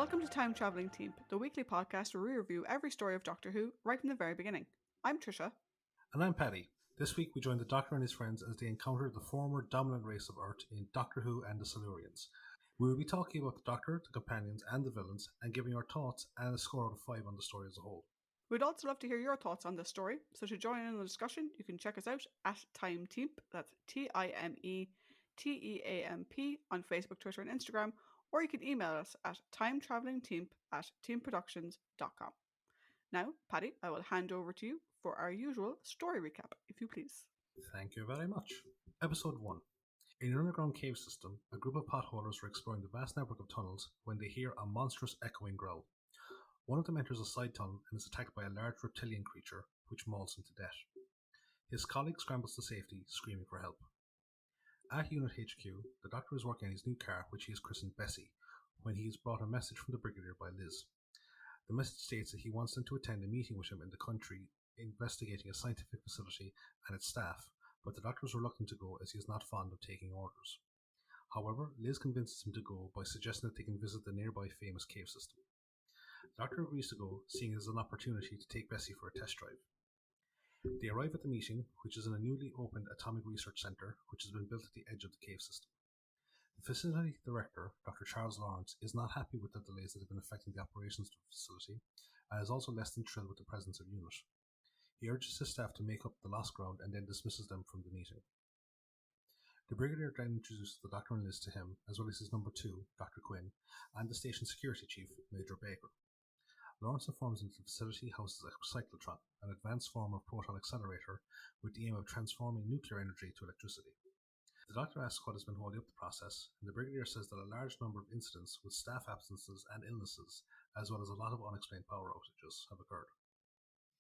Welcome to Time Travelling Team, the weekly podcast where we review every story of Doctor Who right from the very beginning. I'm Tricia. And I'm Paddy. This week we join the Doctor and his friends as they encounter the former dominant race of Earth in Doctor Who and the Silurians. We will be talking about the Doctor, the companions and the villains, and giving our thoughts and a score out of 5 on the story as a whole. We'd also love to hear your thoughts on this story, so to join in the discussion you can check us out at Time Teamp, that's TimeTeamp on Facebook, Twitter and Instagram, or you can email us at timetravelingteamp@teamproductions.com. Now, Paddy, I will hand over to you for our usual story recap, if you please. Thank you very much. Episode 1. In an underground cave system, a group of potholers were exploring the vast network of tunnels when they hear a monstrous echoing growl. One of them enters a side tunnel and is attacked by a large reptilian creature, which mauls him to death. His colleague scrambles to safety, screaming for help. At Unit HQ, the Doctor is working on his new car, which he has christened Bessie, when he is brought a message from the Brigadier by Liz. The message states that he wants them to attend a meeting with him in the country investigating a scientific facility and its staff, but the Doctor is reluctant to go as he is not fond of taking orders. However, Liz convinces him to go by suggesting that they can visit the nearby famous cave system. The Doctor agrees to go, seeing it as an opportunity to take Bessie for a test drive. They arrive at the meeting, which is in a newly opened atomic research centre, which has been built at the edge of the cave system. The facility director, Dr. Charles Lawrence, is not happy with the delays that have been affecting the operations of the facility, and is also less than thrilled with the presence of UNIT. He urges his staff to make up the lost ground and then dismisses them from the meeting. The Brigadier then introduces the Doctor and Liz to him, as well as his number 2, Dr. Quinn, and the station security chief, Major Baker. Lawrence informs them that the facility houses a cyclotron, an advanced form of proton accelerator with the aim of transforming nuclear energy to electricity. The Doctor asks what has been holding up the process, and the Brigadier says that a large number of incidents with staff absences and illnesses, as well as a lot of unexplained power outages, have occurred.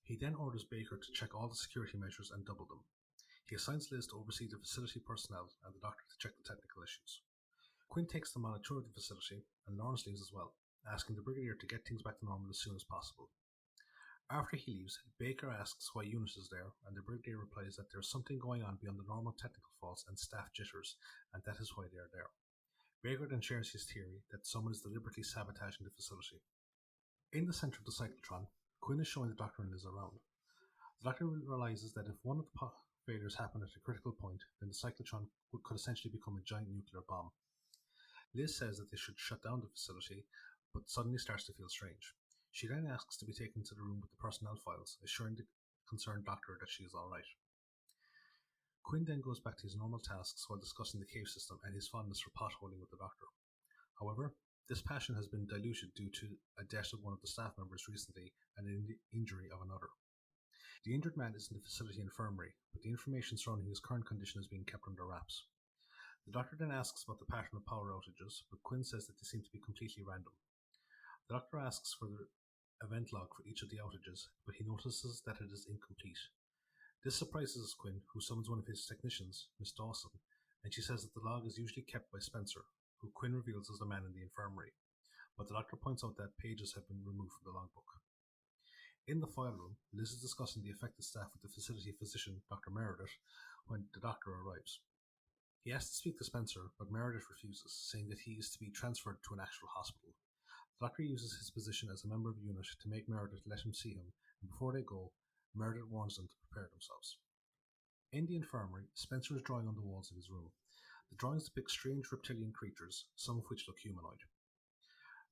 He then orders Baker to check all the security measures and double them. He assigns Liz to oversee the facility personnel and the Doctor to check the technical issues. Quinn takes them on a tour of the facility, and Lawrence leaves as well, asking the Brigadier to get things back to normal as soon as possible. After he leaves, Baker asks why Eunice is there, and the Brigadier replies that there is something going on beyond the normal technical faults and staff jitters, and that is why they are there. Baker then shares his theory that someone is deliberately sabotaging the facility. In the centre of the cyclotron, Quinn is showing the Doctor and Liz around. The Doctor realises that if one of the failures happened at a critical point, then the cyclotron could essentially become a giant nuclear bomb. Liz says that they should shut down the facility, but suddenly starts to feel strange. She then asks to be taken to the room with the personnel files, assuring the concerned Doctor that she is alright. Quinn then goes back to his normal tasks while discussing the cave system and his fondness for potholing with the Doctor. However, this passion has been diluted due to a death of one of the staff members recently and an injury of another. The injured man is in the facility infirmary, but the information surrounding his current condition is being kept under wraps. The Doctor then asks about the pattern of power outages, but Quinn says that they seem to be completely random. The Doctor asks for the event log for each of the outages, but he notices that it is incomplete. This surprises Quinn, who summons one of his technicians, Miss Dawson, and she says that the log is usually kept by Spencer, who Quinn reveals is the man in the infirmary, but the Doctor points out that pages have been removed from the logbook. In the file room, Liz is discussing the affected staff with the facility physician, Dr. Meredith, when the Doctor arrives. He asks to speak to Spencer, but Meredith refuses, saying that he is to be transferred to an actual hospital. The Doctor uses his position as a member of UNIT to make Meredith let him see him, and before they go, Meredith warns them to prepare themselves. In the infirmary, Spencer is drawing on the walls of his room. The drawings depict strange reptilian creatures, some of which look humanoid.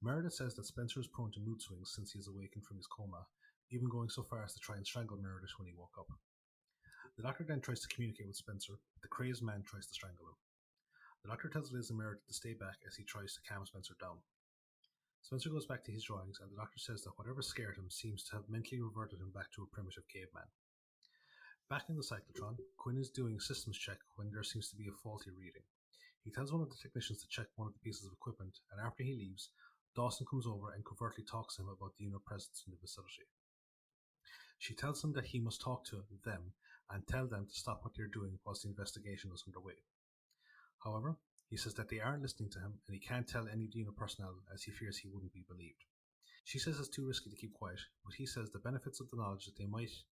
Meredith says that Spencer is prone to mood swings since he is awakened from his coma, even going so far as to try and strangle Meredith when he woke up. The Doctor then tries to communicate with Spencer, but the crazed man tries to strangle him. The Doctor tells Liz and Meredith to stay back as he tries to calm Spencer down. Spencer goes back to his drawings, and the Doctor says that whatever scared him seems to have mentally reverted him back to a primitive caveman. Back in the cyclotron, Quinn is doing a systems check when there seems to be a faulty reading. He tells one of the technicians to check one of the pieces of equipment, and after he leaves, Dawson comes over and covertly talks to him about the UNIT presence in the facility. She tells him that he must talk to them and tell them to stop what they're doing whilst the investigation is underway. However, he says that they aren't listening to him and he can't tell any of the UNIT personnel as he fears he wouldn't be believed. She says it's too risky to keep quiet, but he says the benefits of the knowledge that they might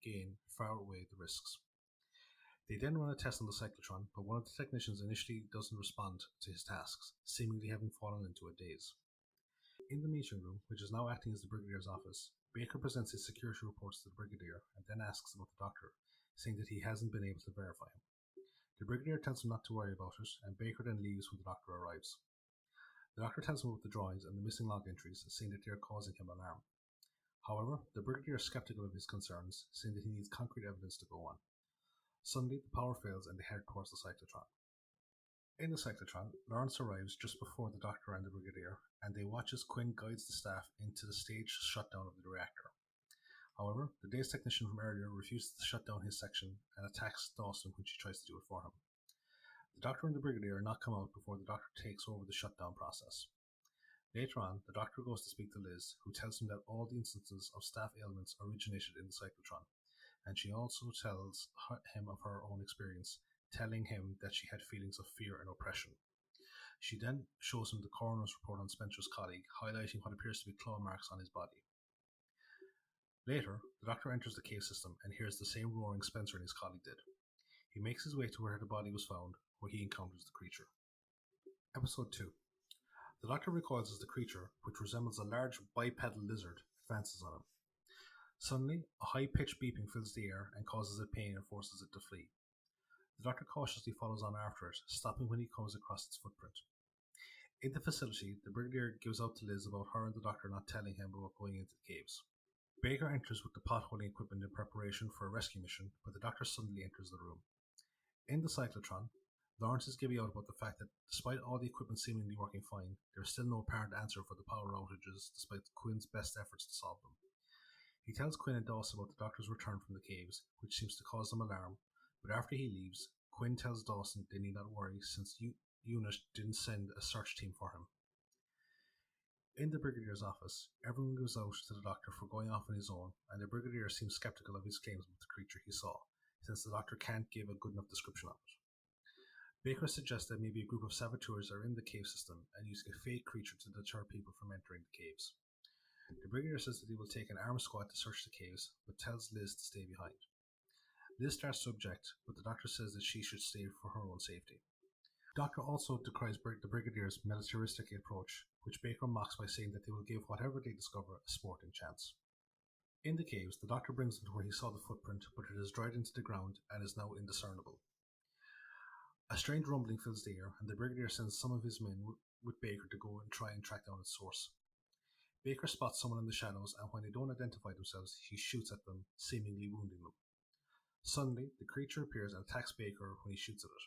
gain far outweigh the risks. They then run a test on the cyclotron, but one of the technicians initially doesn't respond to his tasks, seemingly having fallen into a daze. In the meeting room, which is now acting as the Brigadier's office, Baker presents his security reports to the Brigadier and then asks about the doctor, saying that he hasn't been able to verify him. The Brigadier tells him not to worry about it, and Baker then leaves when the doctor arrives. The doctor tells him about the drawings and the missing log entries, saying that they are causing him alarm. However, the Brigadier is skeptical of his concerns, saying that he needs concrete evidence to go on. Suddenly, the power fails and they head towards the cyclotron. In the cyclotron, Lawrence arrives just before the doctor and the Brigadier, and they watch as Quinn guides the staff into the staged shutdown of the reactor. However, the day's technician from earlier refuses to shut down his section and attacks Dawson when she tries to do it for him. The doctor and the Brigadier not come out before the doctor takes over the shutdown process. Later on, the doctor goes to speak to Liz, who tells him that all the instances of staff ailments originated in the cyclotron, and she also tells him of her own experience, telling him that she had feelings of fear and oppression. She then shows him the coroner's report on Spencer's colleague, highlighting what appears to be claw marks on his body. Later, the doctor enters the cave system and hears the same roaring Spencer and his colleague did. He makes his way to where the body was found, where he encounters the creature. Episode 2. The doctor recoils as the creature, which resembles a large bipedal lizard, advances on him. Suddenly, a high-pitched beeping fills the air and causes it pain and forces it to flee. The doctor cautiously follows on after it, stopping when he comes across its footprint. In the facility, the Brigadier gives out to Liz about her and the doctor not telling him about going into the caves. Baker enters with the potholing equipment in preparation for a rescue mission, but the doctor suddenly enters the room. In the cyclotron, Lawrence is giving out about the fact that despite all the equipment seemingly working fine, there is still no apparent answer for the power outages despite Quinn's best efforts to solve them. He tells Quinn and Dawson about the doctor's return from the caves, which seems to cause them alarm, but after he leaves, Quinn tells Dawson they need not worry since UNIT didn't send a search team for him. In the Brigadier's office, everyone goes out to the doctor for going off on his own, and the Brigadier seems skeptical of his claims about the creature he saw, since the doctor can't give a good enough description of it. Baker suggests that maybe a group of saboteurs are in the cave system and using a fake creature to deter people from entering the caves. The Brigadier says that he will take an armed squad to search the caves, but tells Liz to stay behind. Liz starts to object, but the doctor says that she should stay for her own safety. The doctor also decries the Brigadier's militaristic approach, which Baker mocks by saying that they will give whatever they discover a sporting chance. In the caves, the doctor brings them to where he saw the footprint, but it is dried into the ground and is now indiscernible. A strange rumbling fills the air, and the Brigadier sends some of his men with Baker to go and try and track down its source. Baker spots someone in the shadows, and when they don't identify themselves, he shoots at them, seemingly wounding them. Suddenly, the creature appears and attacks Baker when he shoots at it.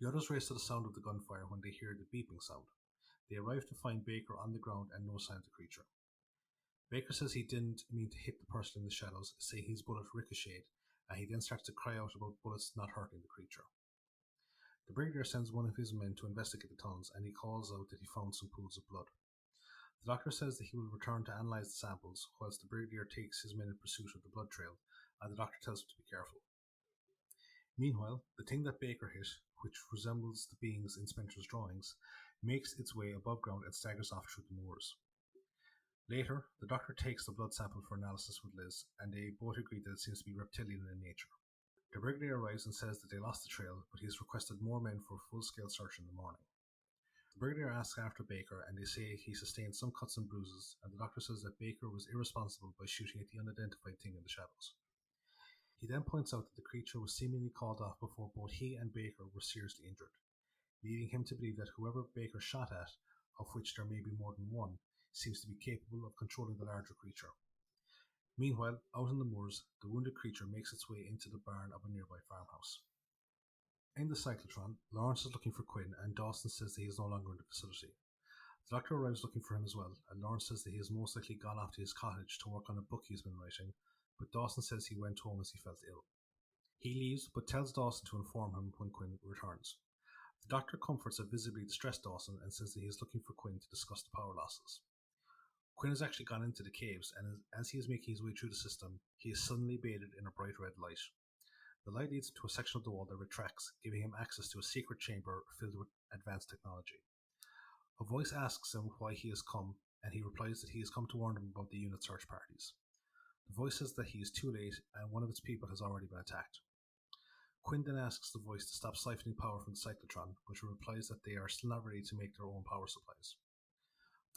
The others race to the sound of the gunfire when they hear the beeping sound. They arrive to find Baker on the ground and no sign of the creature. Baker says he didn't mean to hit the person in the shadows, saying his bullet ricocheted, and he then starts to cry out about bullets not hurting the creature. The Brigadier sends one of his men to investigate the tunnels, and he calls out that he found some pools of blood. The doctor says that he will return to analyse the samples, whilst the Brigadier takes his men in pursuit of the blood trail, and the doctor tells him to be careful. Meanwhile, the thing that Baker hit, which resembles the beings in Spencer's drawings, makes its way above ground and staggers off through the moors. Later, the doctor takes the blood sample for analysis with Liz, and they both agree that it seems to be reptilian in nature. The Brigadier arrives and says that they lost the trail, but he has requested more men for a full-scale search in the morning. The Brigadier asks after Baker, and they say he sustained some cuts and bruises, and the doctor says that Baker was irresponsible by shooting at the unidentified thing in the shadows. He then points out that the creature was seemingly called off before both he and Baker were seriously injured, leading him to believe that whoever Baker shot at, of which there may be more than one, seems to be capable of controlling the larger creature. Meanwhile, out in the moors, the wounded creature makes its way into the barn of a nearby farmhouse. In the cyclotron, Lawrence is looking for Quinn, and Dawson says that he is no longer in the facility. The doctor arrives looking for him as well, and Lawrence says that he has most likely gone off to his cottage to work on a book he's been writing, but Dawson says he went home as he felt ill. He leaves, but tells Dawson to inform him when Quinn returns. The doctor comforts a visibly distressed Dawson and says that he is looking for Quinn to discuss the power losses. Quinn has actually gone into the caves, and as he is making his way through the system, he is suddenly bathed in a bright red light. The light leads him to a section of the wall that retracts, giving him access to a secret chamber filled with advanced technology. A voice asks him why he has come, and he replies that he has come to warn them about the unit search parties. The voice says that he is too late, and one of its people has already been attacked. Quinn then asks the voice to stop siphoning power from the cyclotron, but replies that they are still not ready to make their own power supplies.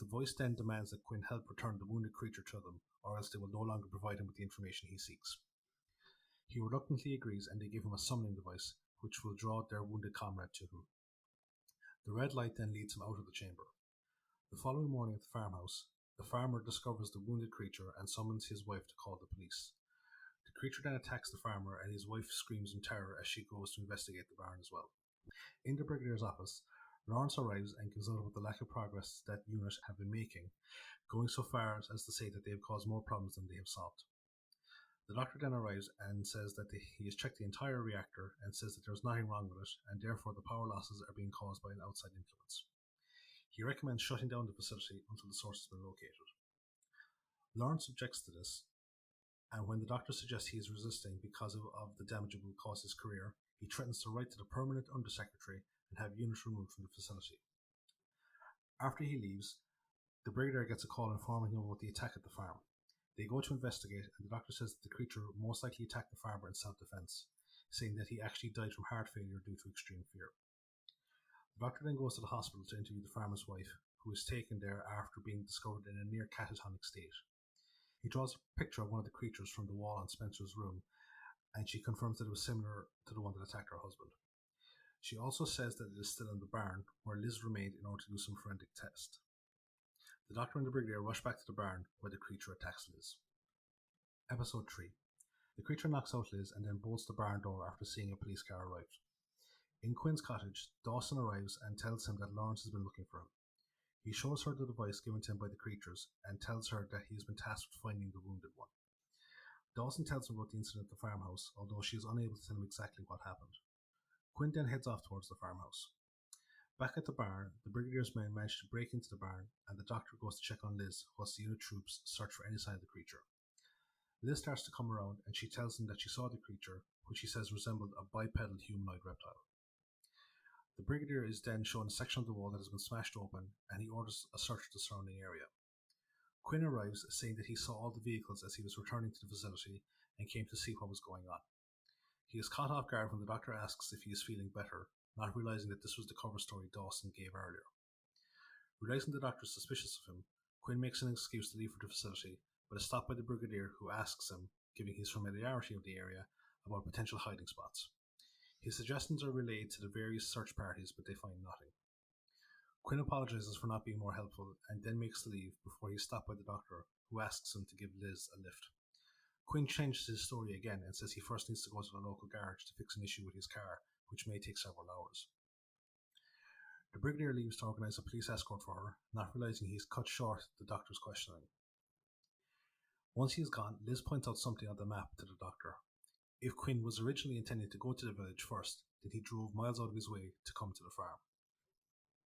The voice then demands that Quinn help return the wounded creature to them, or else they will no longer provide him with the information he seeks. He reluctantly agrees, and they give him a summoning device, which will draw their wounded comrade to him. The red light then leads him out of the chamber. The following morning at the farmhouse, the farmer discovers the wounded creature and summons his wife to call the police. The creature then attacks the farmer, and his wife screams in terror as she goes to investigate the barn as well. In the Brigadier's office, Lawrence arrives and gives out about the lack of progress that unit have been making, going so far as to say that they have caused more problems than they have solved. The doctor then arrives and says that he has checked the entire reactor and says that there is nothing wrong with it, and therefore the power losses are being caused by an outside influence. He recommends shutting down the facility until the source has been located. Lawrence objects to this, and when the doctor suggests he is resisting because of the damage it will cause his career, he threatens to write to the permanent undersecretary and have units removed from the facility. After he leaves, the Brigadier gets a call informing him about the attack at the farm. They go to investigate, and the doctor says that the creature most likely attacked the farmer in self-defense, saying that he actually died from heart failure due to extreme fear. The doctor then goes to the hospital to interview the farmer's wife, who is taken there after being discovered in a near catatonic state. He draws a picture of one of the creatures from the wall on Spencer's room, and she confirms that it was similar to the one that attacked her husband. She also says that it is still in the barn, where Liz remained in order to do some forensic test. The doctor and the Brigadier rush back to the barn, where the creature attacks Liz. Episode 3. The creature knocks out Liz and then bolts the barn door after seeing a police car arrive. In Quinn's cottage, Dawson arrives and tells him that Lawrence has been looking for him. He shows her the device given to him by the creatures and tells her that he has been tasked with finding the wounded one. Dawson tells him about the incident at the farmhouse, although she is unable to tell him exactly what happened. Quinn then heads off towards the farmhouse. Back at the barn, the Brigadier's men manage to break into the barn, and the doctor goes to check on Liz whilst the unit troops search for any sign of the creature. Liz starts to come around, and she tells them that she saw the creature, which she says resembled a bipedal humanoid reptile. The Brigadier is then shown a section of the wall that has been smashed open, and he orders a search of the surrounding area. Quinn arrives, saying that he saw all the vehicles as he was returning to the facility and came to see what was going on. He is caught off guard when the doctor asks if he is feeling better, not realizing that this was the cover story Dawson gave earlier. Realizing the doctor is suspicious of him, Quinn makes an excuse to leave for the facility, but is stopped by the Brigadier, who asks him, given his familiarity of the area, about potential hiding spots. His suggestions are relayed to the various search parties, but they find nothing. Quinn apologizes for not being more helpful and then makes the leave before he is stopped by the doctor, who asks him to give Liz a lift. Quinn changes his story again and says he first needs to go to the local garage to fix an issue with his car, which may take several hours. The Brigadier leaves to organise a police escort for her, not realising he has cut short the doctor's questioning. Once he is gone, Liz points out something on the map to the doctor. If Quinn was originally intending to go to the village first, then he drove miles out of his way to come to the farm.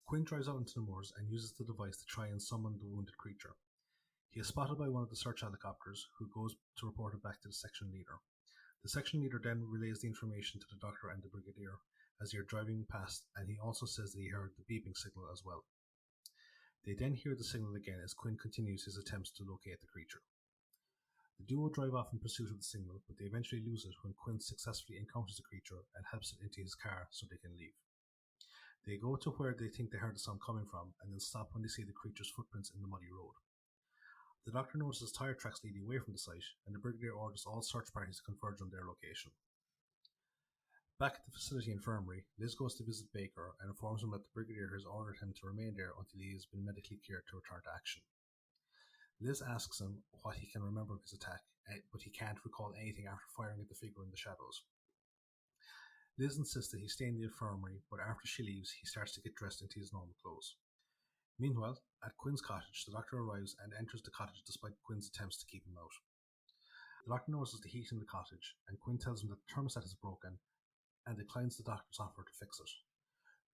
Quinn drives out into the moors and uses the device to try and summon the wounded creature. He is spotted by one of the search helicopters, who goes to report it back to the section leader. The section leader then relays the information to the doctor and the Brigadier as they are driving past, and he also says that he heard the beeping signal as well. They then hear the signal again as Quinn continues his attempts to locate the creature. The duo drive off in pursuit of the signal, but they eventually lose it when Quinn successfully encounters the creature and helps it into his car so they can leave. They go to where they think they heard the sound coming from, and then stop when they see the creature's footprints in the muddy road. The doctor notices tire tracks leading away from the site, and the Brigadier orders all search parties to converge on their location. Back at the facility infirmary, Liz goes to visit Baker and informs him that the Brigadier has ordered him to remain there until he has been medically cleared to return to action. Liz asks him what he can remember of his attack, but he can't recall anything after firing at the figure in the shadows. Liz insists that he stay in the infirmary, but after she leaves, he starts to get dressed into his normal clothes. Meanwhile, at Quinn's cottage, the doctor arrives and enters the cottage despite Quinn's attempts to keep him out. The doctor notices the heat in the cottage, and Quinn tells him that the thermostat is broken and declines the doctor's offer to fix it.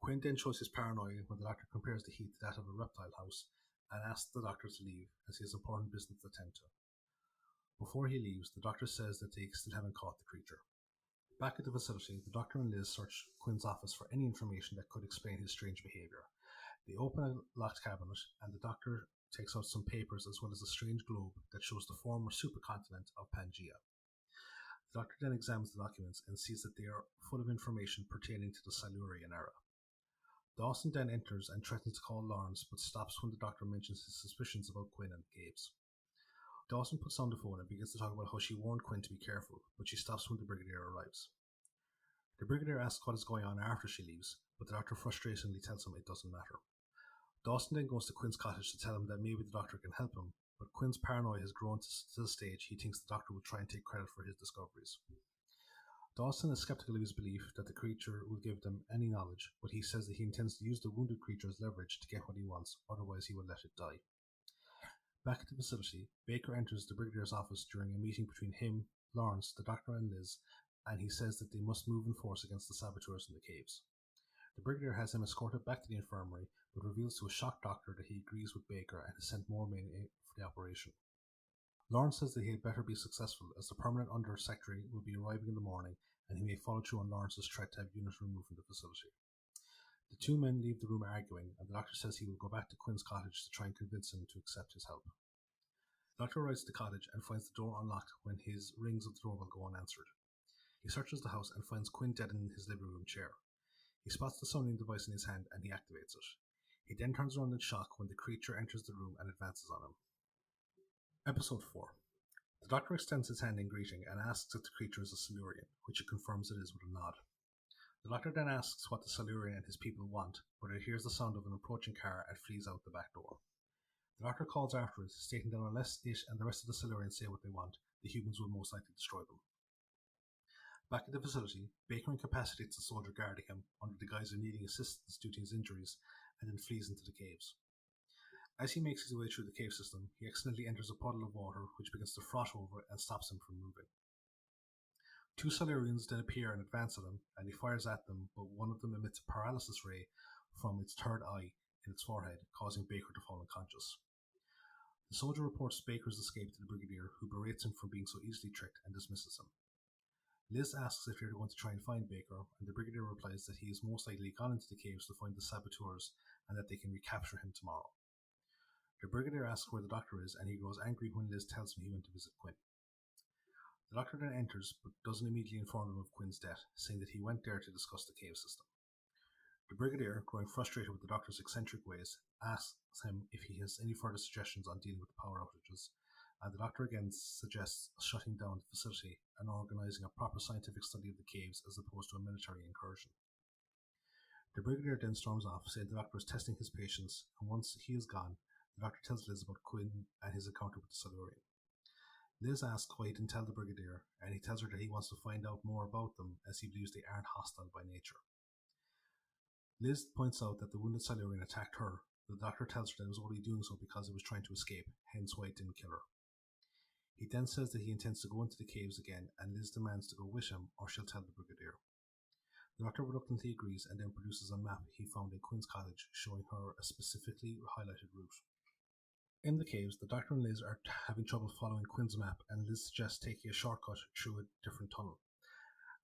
Quinn then shows his paranoia when the doctor compares the heat to that of a reptile house and asks the doctor to leave as he has important business to attend to. Before he leaves, the doctor says that they still haven't caught the creature. Back at the facility, the doctor and Liz search Quinn's office for any information that could explain his strange behaviour. They open a locked cabinet, and the doctor takes out some papers as well as a strange globe that shows the former supercontinent of Pangaea. The doctor then examines the documents and sees that they are full of information pertaining to the Silurian era. Dawson then enters and threatens to call Lawrence, but stops when the Doctor mentions his suspicions about Quinn and the caves. Dawson puts down the phone and begins to talk about how she warned Quinn to be careful, but she stops when the Brigadier arrives. The Brigadier asks what is going on after she leaves, but the Doctor frustratingly tells him it doesn't matter. Dawson then goes to Quinn's cottage to tell him that maybe the Doctor can help him, but Quinn's paranoia has grown to the stage he thinks the Doctor will try and take credit for his discoveries. Dawson is skeptical of his belief that the creature will give them any knowledge, but he says that he intends to use the wounded creature as leverage to get what he wants, otherwise he will let it die. Back at the facility, Baker enters the Brigadier's office during a meeting between him, Lawrence, the Doctor and Liz, and he says that they must move in force against the saboteurs in the caves. The Brigadier has him escorted back to the infirmary, but reveals to a shocked Doctor that he agrees with Baker and has sent more men in for the operation. Lawrence says that he had better be successful, as the permanent Under Secretary will be arriving in the morning, and he may follow through on Lawrence's threat to have units removed from the facility. The two men leave the room arguing, and the Doctor says he will go back to Quinn's cottage to try and convince him to accept his help. The Doctor arrives at the cottage and finds the door unlocked when his rings of the doorbell go unanswered. He searches the house and finds Quinn dead in his living room chair. He spots the summoning device in his hand and he activates it. He then turns around in shock when the creature enters the room and advances on him. Episode 4. The Doctor extends his hand in greeting and asks if the creature is a Silurian, which it confirms it is with a nod. The Doctor then asks what the Silurian and his people want, but it hears the sound of an approaching car and flees out the back door. The Doctor calls afterwards, stating that unless it and the rest of the Silurians say what they want, the humans will most likely destroy them. Back at the facility, Baker incapacitates the soldier guarding him under the guise of needing assistance due to his injuries, and then flees into the caves. As he makes his way through the cave system, he accidentally enters a puddle of water which begins to froth over and stops him from moving. Two Silurians then appear and advance at him, and he fires at them, but one of them emits a paralysis ray from its third eye in its forehead, causing Baker to fall unconscious. The soldier reports Baker's escape to the Brigadier, who berates him for being so easily tricked and dismisses him. Liz asks if they're going to try and find Baker, and the Brigadier replies that he has most likely gone into the caves to find the saboteurs and that they can recapture him tomorrow. The Brigadier asks where the Doctor is, and he grows angry when Liz tells him he went to visit Quinn. The Doctor then enters, but doesn't immediately inform him of Quinn's death, saying that he went there to discuss the cave system. The Brigadier, growing frustrated with the Doctor's eccentric ways, asks him if he has any further suggestions on dealing with the power outages, and the Doctor again suggests shutting down the facility and organising a proper scientific study of the caves as opposed to a military incursion. The Brigadier then storms off, saying the Doctor is testing his patience, and once he is gone, the Doctor tells Liz about Quinn and his encounter with the Silurian. Liz asks why he didn't tell the Brigadier, and he tells her that he wants to find out more about them as he believes they aren't hostile by nature. Liz points out that the wounded Silurian attacked her, but the Doctor tells her that it was only doing so because it was trying to escape, hence why it didn't kill her. He then says that he intends to go into the caves again, and Liz demands to go with him or she'll tell the Brigadier. The Doctor reluctantly agrees and then produces a map he found in Quinn's cottage showing her a specifically highlighted route. In the caves, the Doctor and Liz are having trouble following Quinn's map, and Liz suggests taking a shortcut through a different tunnel.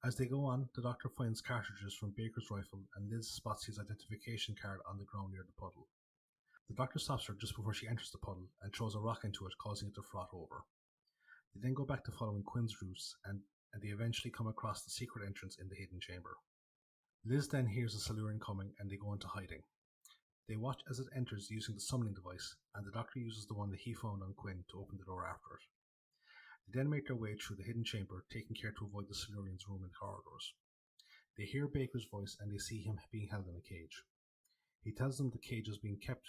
As they go on, the Doctor finds cartridges from Baker's rifle, and Liz spots his identification card on the ground near the puddle. The Doctor stops her just before she enters the puddle and throws a rock into it, causing it to froth over. They then go back to following Quinn's routes, and they eventually come across the secret entrance in the hidden chamber. Liz then hears the Silurian coming, and they go into hiding. They watch as it enters using the summoning device, and the Doctor uses the one that he found on Quinn to open the door after it. They then make their way through the hidden chamber, taking care to avoid the Silurians' roaming corridors. They hear Baker's voice, and they see him being held in a cage. He tells them the cage is being kept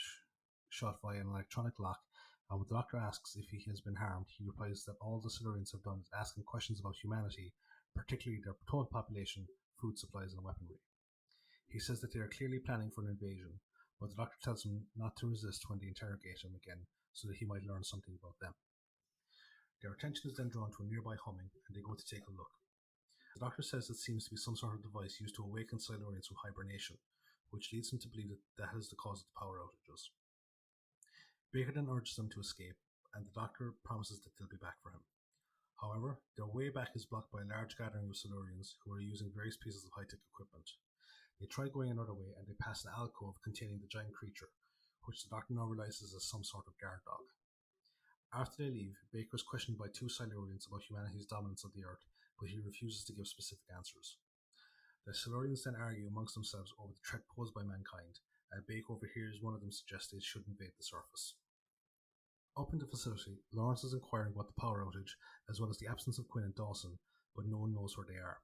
shut via an electronic lock, and when the Doctor asks if he has been harmed, he replies that all the Silurians have done is ask him questions about humanity, particularly their total population, food supplies, and weaponry. He says that they are clearly planning for an invasion, but the Doctor tells him not to resist when they interrogate him again, so that he might learn something about them. Their attention is then drawn to a nearby humming, and they go to take a look. The Doctor says it seems to be some sort of device used to awaken Silurians from hibernation, which leads him to believe that is the cause of the power outages. Baker then urges them to escape, and the Doctor promises that they'll be back for him. However, their way back is blocked by a large gathering of Silurians who are using various pieces of high-tech equipment. They try going another way, and they pass an alcove containing the giant creature, which the Doctor now realizes is some sort of guard dog. After they leave, Baker is questioned by two Silurians about humanity's dominance of the Earth, but he refuses to give specific answers. The Silurians then argue amongst themselves over the threat posed by mankind, and Baker overhears one of them suggest they should invade the surface. Up in the facility, Lawrence is inquiring about the power outage, as well as the absence of Quinn and Dawson, but no one knows where they are.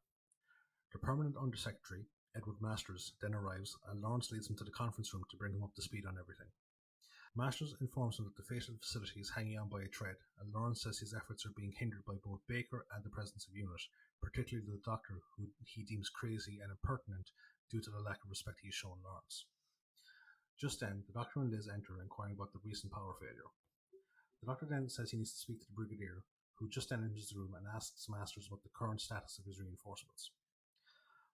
The permanent undersecretary, Edward Masters, then arrives, and Lawrence leads him to the conference room to bring him up to speed on everything. Masters informs him that the fate of the facility is hanging on by a thread, and Lawrence says his efforts are being hindered by both Baker and the presence of UNIT, particularly the Doctor, who he deems crazy and impertinent due to the lack of respect he has shown Lawrence. Just then, the Doctor and Liz enter, inquiring about the recent power failure. The Doctor then says he needs to speak to the Brigadier, who just then enters the room and asks Masters about the current status of his reinforcements.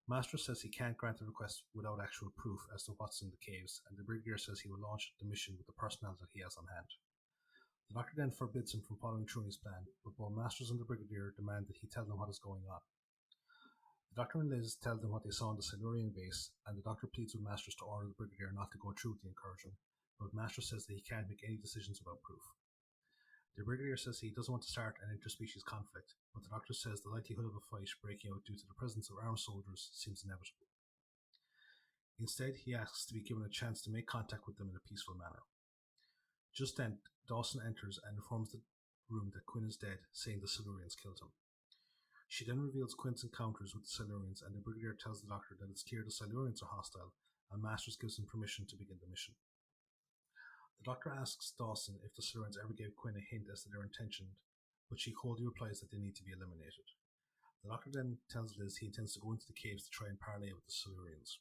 Masters says he can't grant the request without actual proof as to what's in the caves, and the Brigadier says he will launch the mission with the personnel that he has on hand. The Doctor then forbids him from following through his plan, but both Masters and the Brigadier demand that he tell them what is going on. The Doctor and Liz tell them what they saw on the Silurian base, and the Doctor pleads with Masters to order the Brigadier not to go through with the incursion, but Masters says that he can't make any decisions without proof. The Brigadier says he doesn't want to start an interspecies conflict, but the Doctor says the likelihood of a fight breaking out due to the presence of armed soldiers seems inevitable. Instead, he asks to be given a chance to make contact with them in a peaceful manner. Just then, Dawson enters and informs the room that Quinn is dead, saying the Silurians killed him. She then reveals Quinn's encounters with the Silurians, and the Brigadier tells the Doctor that it's clear the Silurians are hostile, and Masters gives him permission to begin the mission. The Doctor asks Dawson if the Silurians ever gave Quinn a hint as to their intention, but she coldly replies that they need to be eliminated. The Doctor then tells Liz he intends to go into the caves to try and parley with the Silurians.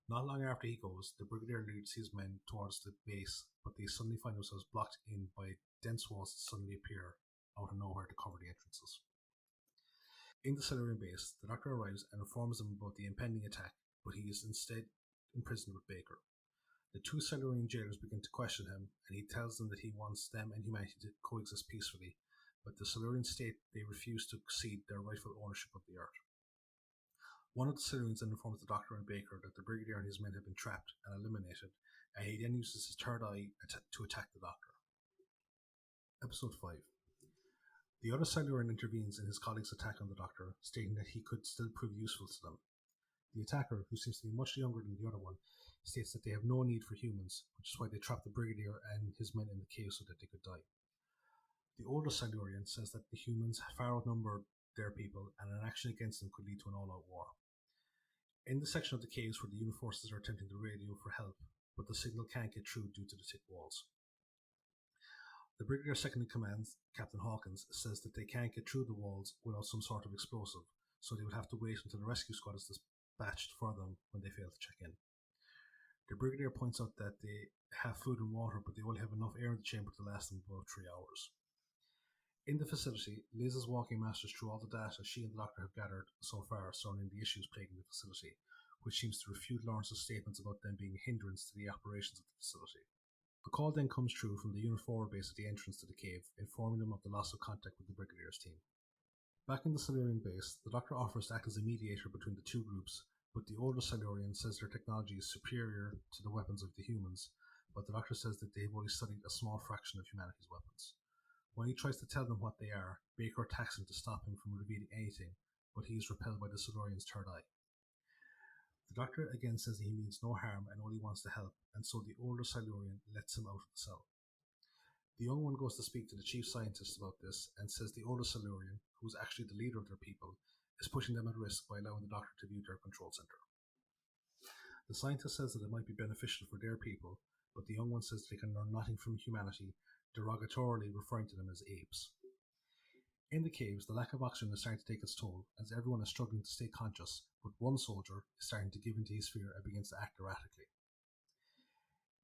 Not long after he goes, the Brigadier leads his men towards the base, but they suddenly find themselves blocked in by dense walls that suddenly appear out of nowhere to cover the entrances. In the Silurian base, the Doctor arrives and informs them about the impending attack, but he is instead imprisoned with Baker. The two Silurian jailers begin to question him, and he tells them that he wants them and humanity to coexist peacefully, but the Silurians state they refuse to cede their rightful ownership of the Earth. One of the Silurians then informs the Doctor and Baker that the Brigadier and his men have been trapped and eliminated, and he then uses his third eye to attack the Doctor. Episode 5. The other Silurian intervenes in his colleague's attack on the Doctor, stating that he could still prove useful to them. The attacker, who seems to be much younger than the other one, states that they have no need for humans, which is why they trapped the Brigadier and his men in the cave so that they could die. The older Silurian says that the humans far outnumber their people, and an action against them could lead to an all-out war. In the section of the caves where the unit forces are attempting to radio for help, but the signal can't get through due to the thick walls. The Brigadier second in command, Captain Hawkins, says that they can't get through the walls without some sort of explosive, so they would have to wait until the rescue squad is dispatched for them when they fail to check in. The Brigadier points out that they have food and water, but they only have enough air in the chamber to last them about 3 hours. In the facility, Liz is walking Masters through all the data she and the Doctor have gathered so far surrounding the issues plaguing the facility, which seems to refute Lawrence's statements about them being a hindrance to the operations of the facility. A call then comes through from the Unit Forward base at the entrance to the cave, informing them of the loss of contact with the Brigadier's team. Back in the Silurian base, the Doctor offers to act as a mediator between the two groups, but the older Silurian says their technology is superior to the weapons of the humans, but the Doctor says that they've only studied a small fraction of humanity's weapons. When he tries to tell them what they are, Baker attacks him to stop him from revealing anything, but he is repelled by the Silurian's third eye. The Doctor again says that he means no harm and only wants to help, and so the older Silurian lets him out of the cell. The young one goes to speak to the chief scientist about this and says the older Silurian, who is actually the leader of their people, is pushing them at risk by allowing the Doctor to view their control center. The scientist says that it might be beneficial for their people, but the young one says they can learn nothing from humanity, derogatorily referring to them as apes. In the caves, the lack of oxygen is starting to take its toll, as everyone is struggling to stay conscious, but one soldier is starting to give in to his fear and begins to act erratically.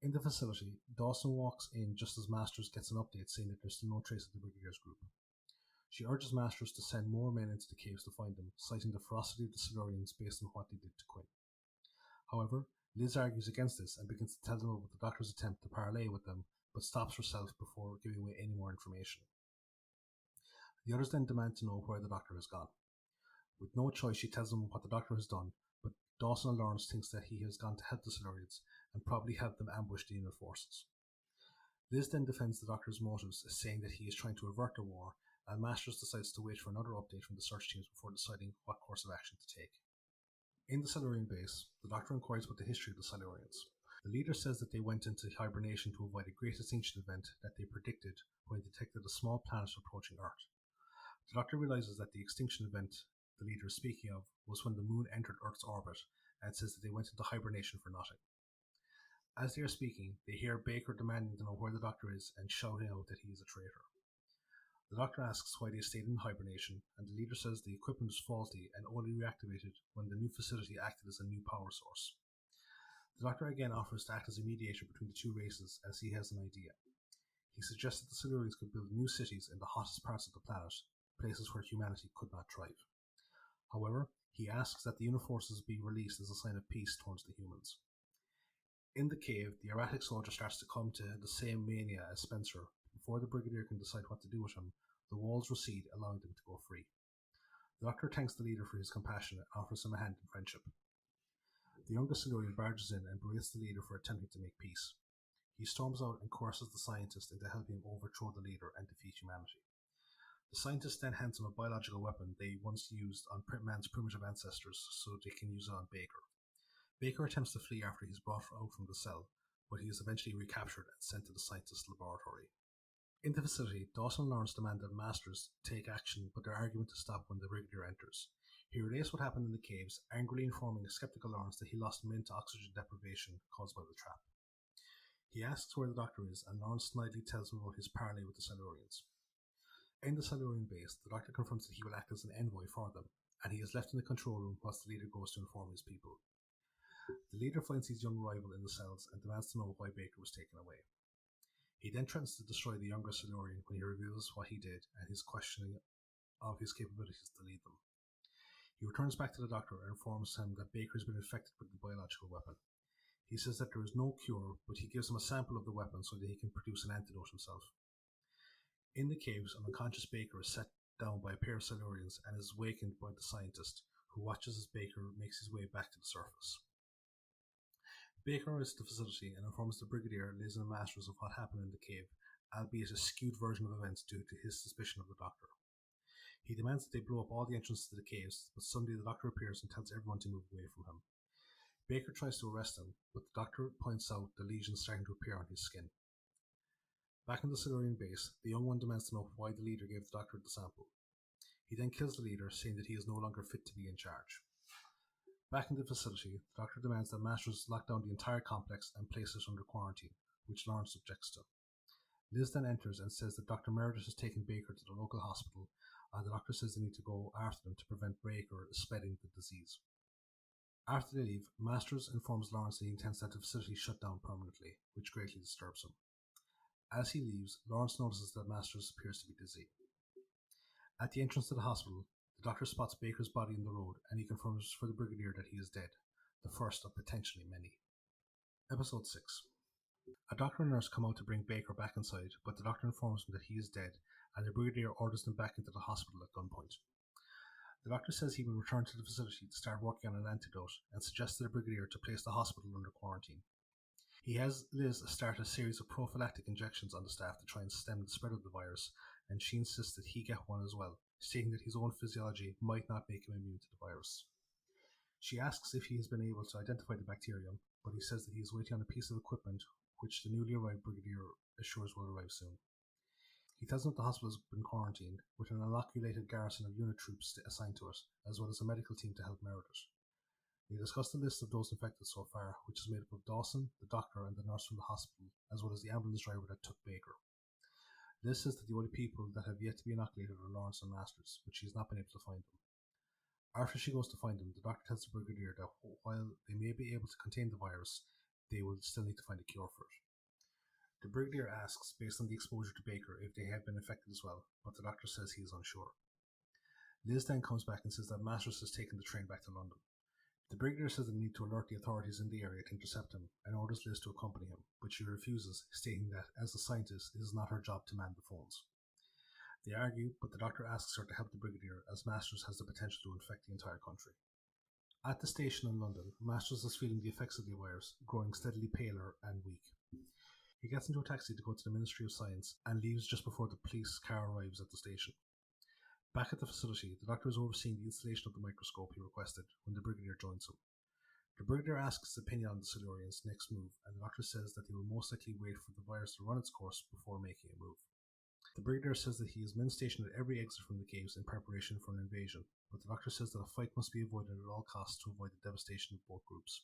In the facility, Dawson walks in just as Masters gets an update saying that there's still no trace of the Brigadier's group. She urges Masters to send more men into the caves to find them, citing the ferocity of the Silurians based on what they did to Quinn. However, Liz argues against this and begins to tell them about the Doctor's attempt to parley with them, but stops herself before giving away any more information. The others then demand to know where the Doctor has gone. With no choice, she tells them what the Doctor has done, but Dawson and Lawrence thinks that he has gone to help the Silurians and probably help them ambush the unit forces. Liz then defends the Doctor's motives, saying that he is trying to avert the war, and Masters decides to wait for another update from the search teams before deciding what course of action to take. In the Silurian base, the Doctor inquires about the history of the Silurians. The leader says that they went into hibernation to avoid a great extinction event that they predicted when they detected a small planet approaching Earth. The Doctor realizes that the extinction event the leader is speaking of was when the Moon entered Earth's orbit, and says that they went into hibernation for nothing. As they are speaking, they hear Baker demanding to know where the Doctor is and shouting out that he is a traitor. The Doctor asks why they stayed in hibernation, and the leader says the equipment was faulty and only reactivated when the new facility acted as a new power source. The Doctor again offers to act as a mediator between the two races, as he has an idea. He suggests that the Silurians could build new cities in the hottest parts of the planet, places where humanity could not thrive. However, he asks that the Uniforces be released as a sign of peace towards the humans. In the cave, the erratic soldier starts to come to the same mania as Spencer. Before the Brigadier can decide what to do with him, the walls recede, allowing them to go free. The Doctor thanks the leader for his compassion and offers him a hand in friendship. The youngest Silurian barges in and berates the leader for attempting to make peace. He storms out and coerces the scientist into helping him overthrow the leader and defeat humanity. The scientist then hands him a biological weapon they once used on man's primitive ancestors so they can use it on Baker. Baker attempts to flee after he's brought out from the cell, but he is eventually recaptured and sent to the scientist's laboratory. In the facility, Dawson and Lawrence demand that Masters take action, but their argument is stopped when the Brigadier enters. He relates what happened in the caves, angrily informing a skeptical Lawrence that he lost him into oxygen deprivation caused by the trap. He asks where the Doctor is, and Lawrence snidely tells him about his parley with the Silurians. In the Silurian base, the Doctor confronts that he will act as an envoy for them, and he is left in the control room whilst the leader goes to inform his people. The leader finds his young rival in the cells and demands to know why Baker was taken away. He then threatens to destroy the younger Silurian when he reveals what he did and his questioning of his capabilities to lead them. He returns back to the Doctor and informs him that Baker has been infected with the biological weapon. He says that there is no cure, but he gives him a sample of the weapon so that he can produce an antidote himself. In the caves, an unconscious Baker is set down by a pair of Silurians and is awakened by the scientist, who watches as Baker makes his way back to the surface. Baker arrives at the facility and informs the Brigadier, Liz and Masters of what happened in the cave, albeit a skewed version of events due to his suspicion of the Doctor. He demands that they blow up all the entrances to the caves, but suddenly the Doctor appears and tells everyone to move away from him. Baker tries to arrest him, but the Doctor points out the lesions starting to appear on his skin. Back in the Silurian base, the young one demands to know why the leader gave the Doctor the sample. He then kills the leader, saying that he is no longer fit to be in charge. Back in the facility, the Doctor demands that Masters lock down the entire complex and place it under quarantine, which Lawrence objects to. Liz then enters and says that Dr. Meredith has taken Baker to the local hospital, and the Doctor says they need to go after them to prevent Baker spreading the disease. After they leave, Masters informs Lawrence that he intends to have the facility shut down permanently, which greatly disturbs him. As he leaves, Lawrence notices that Masters appears to be dizzy. At the entrance to the hospital, the Doctor spots Baker's body in the road, and he confirms for the Brigadier that he is dead, the first of potentially many. Episode 6. A doctor and nurse come out to bring Baker back inside, but the Doctor informs him that he is dead, and the Brigadier orders them back into the hospital at gunpoint. The Doctor says he will return to the facility to start working on an antidote, and suggests to the Brigadier to place the hospital under quarantine. He has Liz start a series of prophylactic injections on the staff to try and stem the spread of the virus, and she insists that he get one as well, stating that his own physiology might not make him immune to the virus. She asks if he has been able to identify the bacterium, but he says that he is waiting on a piece of equipment which the newly arrived Brigadier assures will arrive soon. He tells them that the hospital has been quarantined, with an inoculated garrison of unit troops assigned to it, as well as a medical team to help Meredith. They discuss the list of those infected so far, which is made up of Dawson, the doctor, and the nurse from the hospital, as well as the ambulance driver that took Baker. Liz says that the only people that have yet to be inoculated are Lawrence and Masters, but she has not been able to find them. After she goes to find them, the doctor tells the Brigadier that while they may be able to contain the virus, they will still need to find a cure for it. The Brigadier asks, based on the exposure to Baker, if they have been infected as well, but the doctor says he is unsure. Liz then comes back and says that Masters has taken the train back to London. The Brigadier says they need to alert the authorities in the area to intercept him, and orders Liz to accompany him, but she refuses, stating that, as a scientist, it is not her job to man the phones. They argue, but the doctor asks her to help the Brigadier, as Masters has the potential to infect the entire country. At the station in London, Masters is feeling the effects of the virus, growing steadily paler and weak. He gets into a taxi to go to the Ministry of Science, and leaves just before the police car arrives at the station. Back at the facility, the doctor is overseeing the installation of the microscope he requested when the Brigadier joins him. The Brigadier asks his opinion on the Silurians' next move, and the doctor says that they will most likely wait for the virus to run its course before making a move. The Brigadier says that he has men stationed at every exit from the caves in preparation for an invasion, but the doctor says that a fight must be avoided at all costs to avoid the devastation of both groups.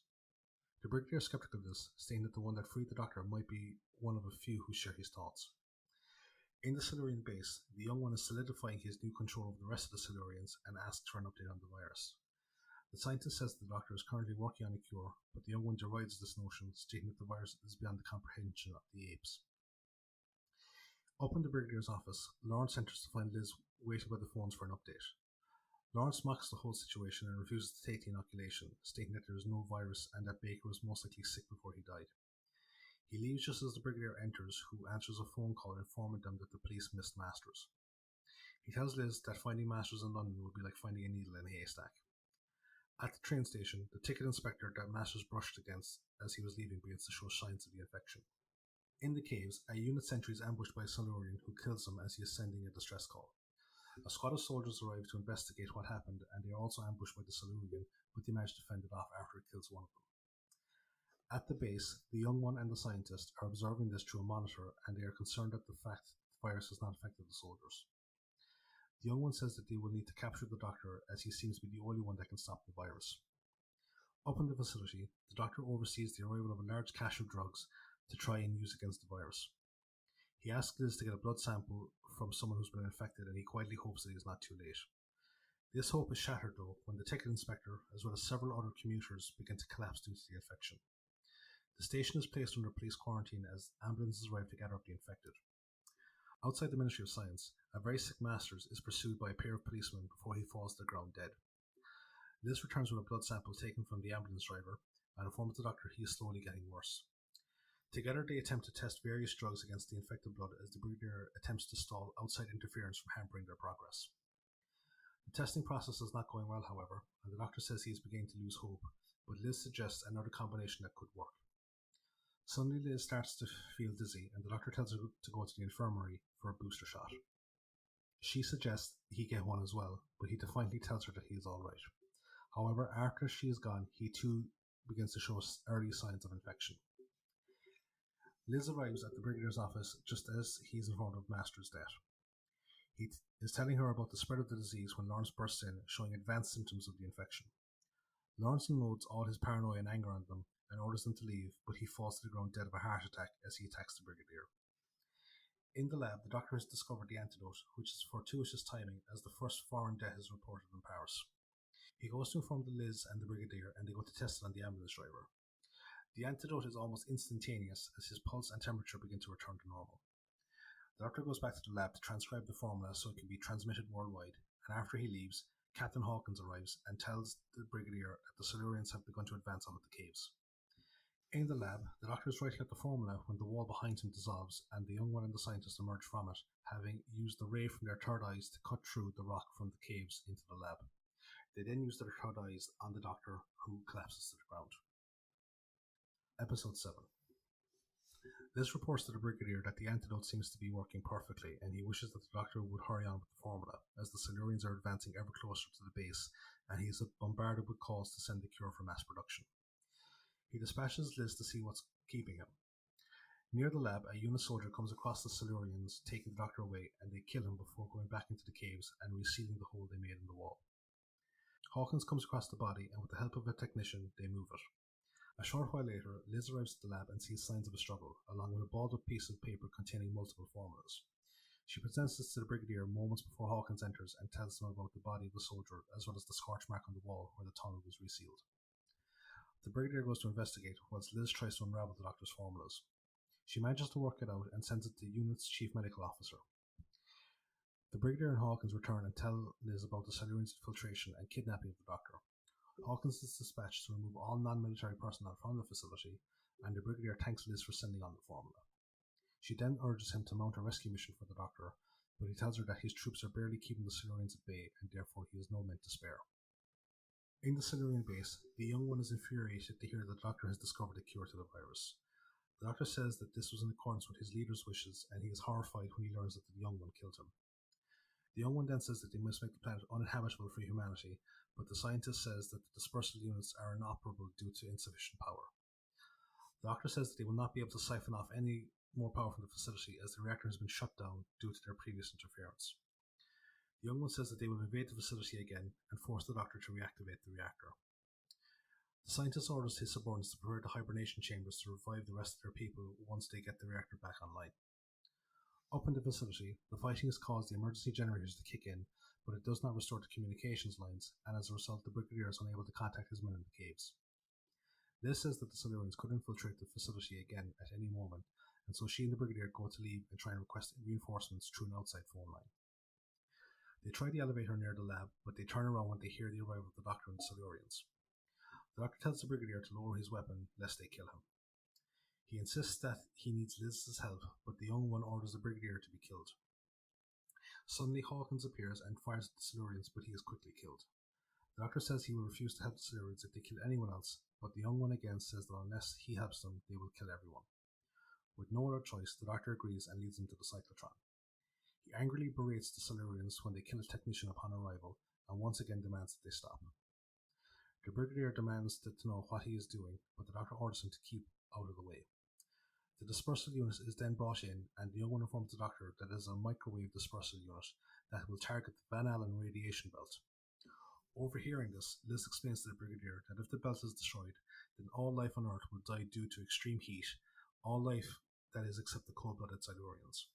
The Brigadier is skeptical of this, stating that the one that freed the doctor might be one of a few who share his thoughts. In the Silurian base, the young one is solidifying his new control over the rest of the Silurians and asks for an update on the virus. The scientist says the doctor is currently working on a cure, but the young one derides this notion, stating that the virus is beyond the comprehension of the apes. Up in the Brigadier's office, Lawrence enters to find Liz waiting by the phones for an update. Lawrence mocks the whole situation and refuses to take the inoculation, stating that there is no virus and that Baker was most likely sick before he died. He leaves just as the Brigadier enters, who answers a phone call informing them that the police missed Masters. He tells Liz that finding Masters in London would be like finding a needle in a haystack. At the train station, the ticket inspector that Masters brushed against as he was leaving begins to show signs of the infection. In the caves, a unit sentry is ambushed by a Silurian who kills him as he is sending a distress call. A squad of soldiers arrive to investigate what happened, and they are also ambushed by the Silurian, but they manage to fend it off after it kills one of them. At the base, the young one and the scientist are observing this through a monitor, and they are concerned at the fact the virus has not affected the soldiers. The young one says that they will need to capture the doctor, as he seems to be the only one that can stop the virus. Up in the facility, the doctor oversees the arrival of a large cache of drugs to try and use against the virus. He asks Liz to get a blood sample from someone who's been infected, and he quietly hopes that he is not too late. This hope is shattered though when the ticket inspector, as well as several other commuters, begin to collapse due to the infection. The station is placed under police quarantine as ambulances arrive to gather up the infected. Outside the Ministry of Science, a very sick Masters is pursued by a pair of policemen before he falls to the ground dead. Liz returns with a blood sample taken from the ambulance driver and informs the doctor he is slowly getting worse. Together they attempt to test various drugs against the infected blood as the Brigadier attempts to stall outside interference from hampering their progress. The testing process is not going well, however, and the doctor says he is beginning to lose hope, but Liz suggests another combination that could work. Suddenly Liz starts to feel dizzy, and the doctor tells her to go to the infirmary for a booster shot. She suggests he get one as well, but he defiantly tells her that he is alright. However, after she is gone, he too begins to show early signs of infection. Liz arrives at the Brigadier's office just as he is informed of Master's death. He is telling her about the spread of the disease when Lawrence bursts in, showing advanced symptoms of the infection. Lawrence unloads all his paranoia and anger on them and orders them to leave, but he falls to the ground dead of a heart attack as he attacks the Brigadier. In the lab, the doctor has discovered the antidote, which is fortuitous timing as the first foreign death is reported in Paris. He goes to inform the Liz and the Brigadier, and they go to test it on the ambulance driver. The antidote is almost instantaneous as his pulse and temperature begin to return to normal. The doctor goes back to the lab to transcribe the formula so it can be transmitted worldwide, and after he leaves, Captain Hawkins arrives and tells the Brigadier that the Silurians have begun to advance out of the caves. In the lab, the doctor is writing out the formula when the wall behind him dissolves and the young one and the scientist emerge from it, having used the ray from their third eyes to cut through the rock from the caves into the lab. They then use their third eyes on the doctor, who collapses to the ground. Episode 7. Liz reports to the Brigadier that the antidote seems to be working perfectly, and he wishes that the doctor would hurry on with the formula, as the Silurians are advancing ever closer to the base, and he is bombarded with calls to send the cure for mass production. He dispatches Liz to see what's keeping him. Near the lab, a unit soldier comes across the Silurians, taking the doctor away, and they kill him before going back into the caves and resealing the hole they made in the wall. Hawkins comes across the body, and with the help of a technician, they move it. A short while later, Liz arrives at the lab and sees signs of a struggle, along with a balled up piece of paper containing multiple formulas. She presents this to the Brigadier moments before Hawkins enters and tells him about the body of the soldier, as well as the scorch mark on the wall where the tunnel was resealed. The Brigadier goes to investigate, whilst Liz tries to unravel the doctor's formulas. She manages to work it out and sends it to the unit's chief medical officer. The Brigadier and Hawkins return and tell Liz about the Silurians' infiltration and kidnapping of the doctor. Hawkins is dispatched to remove all non-military personnel from the facility, and the Brigadier thanks Liz for sending on the formula. She then urges him to mount a rescue mission for the doctor, but he tells her that his troops are barely keeping the Silurians at bay, and therefore he has no men to spare. In the Silurian base, the young one is infuriated to hear that the doctor has discovered a cure to the virus. The doctor says that this was in accordance with his leader's wishes, and he is horrified when he learns that the young one killed him. The young one then says that they must make the planet uninhabitable for humanity, but the scientist says that the dispersal units are inoperable due to insufficient power. The Doctor says that they will not be able to siphon off any more power from the facility as the reactor has been shut down due to their previous interference. The young one says that they will invade the facility again and force the Doctor to reactivate the reactor. The scientist orders his subordinates to prepare the hibernation chambers to revive the rest of their people once they get the reactor back online. Up in the facility, the fighting has caused the emergency generators to kick in, but it does not restore the communications lines, and as a result, the Brigadier is unable to contact his men in the caves. Liz says that the Silurians could infiltrate the facility again at any moment, and so she and the Brigadier go to leave and try and request reinforcements through an outside phone line. They try the elevator near the lab, but they turn around when they hear the arrival of the Doctor and the Silurians. The Doctor tells the Brigadier to lower his weapon lest they kill him. He insists that he needs Liz's help, but the young one orders the Brigadier to be killed. Suddenly Hawkins appears and fires at the Silurians, but he is quickly killed. The Doctor says he will refuse to help the Silurians if they kill anyone else, but the young one again says that unless he helps them, they will kill everyone. With no other choice, the Doctor agrees and leads them to the cyclotron. He angrily berates the Silurians when they kill a technician upon arrival, and once again demands that they stop. The Brigadier demands to know what he is doing, but the Doctor orders him to keep out of the way. The dispersal unit is then brought in, and the young one informs the Doctor that it is a microwave dispersal unit that will target the Van Allen radiation belt. Overhearing this, Liz explains to the Brigadier that if the belt is destroyed, then all life on Earth will die due to extreme heat, all life that is except the cold-blooded Silurians.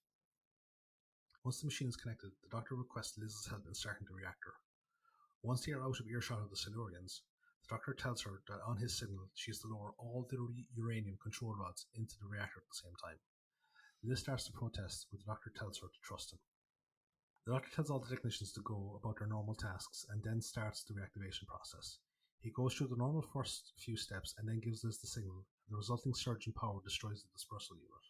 Once the machine is connected, the Doctor requests Liz's help in starting the reactor. Once they are out of earshot of the Silurians, the Doctor tells her that on his signal she is to lower all the uranium control rods into the reactor at the same time. Liz starts to protest, but the Doctor tells her to trust him. The Doctor tells all the technicians to go about their normal tasks and then starts the reactivation process. He goes through the normal first few steps and then gives Liz the signal, and the resulting surge in power destroys the dispersal unit.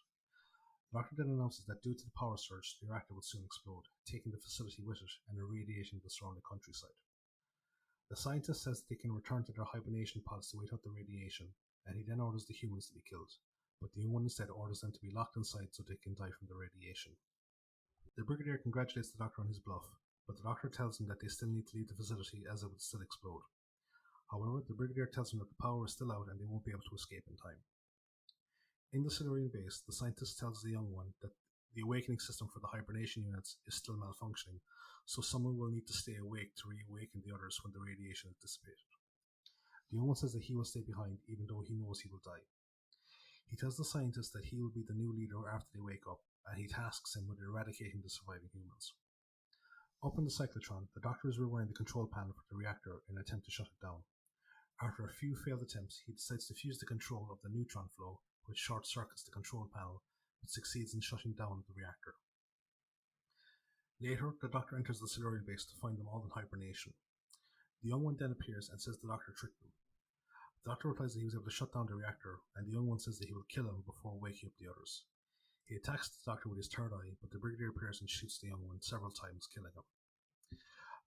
The Doctor then announces that due to the power surge, the reactor will soon explode, taking the facility with it and irradiating the surrounding countryside. The scientist says that they can return to their hibernation pods to wait out the radiation, and he then orders the humans to be killed, but the young one instead orders them to be locked inside so they can die from the radiation. The Brigadier congratulates the Doctor on his bluff, but the Doctor tells him that they still need to leave the facility as it would still explode. However, the Brigadier tells him that the power is still out and they won't be able to escape in time. In the Silurian base, the scientist tells the young one that the awakening system for the hibernation units is still malfunctioning, so someone will need to stay awake to reawaken the others when the radiation is dissipated. The young one says that he will stay behind even though he knows he will die. He tells the scientist that he will be the new leader after they wake up, and he tasks him with eradicating the surviving humans. Up in the cyclotron, the Doctor is rewiring the control panel for the reactor in an attempt to shut it down. After a few failed attempts, he decides to fuse the control of the neutron flow, which short-circuits the control panel, but succeeds in shutting down the reactor. Later, the Doctor enters the Silurian base to find them all in hibernation. The young one then appears and says the Doctor tricked them. The Doctor replies that he was able to shut down the reactor, and the young one says that he will kill him before waking up the others. He attacks the Doctor with his third eye, but the Brigadier appears and shoots the young one several times, killing him.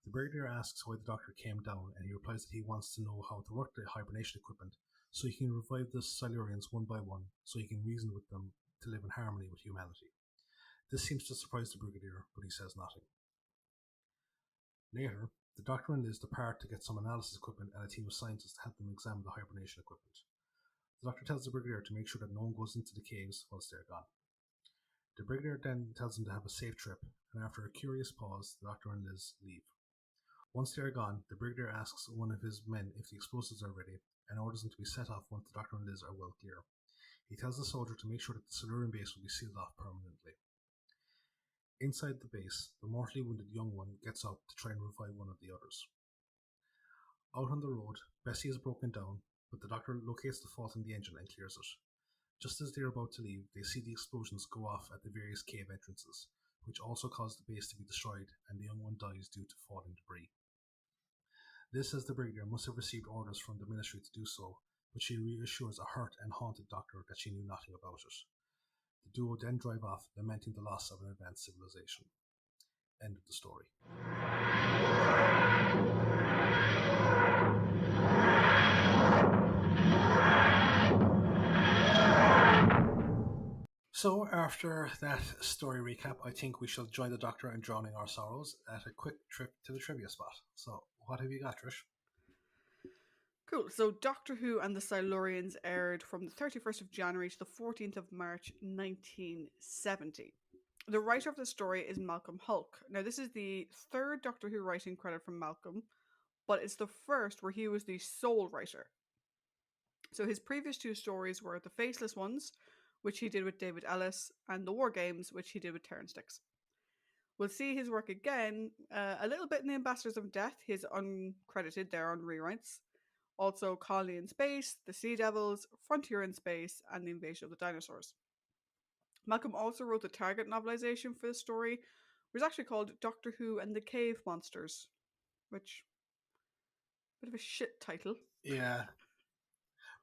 The Brigadier asks why the Doctor came down, and he replies that he wants to know how to work the hibernation equipment so he can revive the Silurians one by one, so he can reason with them to live in harmony with humanity. This seems to surprise the Brigadier, but he says nothing. Later, the Doctor and Liz depart to get some analysis equipment and a team of scientists to help them examine the hibernation equipment. The Doctor tells the Brigadier to make sure that no one goes into the caves whilst they're gone. The Brigadier then tells them to have a safe trip, and after a curious pause, the Doctor and Liz leave. Once they are gone, the Brigadier asks one of his men if the explosives are ready, and orders them to be set off once the Doctor and Liz are well clear. He tells the soldier to make sure that the Silurian base will be sealed off permanently. Inside the base, the mortally wounded young one gets up to try and revive one of the others. Out on the road, Bessie is broken down, but the Doctor locates the fault in the engine and clears it. Just as they are about to leave, they see the explosions go off at the various cave entrances, which also cause the base to be destroyed, and the young one dies due to falling debris. Liz says the Brigadier must have received orders from the Ministry to do so, but she reassures a hurt and haunted Doctor that she knew nothing about it. The duo then drive off, lamenting the loss of an advanced civilization. End of the story. So, after that story recap, I think we shall join the Doctor in drowning our sorrows at a quick trip to the trivia spot. So, what have you got, Trish? Cool. So Doctor Who and the Silurians aired from the 31st of January to the 14th of March 1970. The writer of the story is Malcolm Hulke. Now, this is the third Doctor Who writing credit from Malcolm, but it's the first where he was the sole writer. So his previous two stories were The Faceless Ones, which he did with David Ellis, and The War Games, which he did with Terrance Dicks. We'll see his work again a little bit in The Ambassadors of Death. He's uncredited there on rewrites. Also, Colony in Space, The Sea Devils, Frontier in Space, and The Invasion of the Dinosaurs. Malcolm also wrote the Target novelization for the story, which is actually called Doctor Who and the Cave Monsters, which bit of a shit title. Yeah.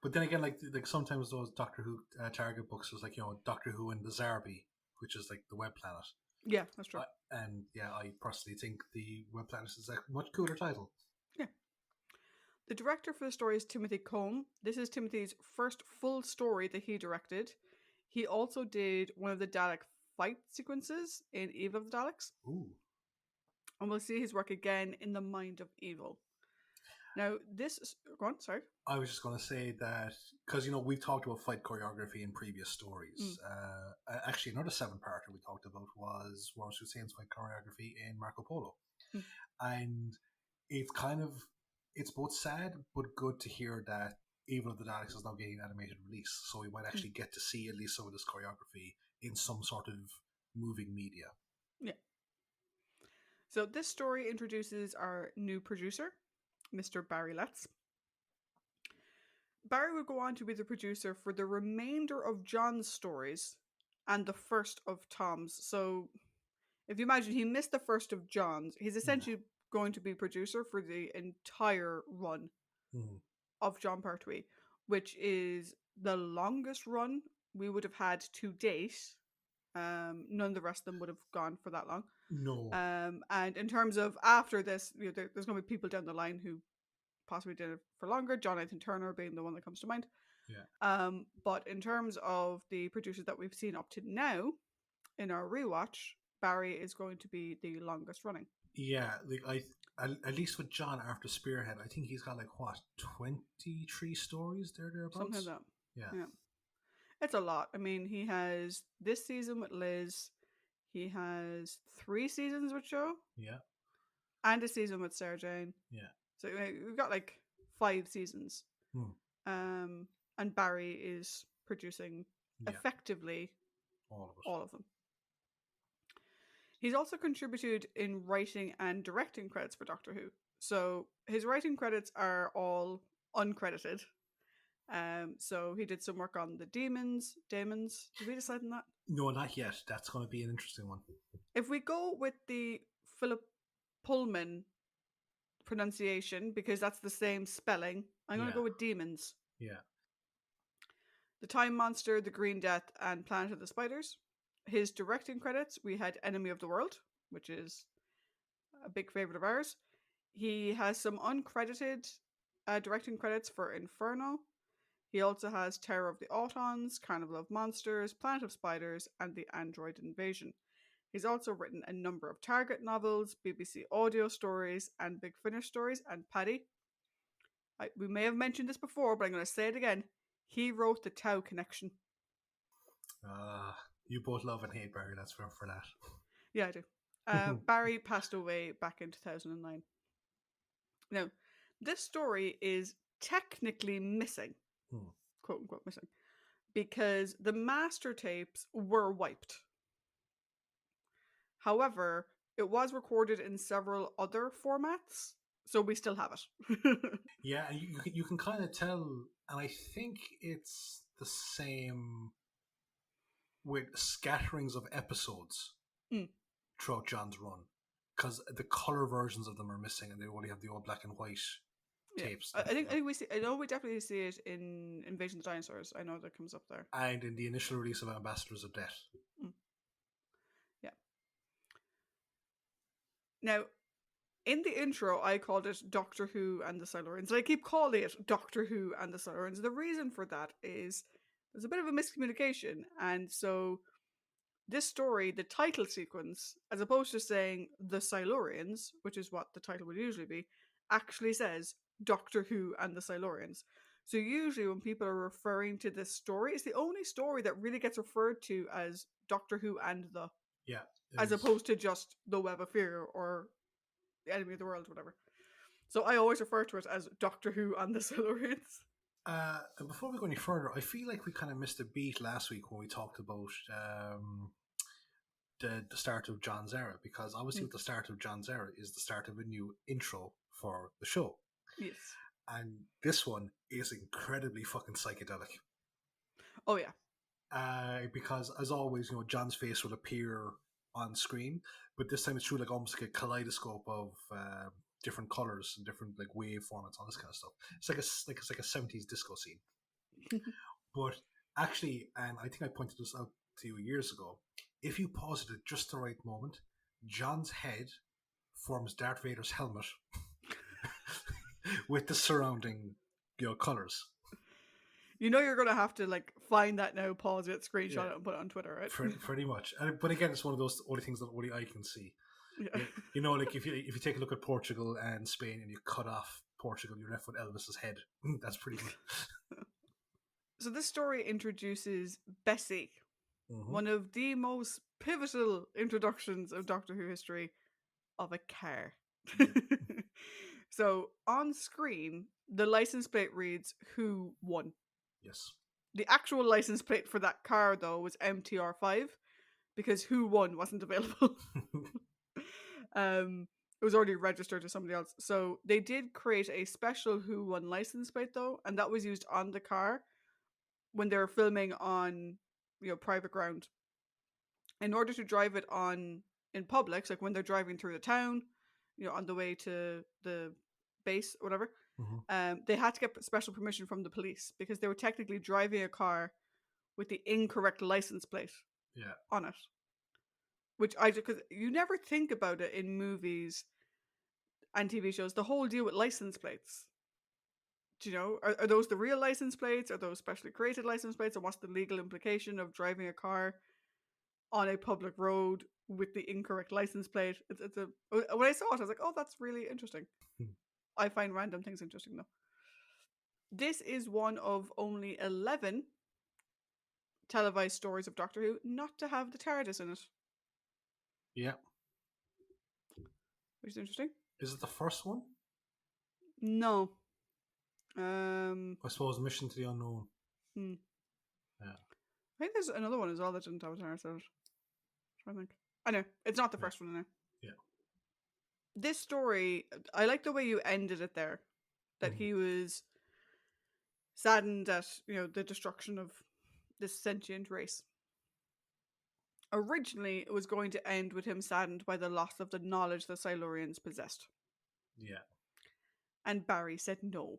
But then again, like sometimes those Doctor Who Target books was like, Doctor Who and the Zarbi, which is like the Web Planet. Yeah, that's true. And yeah, I personally think the Web Planet is a much cooler title. Yeah. The director for the story is Timothy Combe. This is Timothy's first full story that he directed. He also did one of the Dalek fight sequences in Evil of the Daleks. Ooh. And we'll see his work again in The Mind of Evil. Now, this... Go on, sorry. I was just going to say that, because, we've talked about fight choreography in previous stories. Actually, another 7-parter we talked about was Wallace Hussein's fight choreography in Marco Polo. And it's it's both sad but good to hear that Evil of the Daleks is now getting an animated release. So we might actually get to see at least some of this choreography in some sort of moving media. Yeah. So this story introduces our new producer, Mr. Barry Letts. Barry would go on to be the producer for the remainder of John's stories and the first of Tom's. So if you imagine he missed the first of John's, he's essentially going to be producer for the entire run of John Pertwee, which is the longest run we would have had to date. None of the rest of them would have gone for that long. No. And in terms of after this, there's going to be people down the line who possibly did it for longer. Jonathan Turner being the one that comes to mind. Yeah. But in terms of the producers that we've seen up to now in our rewatch, Barry is going to be the longest running. Yeah, like at least with John after Spearhead, I think he's got 23 stories thereabouts. Something like that. Yeah. It's a lot. I mean, he has this season with Liz. He has 3 seasons with Joe. Yeah. And a season with Sarah Jane. Yeah. So we've got 5 seasons. And Barry is producing effectively all of them. He's also contributed in writing and directing credits for Doctor Who. So his writing credits are all uncredited. So he did some work on the Daemons. Did we decide on that? No, not yet. That's going to be an interesting one. If we go with the Philip Pullman pronunciation, because that's the same spelling, I'm going to go with Demons. Yeah. The Time Monster, The Green Death, and Planet of the Spiders. His directing credits, we had Enemy of the World, which is a big favourite of ours. He has some uncredited directing credits for Inferno. He also has Terror of the Autons, Carnival of Monsters, Planet of Spiders, and The Android Invasion. He's also written a number of Target novels, BBC audio stories, and Big Finish stories. And Paddy, we may have mentioned this before, but I'm going to say it again. He wrote The Tau Connection. You both love and hate Barry, that's for that. Yeah, I do. Barry passed away back in 2009. Now, this story is technically missing, quote unquote missing, because the master tapes were wiped. However, it was recorded in several other formats, so we still have it. Yeah, you can kind of tell, and I think it's the same with scatterings of episodes throughout John's run, because the color versions of them are missing, and they only have the old black and white tapes. I think we see. I know we definitely see it in Invasion of the Dinosaurs. I know that comes up there, and in the initial release of Ambassadors of Death. Yeah. Now, in the intro, I called it Doctor Who and the Silurians. And I keep calling it Doctor Who and the Silurians. The reason for that is There's a bit of a miscommunication, and so this story, the title sequence, as opposed to saying the Silurians, which is what the title would usually be, actually says Doctor Who and the Silurians. So usually when people are referring to this story, it's the only story that really gets referred to as Doctor Who and the, Yeah. as opposed to just the Web of Fear or the Enemy of the World, whatever. So I always refer to it as Doctor Who and the Silurians. And before we go any further, I feel like we kind of missed a beat last week when we talked about the start of John's era, because obviously the start of John's era is the start of a new intro for the show. Yes. And this one is incredibly fucking psychedelic. Oh yeah. Because as always, John's face will appear on screen, but this time it's through like almost like a kaleidoscope of different colors and different like wave formats, all this kind of stuff. It's like a 70s disco scene. But actually, and I think I pointed this out to you years ago, if you pause it at just the right moment, John's head forms Darth Vader's helmet with the surrounding colors. You're going to have to like find that now, pause it, screenshot it, and put it on Twitter, right? Pretty much. But again, it's one of those only things that only I can see. Yeah. Like if you take a look at Portugal and Spain and you cut off Portugal, you're left with Elvis's head. That's pretty good. So this story introduces Bessie, one of the most pivotal introductions of Doctor Who history of a car. Yeah. So on screen, the license plate reads Who won. Yes. The actual license plate for that car, though, was MTR5 because Who won wasn't available. It was already registered to somebody else. So they did create a special Who won license plate, though, and that was used on the car when they were filming on private ground. In order to drive it on in public, like when they're driving through the town, on the way to the base, or whatever, they had to get special permission from the police because they were technically driving a car with the incorrect license plate on it. Which because you never think about it in movies and TV shows, the whole deal with license plates. Do you know, are those the real license plates? Are those specially created license plates? And what's the legal implication of driving a car on a public road with the incorrect license plate? When I saw it, I was like, oh, that's really interesting. I find random things interesting, though. This is one of only 11 televised stories of Doctor Who not to have the TARDIS in it. Yeah. Which is interesting. Is it the first one? No. I suppose Mission to the Unknown. Yeah. I think there's another one as well that didn't have a TARDIS in it. I think. I know. It's not the first one, I know. Yeah. This story, I like the way you ended it there. That he was saddened at, the destruction of this sentient race. Originally, it was going to end with him saddened by the loss of the knowledge the Silurians possessed. Yeah. And Barry said no.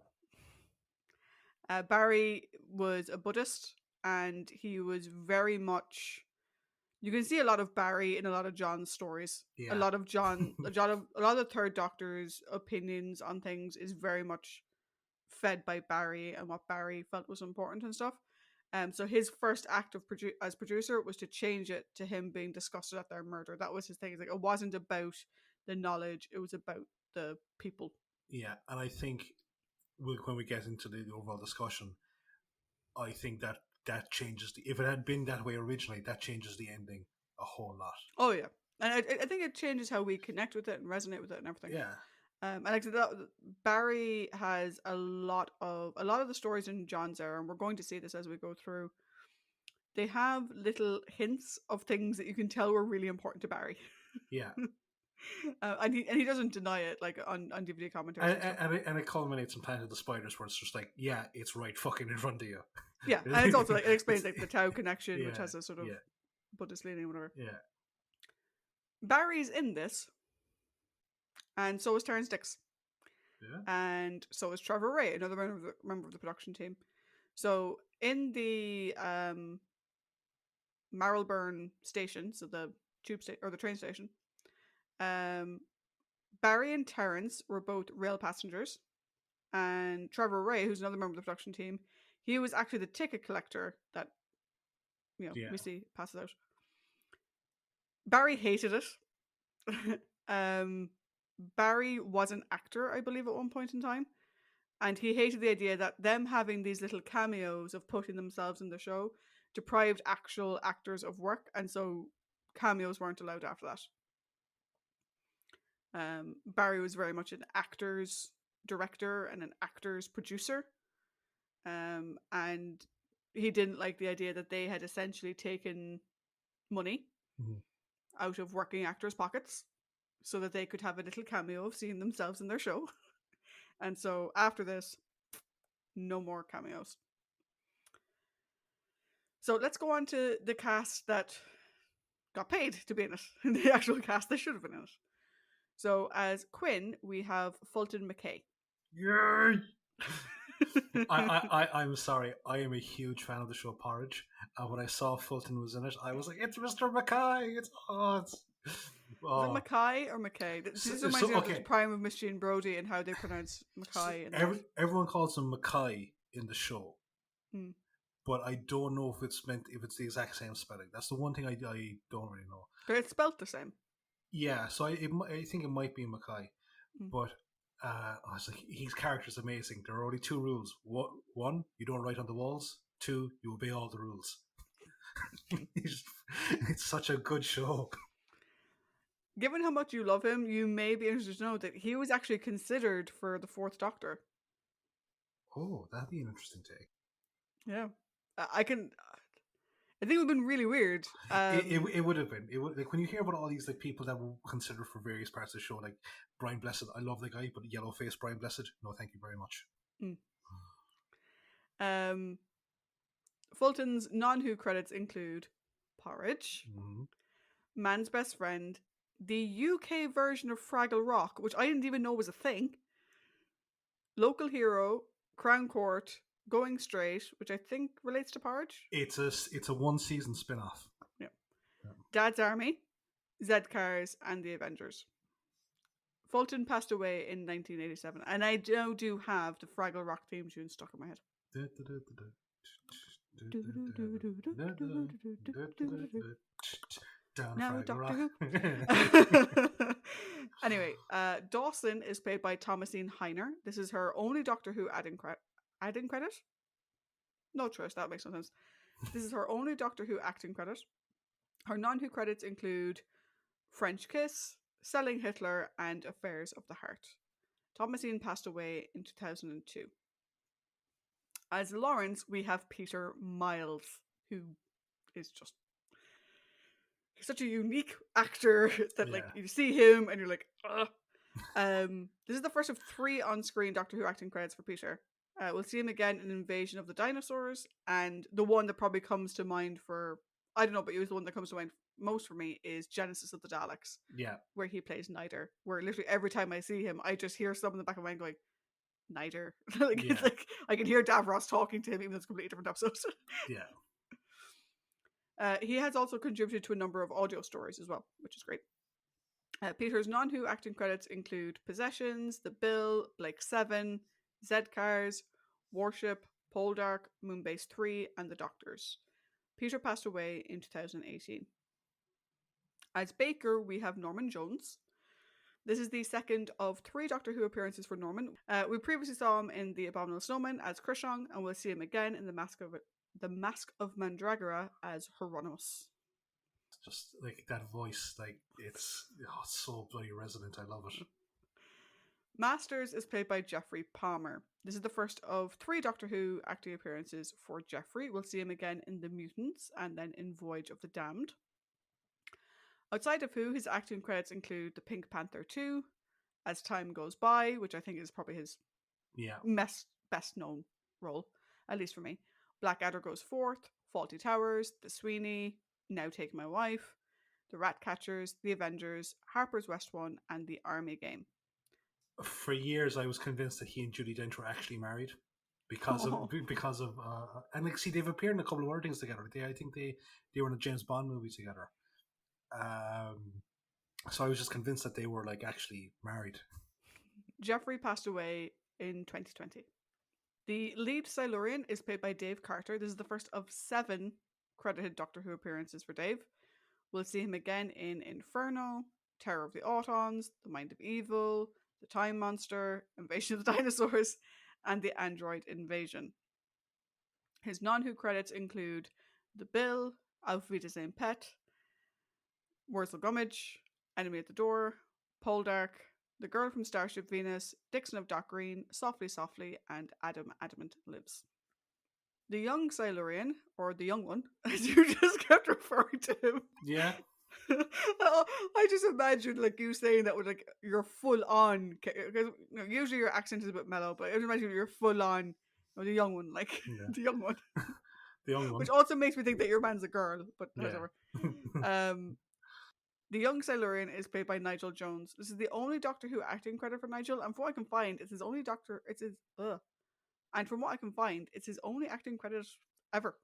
Barry was a Buddhist, and he was very much... You can see a lot of Barry in a lot of John's stories. Yeah. A lot of the Third Doctor's opinions on things is very much fed by Barry and what Barry felt was important and stuff. So his first act of as producer was to change it to him being disgusted at their murder. That was his thing. Like, it wasn't about the knowledge; it was about the people. Yeah, and I think when we get into the overall discussion, I think that changes if it had been that way originally, that changes the ending a whole lot. Oh yeah, and I think it changes how we connect with it and resonate with it and everything. Yeah. And like that, Barry has a lot of the stories in John's era, and we're going to see this as we go through. They have little hints of things that you can tell were really important to Barry. Yeah. And he doesn't deny it, like on DVD commentary. And it culminates in Planet of the Spiders, where it's just like, yeah, it's right fucking in front of you. Yeah, and it's also like, it explains like the Tau connection, which has a sort of Buddhist leaning or whatever. Yeah. Barry's in this, and so is Terrence Dix. Yeah. And so is Trevor Ray, another member of the production team. So in the Marylebone station, so the the train station, Barry and Terrence were both rail passengers, and Trevor Ray, who's another member of the production team, He was actually the ticket collector that, Yeah. Missy passes out. Barry hated it. Barry was an actor, I believe, at one point in time. And he hated the idea that them having these little cameos of putting themselves in the show deprived actual actors of work. And so cameos weren't allowed after that. Barry was very much an actor's director and an actor's producer. And he didn't like the idea that they had essentially taken money out of working actors' pockets so that they could have a little cameo of seeing themselves in their show. And so after this, no more cameos. So let's go on to the cast that got paid to be in it. The actual cast that should have been in it. So as Quinn, we have Fulton McKay. Yay! I'm sorry. I am a huge fan of the show Porridge. And when I saw Fulton was in it, I was like, "It's Mr. Mackay! It's Is it Mackay or McKay? This reminds me of the prime of Miss Jean Brodie and how they pronounce Mackay. Everyone calls him Mackay in the show. But I don't know if it's the exact same spelling. That's the one thing I don't really know. But it's spelled the same. Yeah, so I think it might be Mackay. But I was like, his character's amazing. There are only two rules. One, you don't write on the walls. Two, you obey all the rules. It's such a good show. Given how much you love him, you may be interested to know that he was actually considered for the Fourth Doctor. Oh, that'd be an interesting take. Yeah. I think it would have been really weird. It would have been. It would, like when you hear about all these like people that were considered for various parts of the show, like Brian Blessed. I love the guy, but yellow face Brian Blessed. No, thank you very much. Fulton's non-Who credits include Porridge, Man's Best Friend, the UK version of Fraggle Rock, which I didn't even know was a thing, Local Hero, Crown Court, Going Straight, which I think relates to Porridge. It's a one-season spin-off. Yeah. Dad's Army, Z-Cars, and The Avengers. Fulton passed away in 1987, and I do have the Fraggle Rock theme tune stuck in my head. Now Doctor Who. Anyway, Dawson is played by Thomasine Heiner. This is her only Doctor Who adding credit? No, Trish, that makes no sense. This is her only Doctor Who acting credit. Her non-Who credits include French Kiss, Selling Hitler, and Affairs of the Heart. Thomasine passed away in 2002. As Lawrence, we have Peter Miles, who is just such a unique actor that like you see him and you're like, ugh. This is the first of 3 on-screen Doctor Who acting credits for Peter. We'll see him again in Invasion of the Dinosaurs, and the one that probably comes to mind for, I don't know, but it was the one that comes to mind most for me is Genesis of the Daleks. Yeah. Where he plays Nider. Where literally every time I see him, I just hear someone in the back of my mind going, Nider. It's like I can hear Davros talking to him, even though it's a completely different episode. Yeah. He has also contributed to a number of audio stories as well, which is great. Peter's non-Who acting credits include Possessions, The Bill, Blake 7, Z-Cars, Warship, Poldark, Moonbase 3, and The Doctors. Peter passed away in 2018. As Baker, we have Norman Jones. This is the second of 3 Doctor Who appearances for Norman. We previously saw him in The Abominable Snowman as Krishong, and we'll see him again in The Mask of Mandragora as Hieronymus. Just like that voice, like it's so bloody resonant. I love it. Masters is played by Jeffrey Palmer. This is the first of 3 Doctor Who acting appearances for Jeffrey. We'll see him again in The Mutants and then in Voyage of the Damned. Outside of Who, his acting credits include The Pink Panther 2, As Time Goes By, which I think is probably his best known role, at least for me. Blackadder Goes Forth, Fawlty Towers, The Sweeney, Now Take My Wife, The Ratcatchers, The Avengers, Harper's West One, and The Army Game. For years, I was convinced that he and Judi Dench were actually married because of and like see they've appeared in a couple of other things together. I think they were in a James Bond movie together. So I was just convinced that they were like actually married. Jeffrey passed away in 2020. The lead Silurian is played by Dave Carter. This is the first of 7 credited Doctor Who appearances for Dave. We'll see him again in Inferno, Terror of the Autons, The Mind of Evil, The Time Monster, Invasion of the Dinosaurs, and The Android Invasion. His non-Who credits include The Bill, Auf Wiedersehen Pet, Wurzel Gummidge, Enemy at the Door, Poldark, The Girl from Starship Venus, Dixon of Dock Green, Softly Softly, and Adam Adamant Lives. The young Silurian, or the young one, as you just kept referring to him. Yeah. I just imagine like you saying that with like you're full on, because usually your accent is a bit mellow, but I imagine you're full on, the young one, like the young one. The young one. Which also makes me think that your man's a girl, but whatever. The young Silurian is played by Nigel Jones. This is the only Doctor Who acting credit for Nigel, and from what I can find, it's his only and from what I can find, it's his only acting credit ever.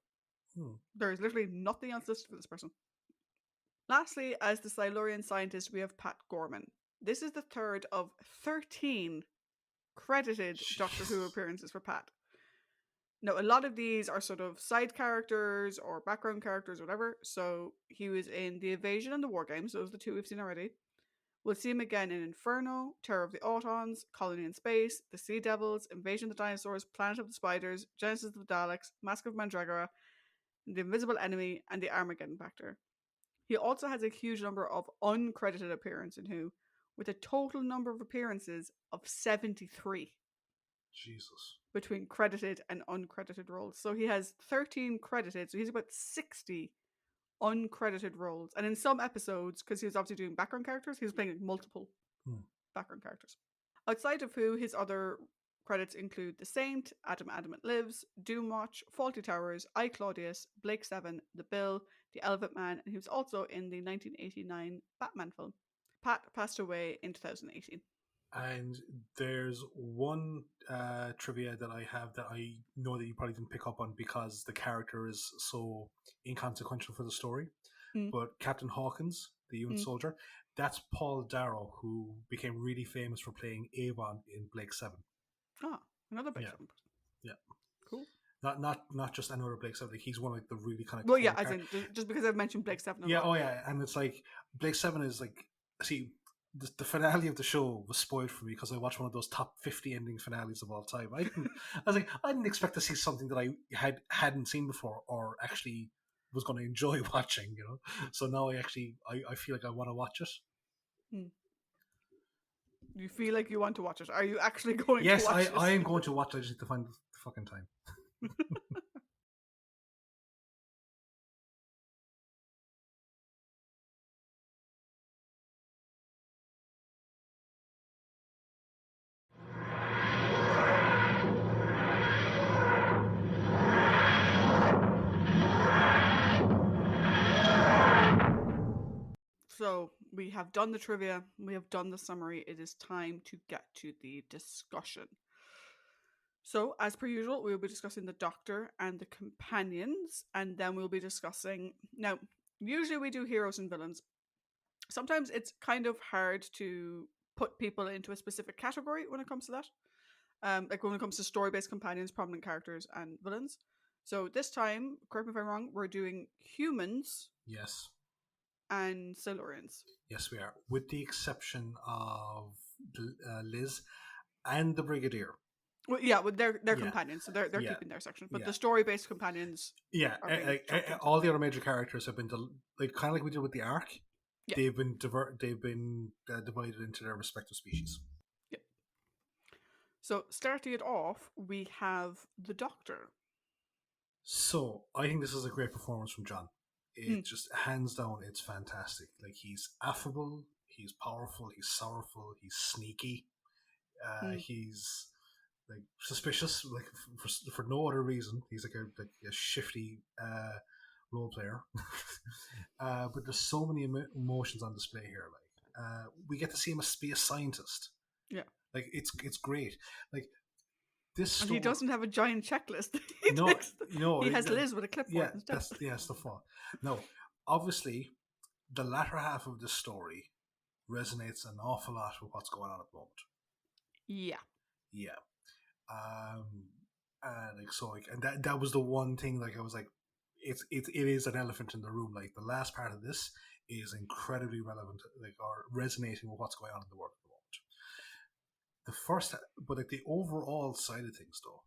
There's literally nothing else listed for this person. Lastly, as the Silurian scientist, we have Pat Gorman. This is the third of 13 credited Doctor Who appearances for Pat. Now, a lot of these are sort of side characters or background characters or whatever. So he was in The Invasion and the War Games. Those are the 2 we've seen already. We'll see him again in Inferno, Terror of the Autons, Colony in Space, The Sea Devils, Invasion of the Dinosaurs, Planet of the Spiders, Genesis of the Daleks, Mask of Mandragora, The Invisible Enemy, and The Armageddon Factor. He also has a huge number of uncredited appearances in Who, with a total number of appearances of 73. Jesus. Between credited and uncredited roles. So he has 13 credited, so he's about 60 uncredited roles. And in some episodes, because he was obviously doing background characters, he was playing multiple background characters. Outside of Who, his other credits include The Saint, Adam Adamant Lives, Doomwatch, Faulty Towers, I, Claudius, Blake 7, The Bill, The Elephant Man, and he was also in the 1989 Batman film. Pat passed away in 2018. And there's one trivia that I have that I know that you probably didn't pick up on because the character is so inconsequential for the story. But Captain Hawkins, the UN soldier, that's Paul Darrow, who became really famous for playing Avon in Blake 7. Ah, another Blake 7 person. Yeah. Cool. Not just another Blake 7. Like, he's one of like, the really kind of well, yeah, as in just because I've mentioned Blake 7. Yeah, oh yeah, and it's like Blake 7 is like, see, the finale of the show was spoiled for me because I watched one of those top 50 ending finales of all time. I didn't expect to see something that I hadn't seen before or actually was going to enjoy watching, you know. So now I feel like I want to watch it. You feel like you want to watch it? Are you actually going to watch it? Yes, I am going to watch it. I just need to find the fucking time. So we have done the trivia, we have done the summary. It is time to get to the discussion. So, as per usual, we will be discussing the Doctor and the companions, and then we'll be discussing... Now, usually we do heroes and villains. Sometimes it's kind of hard to put people into a specific category when it comes to that. Like when it comes to story-based companions, prominent characters, and villains. So this time, correct me if I'm wrong, we're doing humans. Yes. And Silurians. Yes, we are. With the exception of Liz and the Brigadier. Well, yeah, well, they're companions, so they're keeping their section. But the story-based companions, all the other major characters have been kind of like we did with the Ark. Yeah. They've been divided into their respective species. Yeah. So starting it off, we have the Doctor. So I think this is a great performance from John. It just hands down, it's fantastic. Like, he's affable, he's powerful, he's sorrowful, he's sneaky. He's like suspicious, like for no other reason. He's like a shifty role player. But there's so many emotions on display here. Like, we get to see him be a scientist. Yeah, like it's great. Like, this and he doesn't have a giant checklist. No, he has Liz with a clipboard. Yeah, that's the fault. No, obviously, the latter half of this story resonates an awful lot with what's going on at the moment. Yeah. Yeah. And that was the one thing. Like I was like, it is an elephant in the room. Like the last part of this is incredibly relevant, like or resonating with what's going on in the world at the moment. The first, but like the overall side of things, though,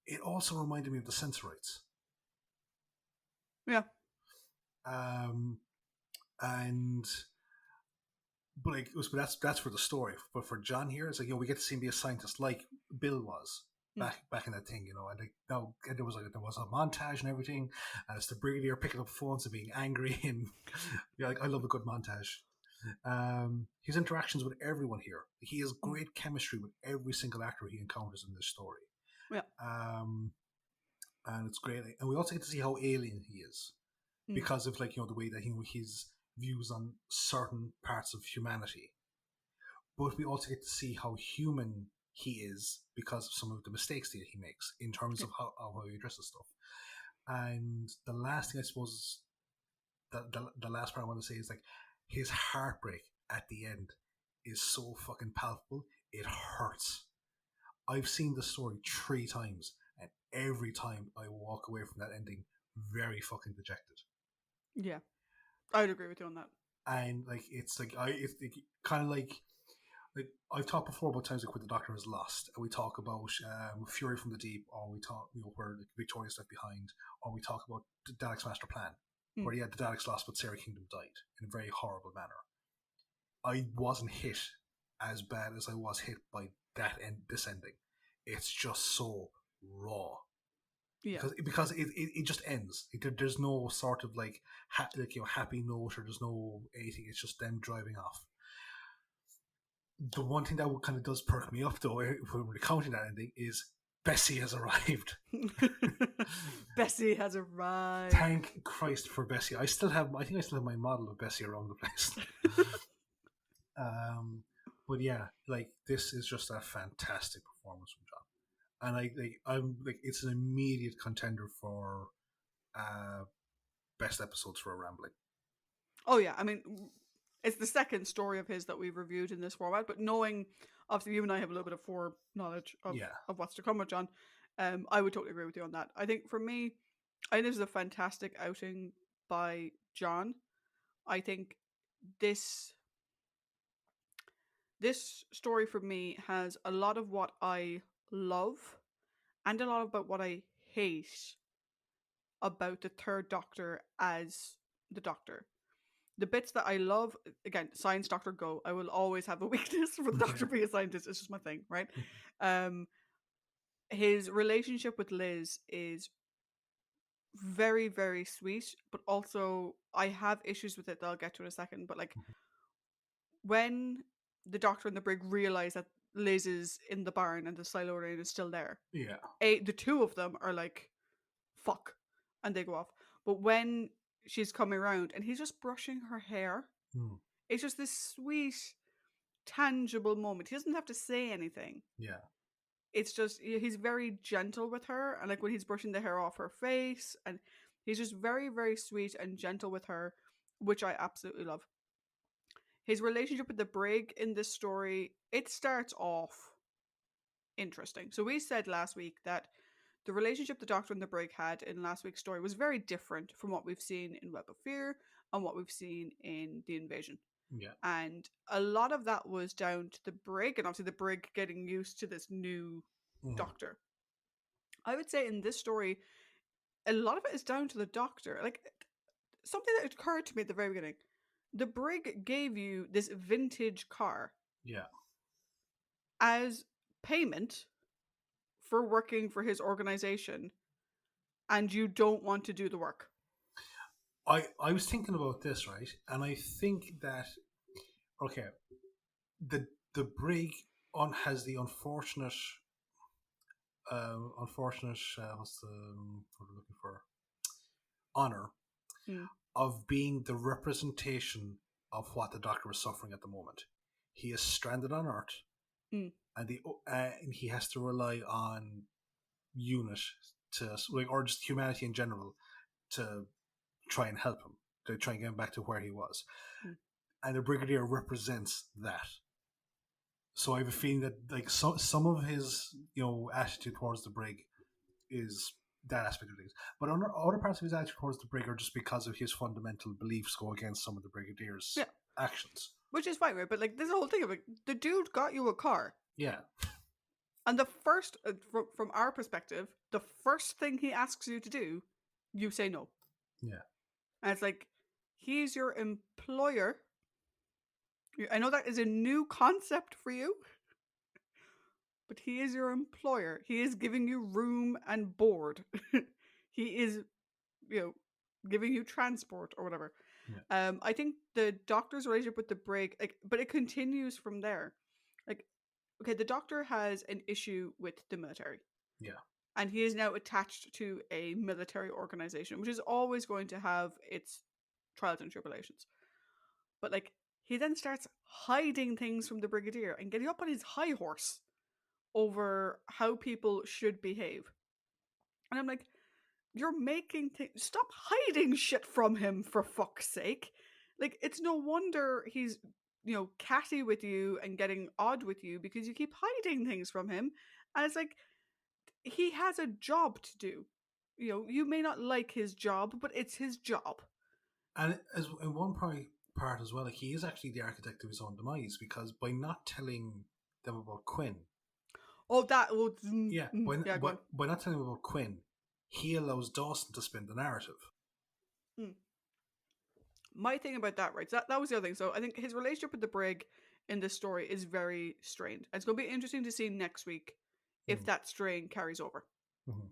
it also reminded me of the Sensorites. Yeah. And but like that's for the story. But for John here, it's like we get to see him be a scientist like Bill was back in that thing, and like now there was a montage and everything, and it's the brigadier picking up phones and being angry, and like I love a good montage. His interactions with everyone here, he has great chemistry with every single actor he encounters in this story. Yeah. And it's great, and we also get to see how alien he is because of like the way that his views on certain parts of humanity. But we also get to see how human he is because of some of the mistakes that he makes in terms of how he addresses stuff. And the last thing I suppose, the last part I want to say is like his heartbreak at the end is so fucking palpable. It hurts. I've seen the story 3 times, and every time I walk away from that ending very fucking dejected. Yeah, I'd agree with you on that. And like it's kind of like I've talked before about times like when the Doctor is lost, and we talk about Fury from the Deep, or we talk where like, Victoria's left behind, or we talk about the Dalek's master plan, where the Daleks lost but Sarah Kingdom died in a very horrible manner. I wasn't hit as bad as I was hit by this ending. It's just so raw. Yeah. Because it just ends. There's no sort of like happy note, or there's no anything. It's just them driving off. The one thing that kind of does perk me up though, when we're counting that ending, is Bessie has arrived. Bessie has arrived. Thank Christ for Bessie. I think I still have my model of Bessie around the place. But yeah, like this is just a fantastic performance from John, and I'm like it's an immediate contender for best episodes for a rambling. Oh yeah, I mean, it's the second story of his that we've reviewed in this format, but knowing obviously you and I have a little bit of foreknowledge of what's to come with John, I would totally agree with you on that. I think for me, I think this is a fantastic outing by John. I think this story for me has a lot of what I love and a lot about what I hate about the Third Doctor as the Doctor. The bits that I love, again, science Doctor go. I will always have a weakness for the Doctor being a scientist. It's just my thing, right? His relationship with Liz is very, very sweet, but also I have issues with it that I'll get to in a second. But like when the Doctor and the Brig realize that Liz is in the barn and the Silurian is still there, the two of them are like, fuck, and they go off. But when she's coming around and he's just brushing her hair, it's just this sweet, tangible moment. He doesn't have to say anything. Yeah. It's just, he's very gentle with her, and like when he's brushing the hair off her face, and he's just very, very sweet and gentle with her, which I absolutely love. His relationship with the Brig in this story, it starts off interesting. So we said last week that the relationship the Doctor and the Brig had in last week's story was very different from what we've seen in Web of Fear and what we've seen in The Invasion. Yeah. And a lot of that was down to the Brig, and obviously the Brig getting used to this new Doctor. I would say in this story, a lot of it is down to the Doctor. Like, something that occurred to me at the very beginning. The Brig gave you this vintage car. Yeah. As payment for working for his organization, and you don't want to do the work. I was thinking about this, right? And I think that the Brig has the unfortunate what's the what we're looking for, honor of being the representation of what the Doctor is suffering at the moment. He is stranded on Earth, and he has to rely on UNIT or just humanity in general to try and help him, to try and get him back to where he was. And the Brigadier represents that. So I have a feeling that like some of his attitude towards the Brig is that aspect of things. But other parts of his attitude towards the brig are just because of his fundamental beliefs go against some of the Brigadier's Yeah. actions. Which is fine, right? But like, this whole thing of it, the dude got you a car. Yeah. And the first, from our perspective, the first thing he asks you to do, you say no. Yeah. And it's like, he's your employer. I know that is a new concept for you, but he is your employer. He is giving you room and board. He is, giving you transport or whatever. Yeah. I think the Doctor's relationship with the brig, like, but it continues from there. Like, okay, the Doctor has an issue with the military. Yeah. And he is now attached to a military organization, which is always going to have its trials and tribulations. But like, he then starts hiding things from the Brigadier and getting up on his high horse over how people should behave. And I'm like, you're making things. Stop hiding shit from him, for fuck's sake. Like, it's no wonder he's, catty with you and getting odd with you because you keep hiding things from him. And it's like, he has a job to do. You may not like his job, but it's his job. And as in one part as well, like, he is actually the architect of his own demise, because by not telling them about Quinn. Oh, that will. Yeah, by not telling them about Quinn, he allows Dawson to spin the narrative. My thing about that, right? So that was the other thing. So I think his relationship with the brig in this story is very strained. It's going to be interesting to see next week if that strain carries over. Mm-hmm.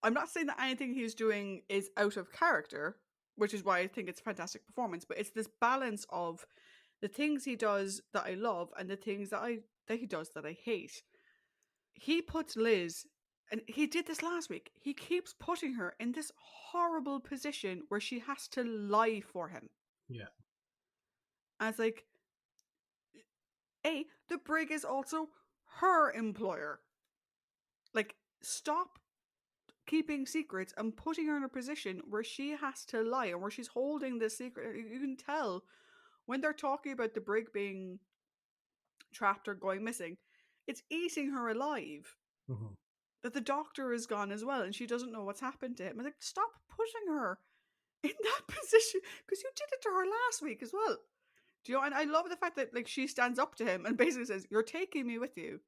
I'm not saying that anything he's doing is out of character, which is why I think it's a fantastic performance, but it's this balance of the things he does that I love and the things that he does that I hate. He puts Liz, and he did this last week, he keeps putting her in this horrible position where she has to lie for him. Yeah. And it's like, the brig is also her employer. Like, stop keeping secrets and putting her in a position where she has to lie and where she's holding this secret. You can tell when they're talking about the brig being trapped or going missing, it's eating her alive. Mm-hmm. That the Doctor is gone as well and she doesn't know what's happened to him. I'm like, stop putting her in that position, because you did it to her last week as well. Do you know? And I love the fact that like she stands up to him and basically says, "You're taking me with you,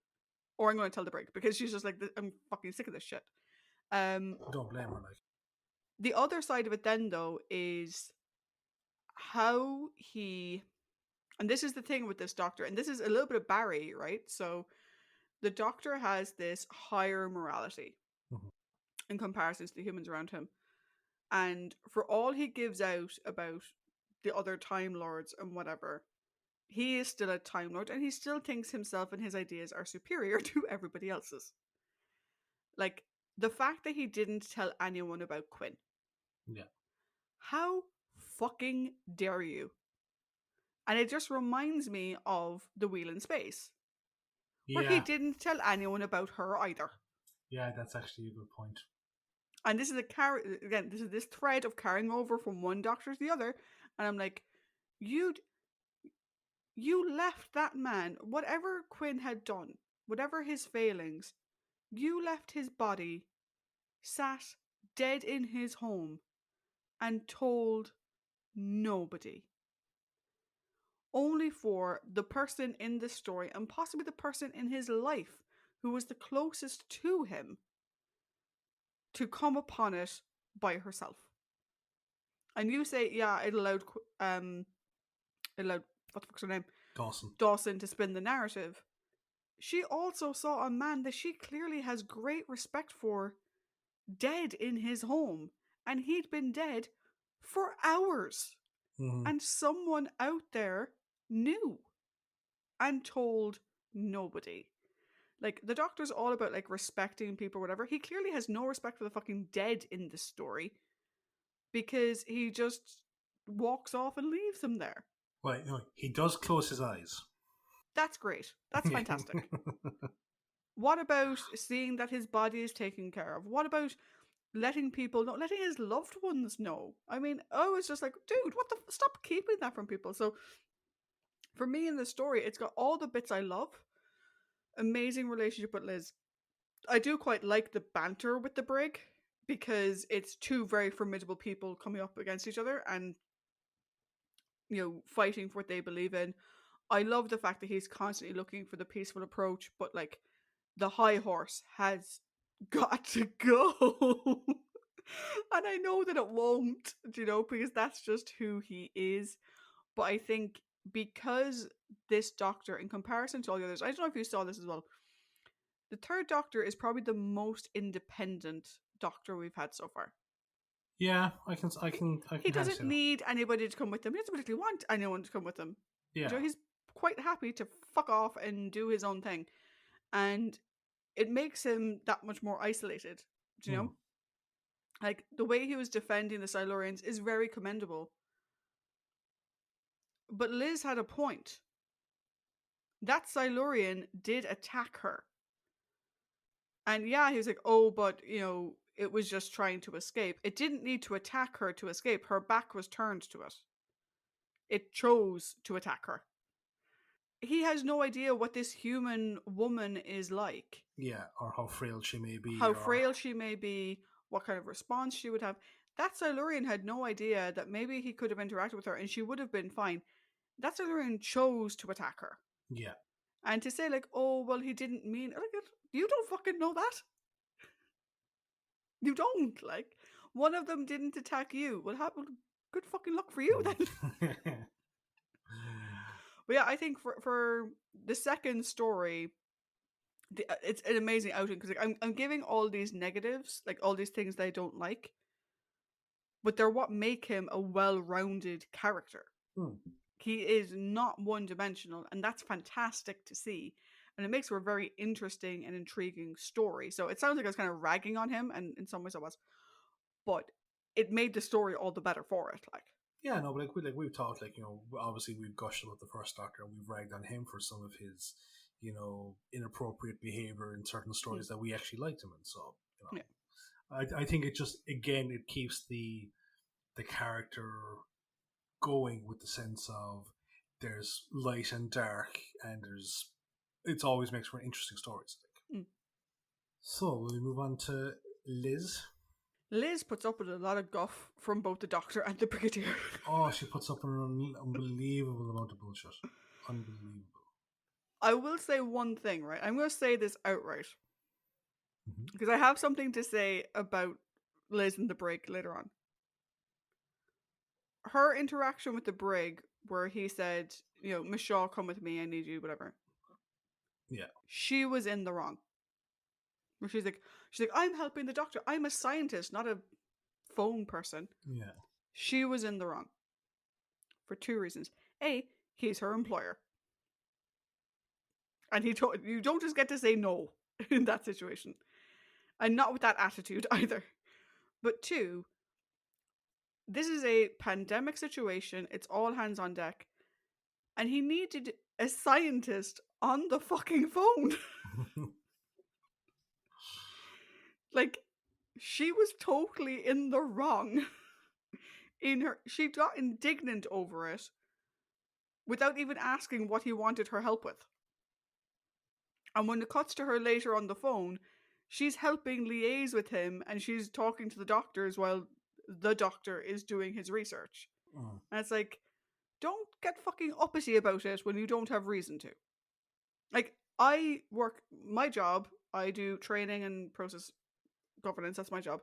or I'm going to tell the brig," because she's just like, "I'm fucking sick of this shit." Don't blame her. Like, the other side of it then though is how he, and this is the thing with this Doctor, and this is a little bit of Barry, right? So the Doctor has this higher morality in comparison to the humans around him. And for all he gives out about the other Time Lords and whatever, he is still a Time Lord and he still thinks himself and his ideas are superior to everybody else's. Like, the fact that he didn't tell anyone about Quinn. Yeah. How fucking dare you? And it just reminds me of The Wheel in Space, where he didn't tell anyone about her either. Yeah, that's actually a good point. And this is this is this thread of carrying over from one Doctor to the other, and I'm like, you left that man, whatever Quinn had done, whatever his failings, you left his body sat dead in his home and told nobody. Only for the person in the story, and possibly the person in his life who was the closest to him, to come upon it by herself. And you say, yeah, it allowed what the fuck's her name? Dawson to spin the narrative. She also saw a man that she clearly has great respect for dead in his home, and he'd been dead for hours. And someone out there knew and told nobody. Like, the Doctor's all about like respecting people or whatever. He clearly has no respect for the fucking dead in this story, because he just walks off and leaves them there. Well, no, he does close his eyes. That's great. That's fantastic. What about seeing that his body is taken care of? What about letting people know, letting his loved ones know? I mean, I was just like, dude, stop keeping that from people. So for me in the story, it's got all the bits I love. Amazing relationship with Liz. I do quite like the banter with the brig because it's two very formidable people coming up against each other and, fighting for what they believe in. I love the fact that he's constantly looking for the peaceful approach, but like the high horse has got to go. And I know that it won't, because that's just who he is. But I think because this doctor, in comparison to all the others, I don't know if you saw this as well, the third doctor is probably the most independent doctor we've had so far. Yeah, I can He kind of doesn't see that. need anybody to come with him. He doesn't particularly want anyone to come with him. Yeah. He's quite happy to fuck off and do his own thing. And it makes him that much more isolated, Mm. Like, the way he was defending the Silurians is very commendable. But Liz had a point. That Silurian did attack her. And yeah, he was like, oh, but, it was just trying to escape. It didn't need to attack her to escape. Her back was turned to it. It chose to attack her. He has no idea what this human woman is like. Yeah, or how frail she may be. How or... frail she may be, what kind of response she would have. That Silurian had no idea that maybe he could have interacted with her and she would have been fine. That Silurian chose to attack her. Yeah. And to say, like, oh, well, he didn't mean... Like, you don't fucking know that. You don't. Like, one of them didn't attack you. Well, good fucking luck for you then. But yeah, I think for the second story, it's an amazing outing because like, I'm giving all these negatives, like all these things that I don't like, but they're what make him a well-rounded character. He is not one-dimensional, and that's fantastic to see. And it makes for a very interesting and intriguing story. So it sounds like I was kind of ragging on him, and in some ways I was, but it made the story all the better for it. Like, yeah, no, but we've talked, obviously we've gushed about the first Doctor and we've ragged on him for some of his, inappropriate behavior in certain stories that we actually liked him in. So, I think it just, again, it keeps the character going with the sense of there's light and dark, and it always makes for interesting stories. I think. So will we move on to Liz? Liz puts up with a lot of guff from both the Doctor and the Brigadier. Oh, she puts up with an unbelievable amount of bullshit. Unbelievable. I will say one thing, right? I'm going to say this outright. Because I have something to say about Liz and the Brig later on. Her interaction with the Brig, where he said, Miss Shaw, come with me, I need you, whatever. Yeah. She was in the wrong. Where she's like, I'm helping the Doctor. I'm a scientist, not a phone person. Yeah. She was in the wrong. For two reasons. A, he's her employer. And you don't just get to say no in that situation. And not with that attitude either. But two, this is a pandemic situation. It's all hands on deck. And he needed a scientist on the fucking phone. Like, she was totally in the wrong. She got indignant over it without even asking what he wanted her help with. And when it cuts to her later on the phone, she's helping liaise with him and she's talking to the doctors while the Doctor is doing his research. And it's like, don't get fucking uppity about it when you don't have reason to. Like, I work my job, I do training and process governance, that's my job.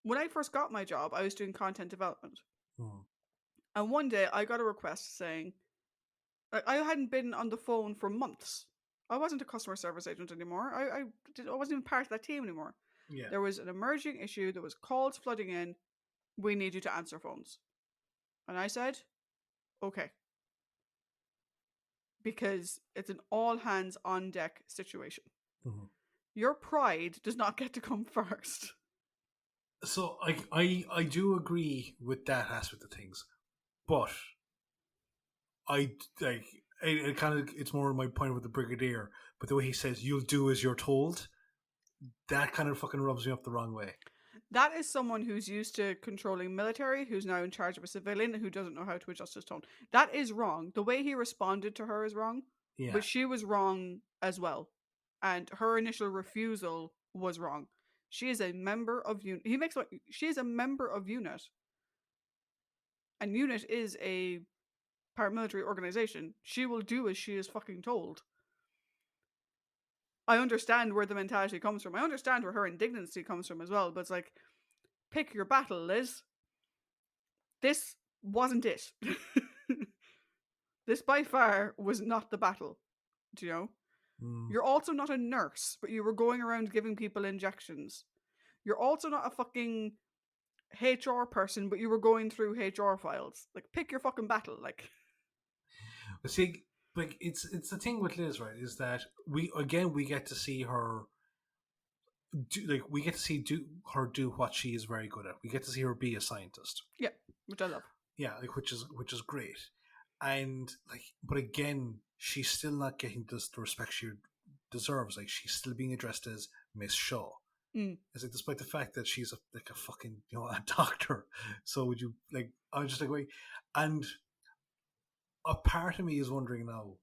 When I first got my job, I was doing content development. And one day I got a request saying, I hadn't been on the phone for months. I wasn't a customer service agent anymore. I wasn't even part of that team anymore. Yeah. There was an emerging issue. There was calls flooding in. We need you to answer phones. And I said, okay. Because it's an all hands on deck situation. Your pride does not get to come first. So I do agree with that aspect of things, but it kind of, it's more my point with the Brigadier. But the way he says "you'll do as you're told," that kind of fucking rubs me up the wrong way. That is someone who's used to controlling military, who's now in charge of a civilian, and who doesn't know how to adjust his tone. That is wrong. The way he responded to her is wrong. Yeah. But she was wrong as well. and her initial refusal was wrong. She is a member of unit. She is a member of unit, and unit is a paramilitary organization. She will do as she is fucking told. I understand where the mentality comes from. I understand where her indignancy comes from as well. But it's like, pick your battle, Liz. This wasn't it. This by far was not the battle. Do you know? You're also not a nurse, but you were going around giving people injections. You're also not a fucking HR person, but you were going through HR files. Like, pick your fucking battle. Like, But see, like it's the thing with Liz, right? Is that we get to see her we get to see her do what she is very good at. We get to see her be a scientist. yeah, which I love. Yeah, like which is great. And like, but again, she's still not getting the respect she deserves. Like, she's still being addressed as Miss Shaw. It's like, despite the fact that she's a fucking a doctor. So would you like? I was just like, wait, and a part of me is wondering now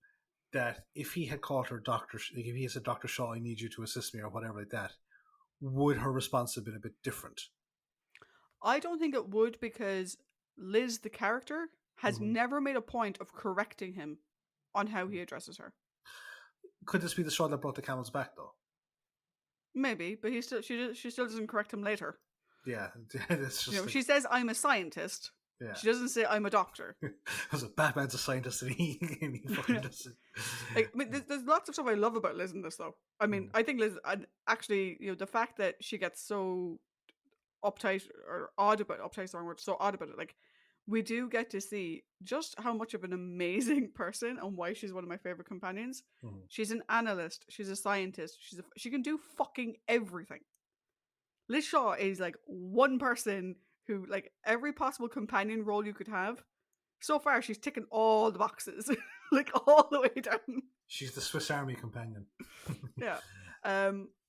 that if he had called her doctor, like if he had said, Dr. Shaw, I need you to assist me or whatever like that, would her response have been a bit different? I don't think it would, because Liz, the character, has never made a point of correcting him on how he addresses her. Could this be the straw that brought the camel's back, though? Maybe, but she still doesn't correct him later. Yeah, it's just like, she says, "I'm a scientist." Yeah. She doesn't say, "I'm a doctor." Batman's a scientist, and he fucking does it. Like, I mean, there's lots of stuff I love about Liz in this, though. I mean, I think Liz, actually, the fact that she gets so uptight or odd about uptight's the wrong word, so odd about it. Like, we do get to see just how much of an amazing person and why she's one of my favorite companions. She's an analyst. She's a scientist. She can do fucking everything. Liz Shaw is like one person who, like, every possible companion role you could have. So far, she's ticking all the boxes, like all the way down. She's the Swiss Army companion. Yeah.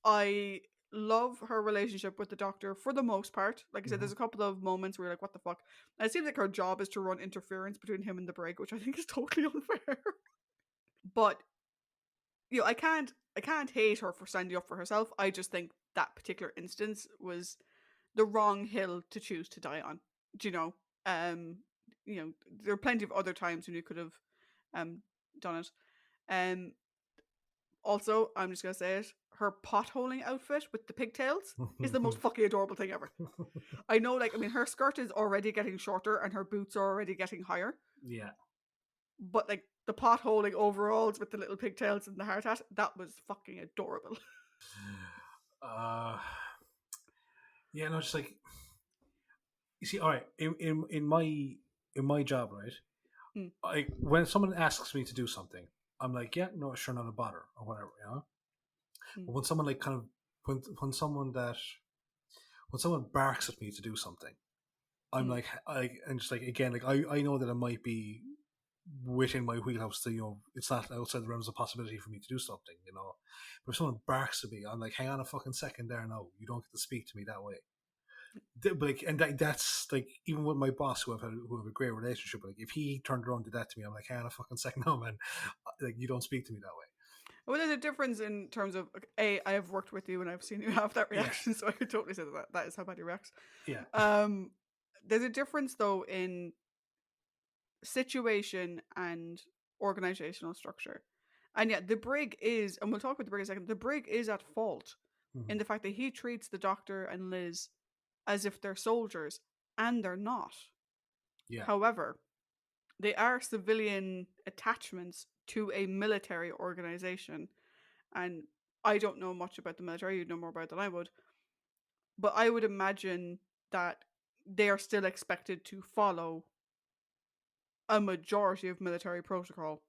I love her relationship with the Doctor for the most part. Like I said, there's a couple of moments where you're like, what the fuck? And it seems like her job is to run interference between him and the Brig, which I think is totally unfair. But I can't hate her for standing up for herself. I just think that particular instance was the wrong hill to choose to die on. Do you know? There are plenty of other times when you could have done it. Also, I'm just gonna say it, her potholing outfit with the pigtails is the most fucking adorable thing ever. I know, like, I mean, her skirt is already getting shorter and her boots are already getting higher. Yeah. But, like, the potholing overalls with the little pigtails and the hard hat, that was fucking adorable. Yeah, no, just like, you see, all right, in my job, right, when someone asks me to do something, I'm like, yeah, no, sure, not a bother or whatever, But when someone like kind of when someone barks at me to do something, I'm like, and just like, again, like I know that it might be within my wheelhouse to, it's not outside the realms of possibility for me to do something, But if someone barks at me, I'm like, hang on a fucking second there, no, you don't get to speak to me that way. But like, and that's like, even with my boss, who have a great relationship, like if he turned around and did that to me, I'm like, hang on a fucking second, no, man, like, you don't speak to me that way. Well, there's a difference in terms of, I have worked with you and I've seen you have that reaction, so I could totally say that is how Paddy reacts. Yeah. There's a difference, though, in situation and organizational structure. And yeah, the Brig is, and we'll talk about the Brig in a second, the Brig is at fault in the fact that he treats the Doctor and Liz as if they're soldiers, and they're not. Yeah. However, they are civilian attachments to a military organization. And I don't know much about the military, you'd know more about it than I would. But I would imagine that they are still expected to follow a majority of military protocol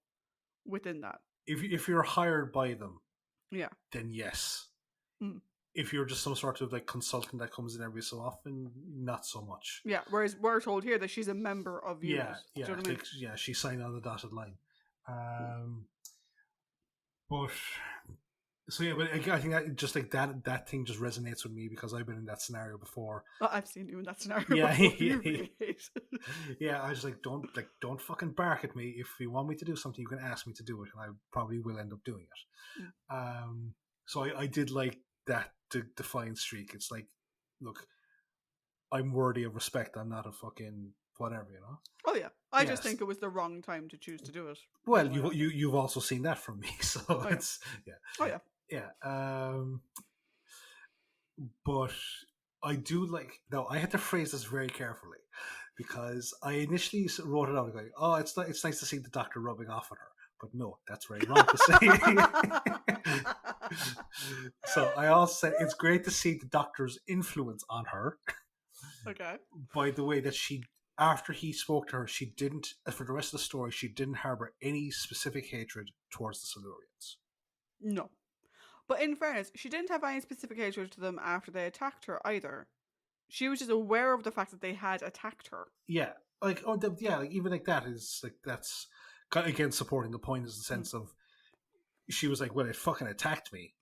within that. If you're hired by them, yeah, then yes. If you're just some sort of like consultant that comes in every so often, not so much. Yeah, whereas we're told here that she's a member of unit. Yeah, Do you know what I mean? Yeah, she signed on the dotted line. But so yeah, but I think that just like that thing just resonates with me because I've been in that scenario before. Well, I've seen you in that scenario. Yeah, before. Yeah. I was like, don't fucking bark at me. If you want me to do something, you can ask me to do it, and I probably will end up doing it. So I did like that defiant streak. It's like, look, I'm worthy of respect. I'm not a fucking whatever, you know. Oh yeah, I just Yes. think it was the wrong time to choose to do it. Well, Why not? you've also seen that from me, so Oh yeah, it's yeah, oh yeah. yeah. But I do like. No, I had to phrase this very carefully because I initially wrote it out going, "Oh, it's nice to see the Doctor rubbing off on her," but no, that's very wrong to say. So I also said it's great to see the Doctor's influence on her Okay. by the way that she. After he spoke to her, she didn't. For the rest of the story, she didn't harbor any specific hatred towards the Silurians. No. But in fairness, she didn't have any specific hatred to them after they attacked her either. She was just aware of the fact that they had attacked her. Yeah, like like even like that is like that's again supporting the point is the sense of she was like, well, it fucking attacked me,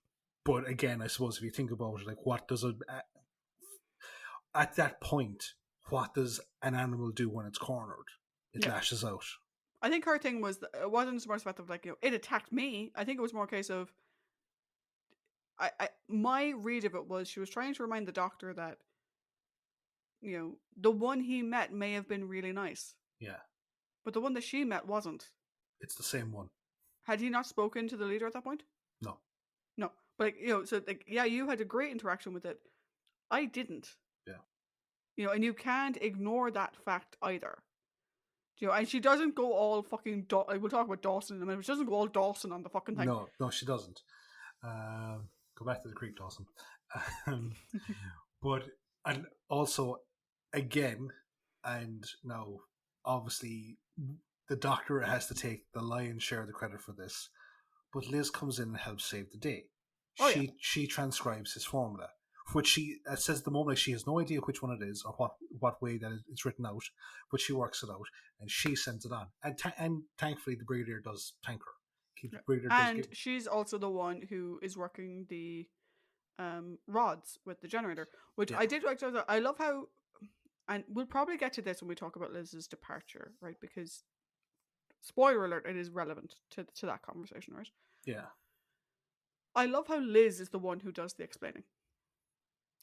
but again, I suppose if you think about it, like what does a at that point, what does an animal do when it's cornered? It Yeah. lashes out. I think her thing was, it wasn't so much about like, it attacked me. I think it was more a case of, my read of it was she was trying to remind the Doctor that, the one he met may have been really nice, Yeah, but the one that she met wasn't. it's the same one. Had he not spoken to the leader at that point? No. No. But, so, like, yeah, you had a great interaction with it. I didn't. Yeah. And you can't ignore that fact either. And she doesn't go all fucking. We'll talk about Dawson in a minute. She doesn't go all Dawson on the fucking thing. No, she doesn't. Go back to the creek, Dawson. Um, but and also, again, and now obviously the Doctor has to take the lion's share of the credit for this. But Liz comes in and helps save the day. Oh, yeah. She transcribes his formula, which she says at the moment like she has no idea which one it is or what way that it's written out, but she works it out and she sends it on. And thankfully the Brigadier does thank her. Yeah. Brigadier And she's also the one who is working the rods with the generator, which Yeah. I did like. I love how, and we'll probably get to this when we talk about Liz's departure, right? Because spoiler alert, it is relevant to that conversation, right? Yeah. I love how Liz is the one who does the explaining.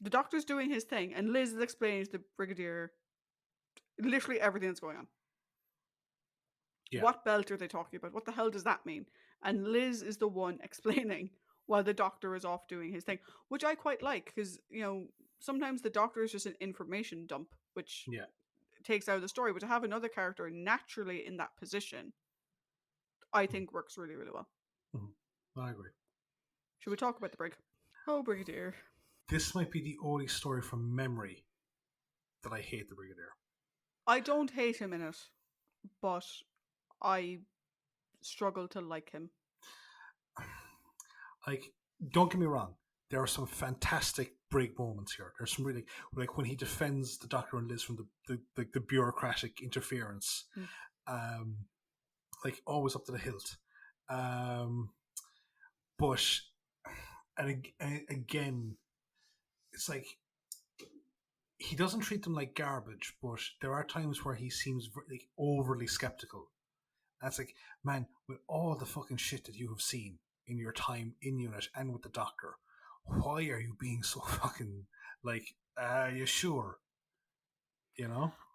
The Doctor's doing his thing, and Liz is explaining to the Brigadier literally everything that's going on. Yeah. What belt are they talking about? What the hell does that mean? And Liz is the one explaining while the Doctor is off doing his thing, which I quite like because, sometimes the Doctor is just an information dump, which takes out of the story. But to have another character naturally in that position, I think works really, really well. Mm-hmm. I agree. Should we talk about the Brig? Oh, Brigadier. This might be the only story from memory that I hate the Brigadier. I don't hate him in it, but I struggle to like him. Like, don't get me wrong, there are some fantastic Brig moments here. There's some really like when he defends the Doctor and Liz from the bureaucratic interference, like always up to the hilt. But and again, it's like he doesn't treat them like garbage, but there are times where he seems like overly skeptical. That's like, man, with all the fucking shit that you have seen in your time in unit and with the Doctor, why are you being so fucking like, you sure?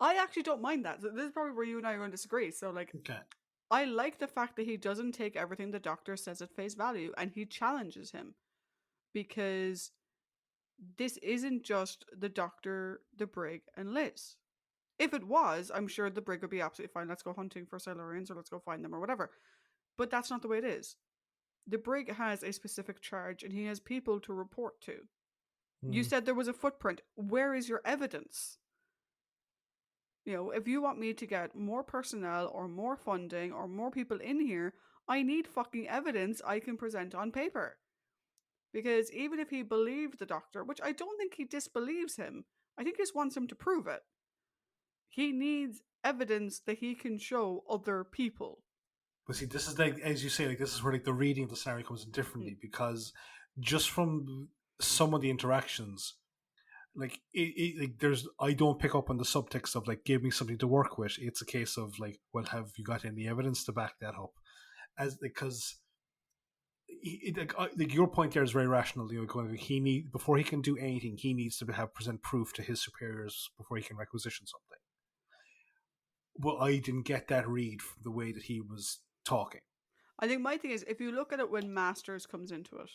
I actually don't mind that. This is probably where you and I are going to disagree. So, like, Okay. I like the fact that he doesn't take everything the Doctor says at face value and he challenges him, because this isn't just the Doctor, the Brig, and Liz. If it was, I'm sure the Brig would be absolutely fine. Let's go hunting for Silurians or let's go find them or whatever. But that's not the way it is. The Brig has a specific charge and he has people to report to. You said there was a footprint. Where is your evidence? If you want me to get more personnel or more funding or more people in here, I need fucking evidence I can present on paper. Because even if he believed the Doctor, which I don't think he disbelieves him, I think he just wants him to prove it. He needs evidence that he can show other people. But see, this is like, as you say, like this is where like the reading of the scenario comes in differently, because just from some of the interactions, like there's I don't pick up on the subtext of like give me something to work with. It's a case of like, well, have you got any evidence to back that up? Because like your point there is very rational. You know, going, before he can do anything, he needs to present proof to his superiors before he can requisition something. Well, I didn't get that read from the way that he was talking. I think my thing is, if you look at it when Masters comes into it,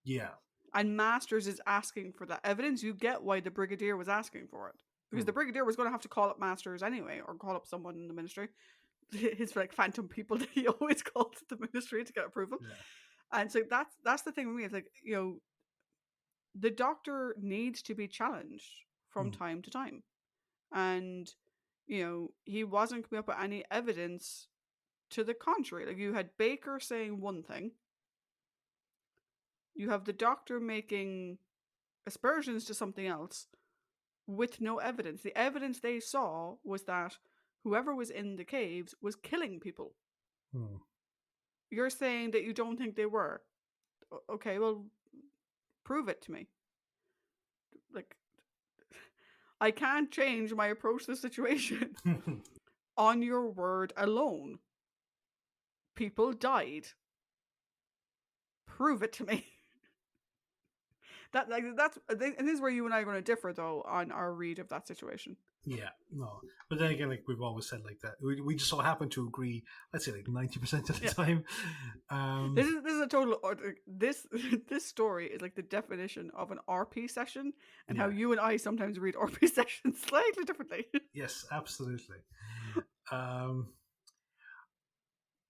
Yeah, and Masters is asking for that evidence, you get why the Brigadier was asking for it. Because the Brigadier was going to have to call up Masters anyway, or call up someone in the ministry. His like phantom people that he always calls the ministry to get approval. yeah. And so that's the thing with me. It's like, you know, the Doctor needs to be challenged from time to time. And, you know, he wasn't coming up with any evidence to the contrary. Like, you had Baker saying one thing, you have the Doctor making aspersions to something else with no evidence. The evidence they saw was that whoever was in the caves was killing people. You're saying that you don't think they were. Okay, well, prove it to me. Like, I can't change my approach to the situation on your word alone. People died. Prove it to me. That's and this is where you and I are going to differ though on our read of that situation. Yeah, no, but then again, like we've always said, like that we just so happen to agree. Let's say like 90% of the time. This is a total. This story is like the definition of an RP session, and how you and I sometimes read RP sessions slightly differently. Yes, absolutely.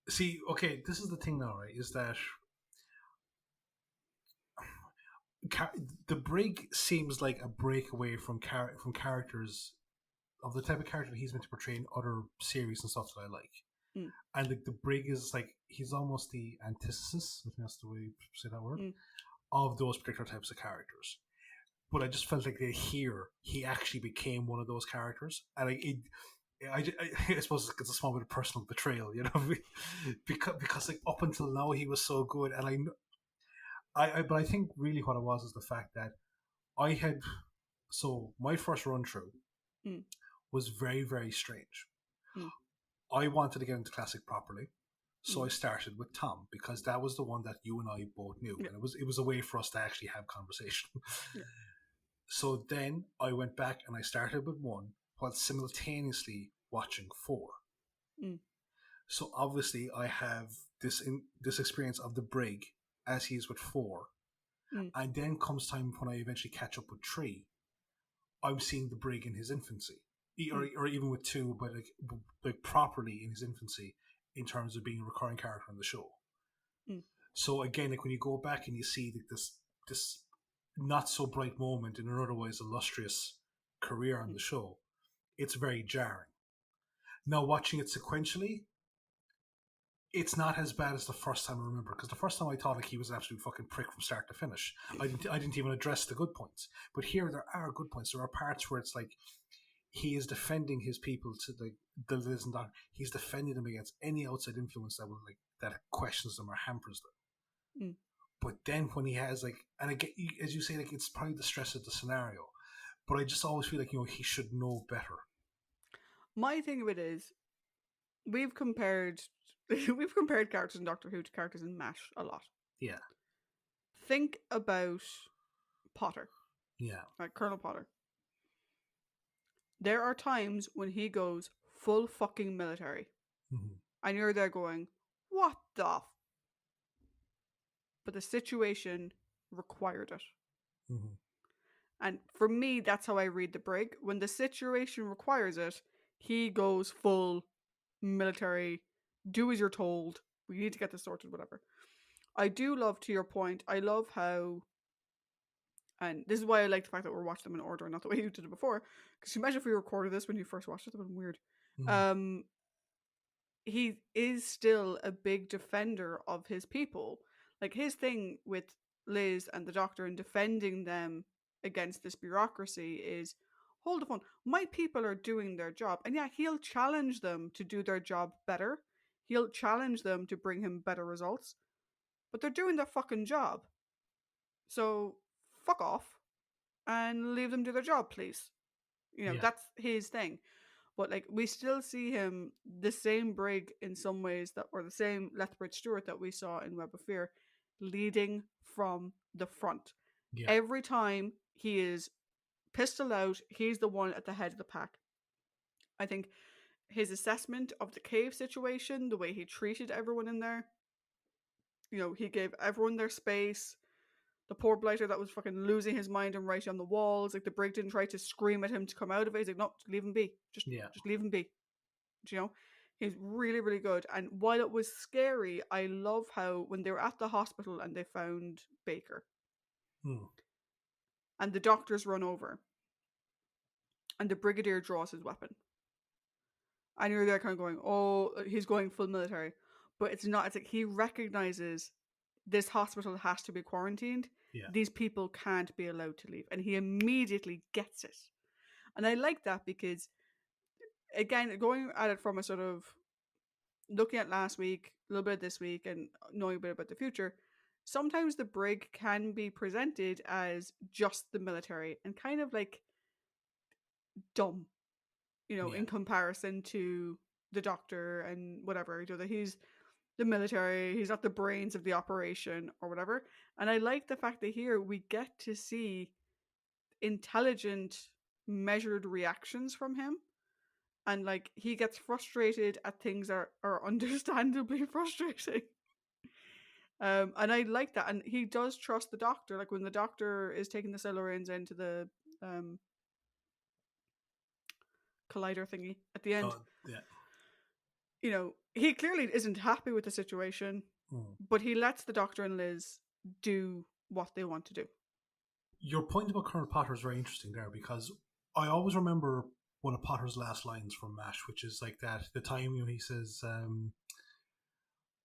See, okay, this is the thing now, right? Is that the Brig seems like a breakaway from characters of the type of character he's meant to portray in other series and stuff that I like. And like the Brig is like he's almost the antithesis, if that's the way you say that word, of those particular types of characters. But I just felt like here he actually became one of those characters, and I suppose it's a small bit of personal betrayal, you know, because like up until now he was so good, and but I think really what it was is the fact that my first run through was very, very strange. I wanted to get into Classic properly, so I started with Tom because that was the one that you and I both knew, and it was a way for us to actually have conversation. So then I went back and I started with 1 while simultaneously watching 4. So obviously I have this experience of the Brig as he's with 4, and then comes time when I eventually catch up with 3. I'm seeing the Brig in his infancy, or even with 2, but like properly in his infancy in terms of being a recurring character on the show. So again, like when you go back and you see like this not so bright moment in an otherwise illustrious career on the show, it's very jarring. Now watching it sequentially, it's not as bad as the first time I remember, because the first time I thought like he was an absolute fucking prick from start to finish. I didn't even address the good points. But here there are good points. There are parts where it's like he is defending his people to the Liz and Doctor. He's defending them against any outside influence that questions them or hampers them. But then when he has and again, as you say, like it's probably the stress of the scenario. But I just always feel like he should know better. My thing of it is, we've compared characters in Doctor Who to characters in MASH a lot. Yeah. Think about Potter. Yeah. Like Colonel Potter. There are times when he goes full fucking military. And you're there going, what the but the situation required it. And for me, that's how I read the Brig. When the situation requires it, he goes full military, do as you're told, we need to get this sorted, whatever. I do love, to your point, I love how, and this is why I like the fact that we're watching them in order and not the way you did it before, because imagine if we recorded this when you first watched it, that would have been weird. He is still a big defender of his people. Like his thing with Liz and the Doctor and defending them against this bureaucracy is, hold the phone, my people are doing their job. And yeah, he'll challenge them to do their job better. He'll challenge them to bring him better results. But they're doing their fucking job. So fuck off and leave them do their job, please. You know, that's his thing. But like we still see him the same Brig in some ways, that or the same Lethbridge Stewart that we saw in Web of Fear, leading from the front. Yeah. Every time he is pistol out, he's the one at the head of the pack. I think his assessment of the cave situation, the way he treated everyone in there, he gave everyone their space. The poor blighter that was fucking losing his mind and writing on the walls, like the brig didn't try to scream at him to come out of it. He's like, no, leave him be. Just leave him be. You know, he's really, really good. And while it was scary, I love how when they were at the hospital and they found Baker, and the doctors run over, and the brigadier draws his weapon, and you're there kind of going, oh, he's going full military, but it's not. It's like he recognizes this hospital has to be quarantined. Yeah. These people can't be allowed to leave, and he immediately gets it. And I like that because, again, going at it from a sort of looking at last week, a little bit this week, and knowing a bit about the future, sometimes the brig can be presented as just the military and kind of like dumb, in comparison to the doctor and whatever. That he's the military, he's not the brains of the operation or whatever. And I like the fact that here we get to see intelligent, measured reactions from him. And like he gets frustrated at things that are understandably frustrating. And I like that. And he does trust the doctor. Like when the doctor is taking the Silurians into the collider thingy at the end. He clearly isn't happy with the situation, but he lets the doctor and Liz do what they want to do. Your point about Colonel Potter is very interesting there, because I always remember one of Potter's last lines from MASH, which is like that, the time he says,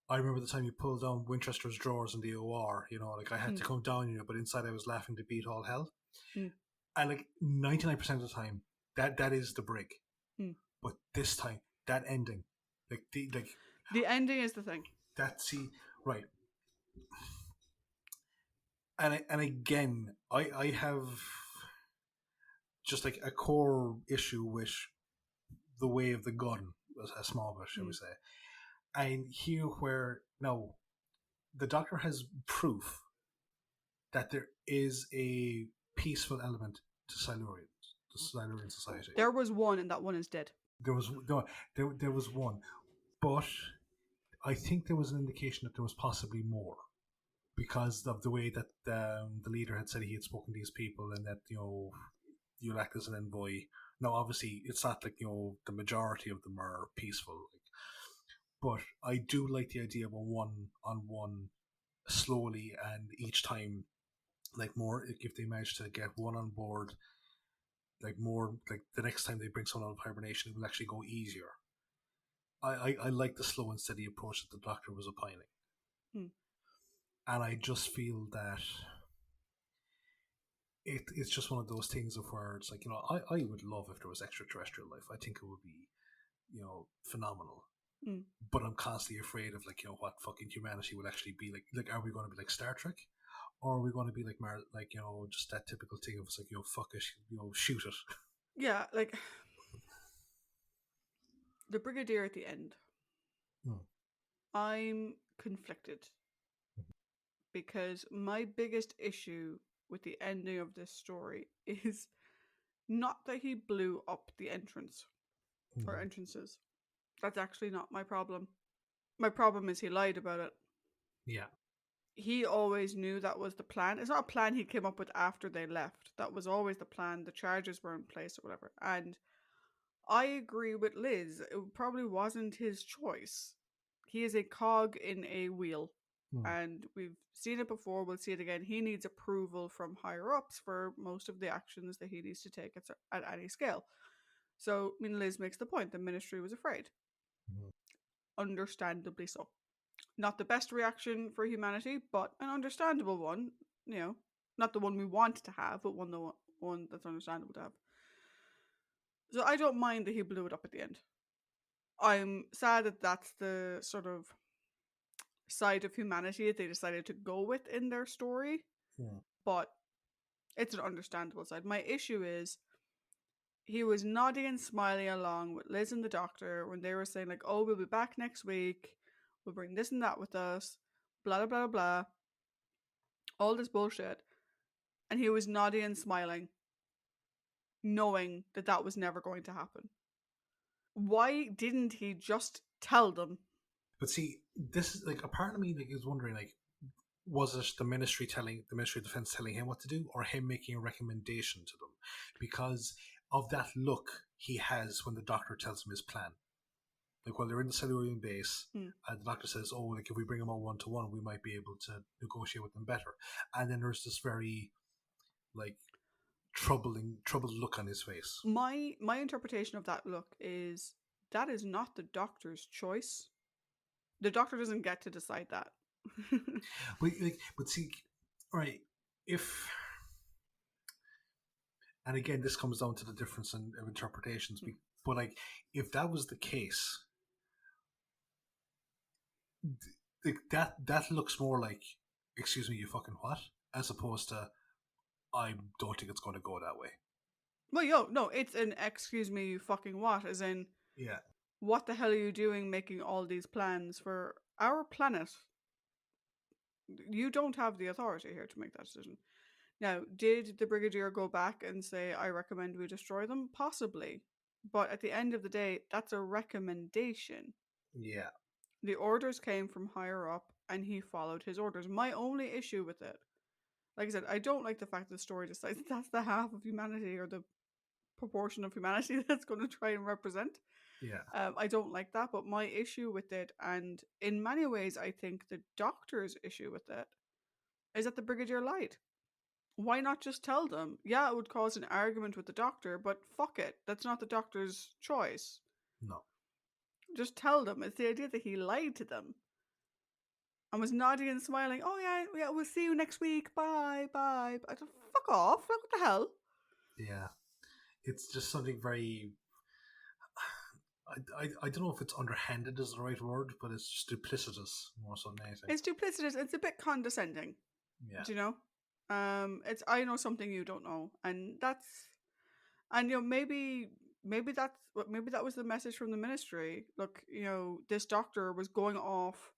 I remember the time you pulled down Winchester's drawers in the OR, like I had to come down, but inside I was laughing to beat all hell. And like 99% of the time, that is the brig. But this time, that ending, the ending is the thing. Right. And again, I have just like a core issue with the way of the gun, a small bit, shall we say. And here where now the doctor has proof that there is a peaceful element to Silurians, the Silurian society. There was one, and that one is dead. There was one, but I think there was an indication that there was possibly more, because of the way that the leader had said he had spoken to these people, and that you'll act as an envoy. Now, obviously, it's not like the majority of them are peaceful, but I do like the idea of a one-on-one, slowly, and each time, like more if they manage to get one on board, like more like the next time they bring someone out of hibernation, it will actually go easier. I like the slow and steady approach that the doctor was opining. And I just feel that it's just one of those things of where it's like, I would love if there was extraterrestrial life. I think it would be, phenomenal. But I'm constantly afraid of like, what fucking humanity would actually be like. Like, are we going to be like Star Trek? Or are we going to be like, just that typical thing of it's like, fuck it, shoot it. Yeah, like the Brigadier at the end. I'm conflicted. Because my biggest issue with the ending of this story is not that he blew up the entrance or entrances. That's actually not my problem. My problem is he lied about it. Yeah. He always knew that was the plan. It's not a plan he came up with after they left. That was always the plan. The charges were in place or whatever. And I agree with Liz. It probably wasn't his choice. He is a cog in a wheel. And we've seen it before, we'll see it again. He needs approval from higher ups for most of the actions that he needs to take at any scale. So, Liz makes the point, the ministry was afraid. Understandably so. Not the best reaction for humanity, but an understandable one. Not the one we want to have, but one that's understandable to have. So I don't mind that he blew it up at the end. I'm sad that that's the sort of side of humanity that they decided to go with in their story. But it's an understandable side. My issue is he was nodding and smiling along with Liz and the doctor when they were saying like, oh, we'll be back next week, we'll bring this and that with us, blah blah blah blah. all this bullshit, and he was nodding and smiling, knowing that that was never going to happen. Why didn't he just tell them? But see, this is like a part of me like is wondering like, was it the Ministry of Defense telling him what to do, or him making a recommendation to them? Because of that look he has when the Doctor tells him his plan. Like while they're in the Silurian base, the Doctor says, "Oh, like if we bring them all 1-to-1, we might be able to negotiate with them better." And then there's this very like troubled look on his face. My interpretation of that look is that is not the Doctor's choice. The Doctor doesn't get to decide that. but see, all right, if, and again, this comes down to the difference of interpretations. But like, if that was the case, that looks more like, "Excuse me, you fucking what?" as opposed to, "I don't think it's going to go that way." Well, no, it's an "excuse me, you fucking what?" as in, Yeah. what the hell are you doing making all these plans for our planet? You don't have the authority here to make that decision. Now, did the Brigadier go back and say, "I recommend we destroy them"? Possibly. But at the end of the day, that's a recommendation. Yeah. The orders came from higher up, and he followed his orders. My only issue with it, like I said, I don't like the fact that the story decides that's the half of humanity or the proportion of humanity that's going to try and represent. Yeah. I don't like that, but my issue with it, and in many ways, I think the Doctor's issue with it, is that the Brigadier lied. Why not just tell them? Yeah, it would cause an argument with the Doctor, but fuck it. That's not the Doctor's choice. No. Just tell them. It's the idea that he lied to them and was nodding and smiling. "Oh, yeah, we'll see you next week. Bye, bye." I don't, fuck off. Like, what the hell? Yeah. It's just something very. I don't know if it's underhanded is the right word, but it's just duplicitous more so than anything. It's duplicitous. It's a bit condescending. Yeah. Do you know? It's I know something you don't know, and maybe that was the message from the Ministry. Look, this Doctor was going off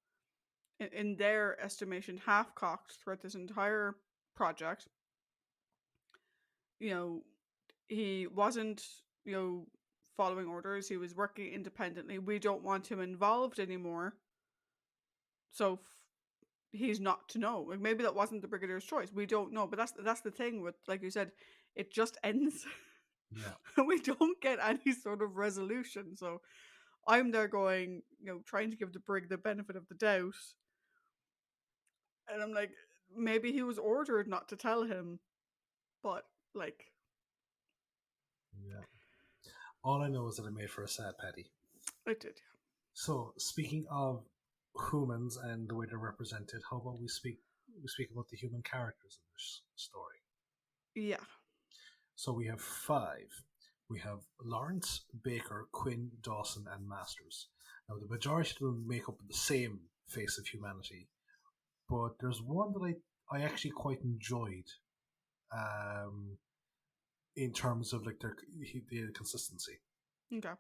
in their estimation half cocked throughout this entire project. He wasn't following orders. He was working independently. We don't want him involved anymore, so he's not to know. Like, maybe that wasn't the Brigadier's choice. We don't know, but that's the thing with, like you said, it just ends. Yeah. We don't get any sort of resolution. So I'm there going, trying to give the Brig the benefit of the doubt, and I'm like, maybe he was ordered not to tell him, but like, Yeah. All I know is that it made for a sad Paddy. it did. So, speaking of humans and the way they're represented, how about we speak about the human characters in this story? Yeah. So we have 5. We have Lawrence, Baker, Quinn, Dawson, and Masters. Now, the majority of them make up the same face of humanity, but there's one that I actually quite enjoyed, in terms of like the consistency. Okay.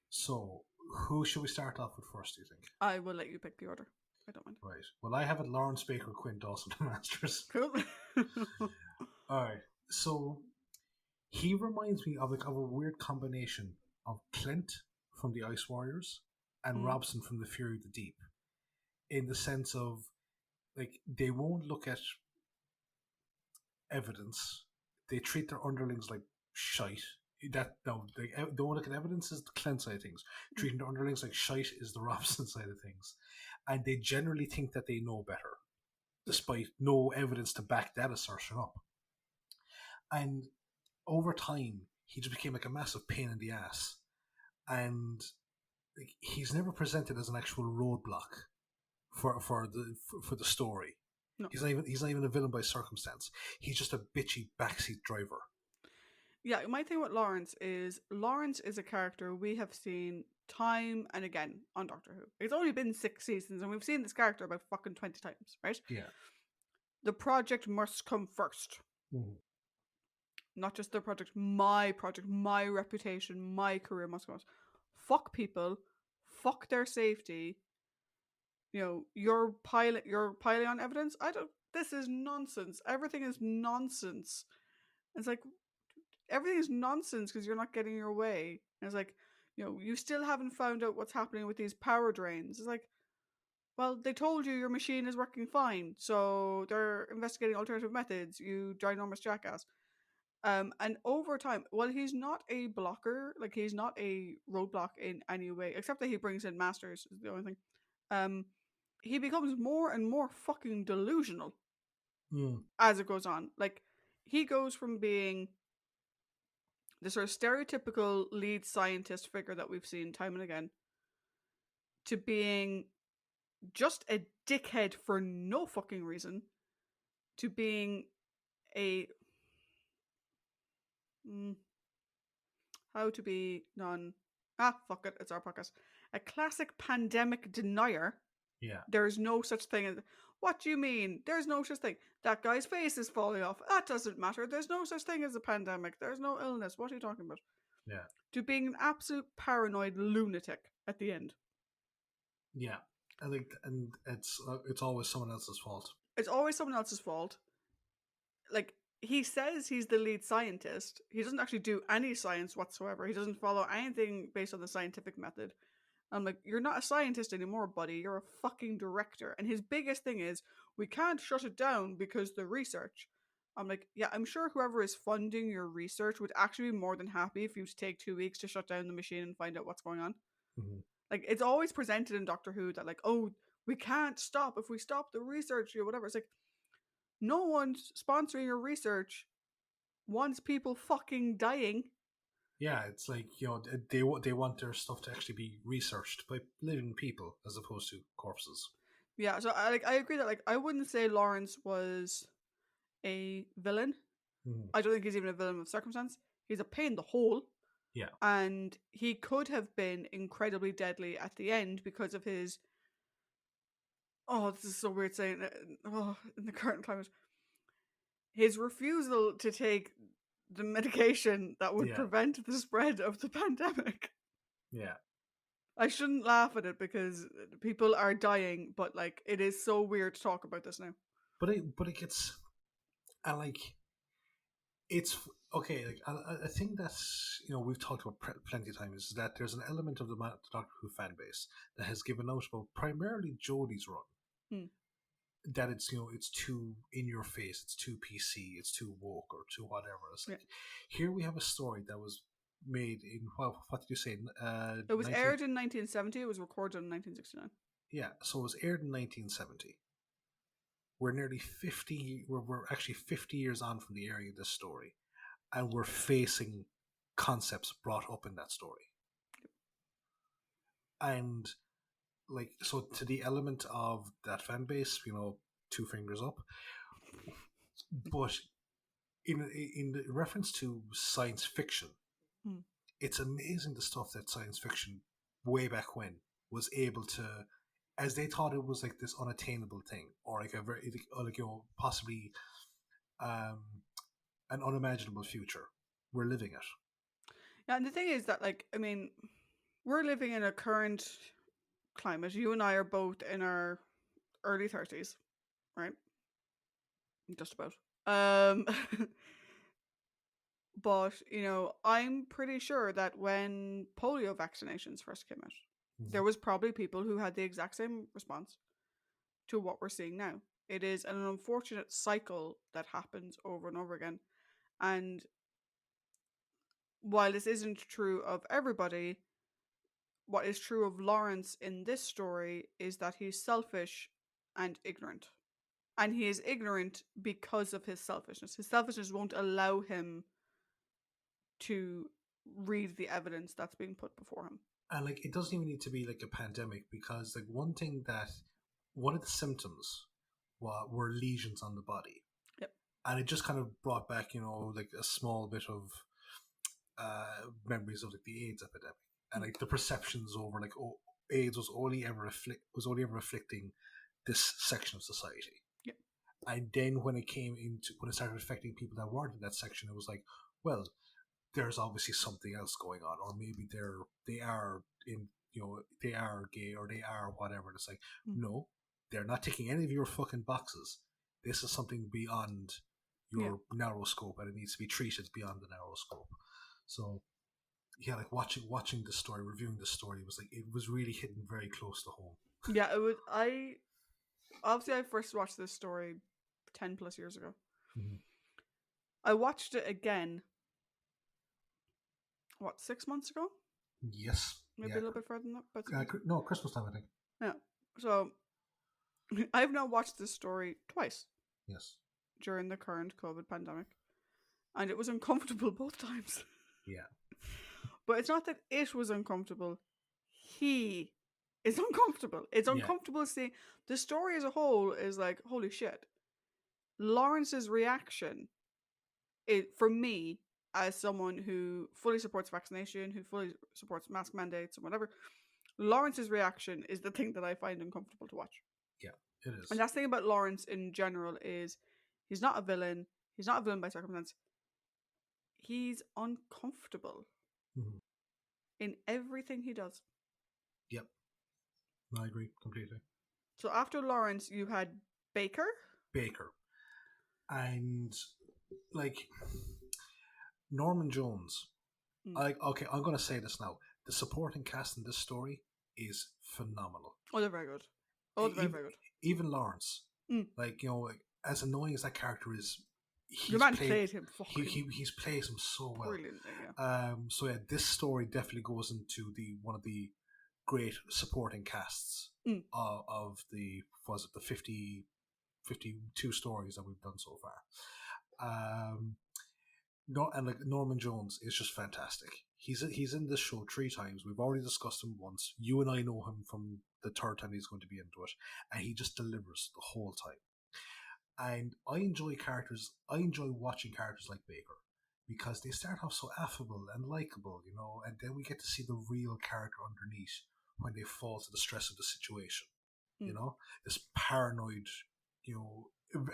So, who should we start off with first, do you think? I will let you pick the order. I don't mind. Right. Well, I have it Lawrence, Baker, Quinn, Dawson, and Masters. Cool. Alright. So, he reminds me of a weird combination of Clint from the Ice Warriors and Robson from the Fury of the Deep, in the sense of, like, they won't look at evidence. They treat their underlings like shite. They don't look at evidence is the Clint side of things. Treating their underlings like shite is the Robson side of things. And they generally think that they know better, despite no evidence to back that assertion up. And over time, he just became like a massive pain in the ass. And like, he's never presented as an actual roadblock for the story. No. He's not even a villain by circumstance. He's just a bitchy backseat driver. Yeah, my thing with Lawrence is a character we have seen time and again on Doctor Who. It's only been 6 seasons and we've seen this character about fucking 20 times, right? Yeah. The project must come first. Mm-hmm. Not just the project, my reputation, my career must come first. Fuck people, fuck their safety, you're piling on evidence. I don't. This is nonsense. Everything is nonsense. It's like everything is nonsense because you're not getting your way. And it's like, you still haven't found out what's happening with these power drains. It's like, well, they told you your machine is working fine, so they're investigating alternative methods. You ginormous jackass. And over time, well, he's not a blocker, like he's not a roadblock in any way, except that he brings in masters. Is the only thing. Um, he becomes more and more fucking delusional as it goes on. Like he goes from being the sort of stereotypical lead scientist figure that we've seen time and again to being just a dickhead for no fucking reason to being a how to be non fuck it, it's our podcast. A classic pandemic denier. Yeah. There's no such thing as what do you mean? There's no such thing. That guy's face is falling off. That doesn't matter. There's no such thing as a pandemic. There's no illness. What are you talking about? Yeah. To being an absolute paranoid lunatic at the end. Yeah. I think, and it's always someone else's fault. It's always someone else's fault. Like, he says he's the lead scientist. He doesn't actually do any science whatsoever. He doesn't follow anything based on the scientific method. I'm like, you're not a scientist anymore, buddy. You're a fucking director. And his biggest thing is, we can't shut it down because the research. I'm like, yeah, I'm sure whoever is funding your research would actually be more than happy if you take 2 weeks to shut down the machine and find out what's going on. Mm-hmm. Like, it's always presented in Doctor Who that, like, oh, we can't stop. If we stop the research or whatever, it's like, no one's sponsoring your research wants people fucking dying. Yeah, it's like, they want their stuff to actually be researched by living people as opposed to corpses. Yeah, so I agree that, like, I wouldn't say Lawrence was a villain. Mm-hmm. I don't think he's even a villain with circumstance. He's a pain in the hole. Yeah. And he could have been incredibly deadly at the end because of his. Oh, this is so weird saying it. Oh, in the current climate. His refusal to take the medication that would prevent the spread of the pandemic. Yeah. I shouldn't laugh at it because people are dying, but like it is so weird to talk about this now. But it gets, I like, it's okay. Like I think that's we've talked about plenty of times is that there's an element of the Doctor Who fan base that has given out about primarily Jodie's run. That it's it's too in your face, it's too PC, it's too woke or too whatever. It's like, here we have a story that was made in what did you say? It was aired in 1970. It was recorded in 1969. Yeah, so it was aired in 1970. We're nearly 50. We're actually 50 years on from the airing of this story, and we're facing concepts brought up in that story. And like, so to the element of that fan base, 2 fingers up. But in the reference to science fiction, it's amazing the stuff that science fiction way back when was able to, as they thought it was like this unattainable thing, or like a very possibly an unimaginable future. We're living it. Yeah, and the thing is that, like, I mean, we're living in a current climate. You and I are both in our early 30s, right? Just about. But, I'm pretty sure that when polio vaccinations first came out, there was probably people who had the exact same response to what we're seeing now. It is an unfortunate cycle that happens over and over again. And while this isn't true of everybody, what is true of Lawrence in this story is that he's selfish and ignorant. And he is ignorant because of his selfishness. His selfishness won't allow him to read the evidence that's being put before him. And like, it doesn't even need to be like a pandemic, because like one of the symptoms were lesions on the body. Yep. And it just kind of brought back, like a small bit of memories of like the AIDS epidemic, and like the perceptions over like AIDS was only ever afflicting this section of society. Yep. And then when it started affecting people that weren't in that section, it was like, well, there's obviously something else going on, or maybe they are in they are gay or they are whatever. It's like, Mm. no, they're not ticking any of your fucking boxes. This is something beyond your narrow scope, and it needs to be treated beyond the narrow scope. So yeah, like watching the story, reviewing the story was like, it was really hitting very close to home. Yeah, it was. I first watched this story 10 plus years ago. Mm-hmm. I watched it again. What, 6 months ago? Yes, Maybe yeah. a little bit further than that. But 6 months. No, Christmas time, I think. Yeah. So I've now watched this story twice Yes. during the current COVID pandemic, and it was uncomfortable both times. Yeah. But it's not that it was uncomfortable. He is uncomfortable. It's Yeah. uncomfortable seeing the story as a whole is like, holy shit. Lawrence's reaction, for me, as someone who fully supports vaccination, who fully supports mask mandates and whatever, Lawrence's reaction is the thing that I find uncomfortable to watch. Yeah, it is. And that's the thing about Lawrence in general is he's not a villain. He's not a villain by circumstance. He's uncomfortable in everything he does. Yep. I agree completely. So after Lawrence, you had Baker. And like Norman Jones. Okay, I'm going to say this now. The supporting cast in this story is phenomenal. Oh, they're very good. Oh, they're very good. Even Lawrence. Like, as annoying as that character is, your man played him fucking. He's played him so well. Brilliantly, yeah. So yeah, this story definitely goes into one of the great supporting casts of the 52 stories that we've done so far. And like Norman Jones is just fantastic. He's in this show 3 times. We've already discussed him once. You and I know him from the 3rd time he's going to be into it, and he just delivers the whole time. And I enjoy watching characters like Baker because they start off so affable and likable, and then we get to see the real character underneath when they fall to the stress of the situation. This paranoid,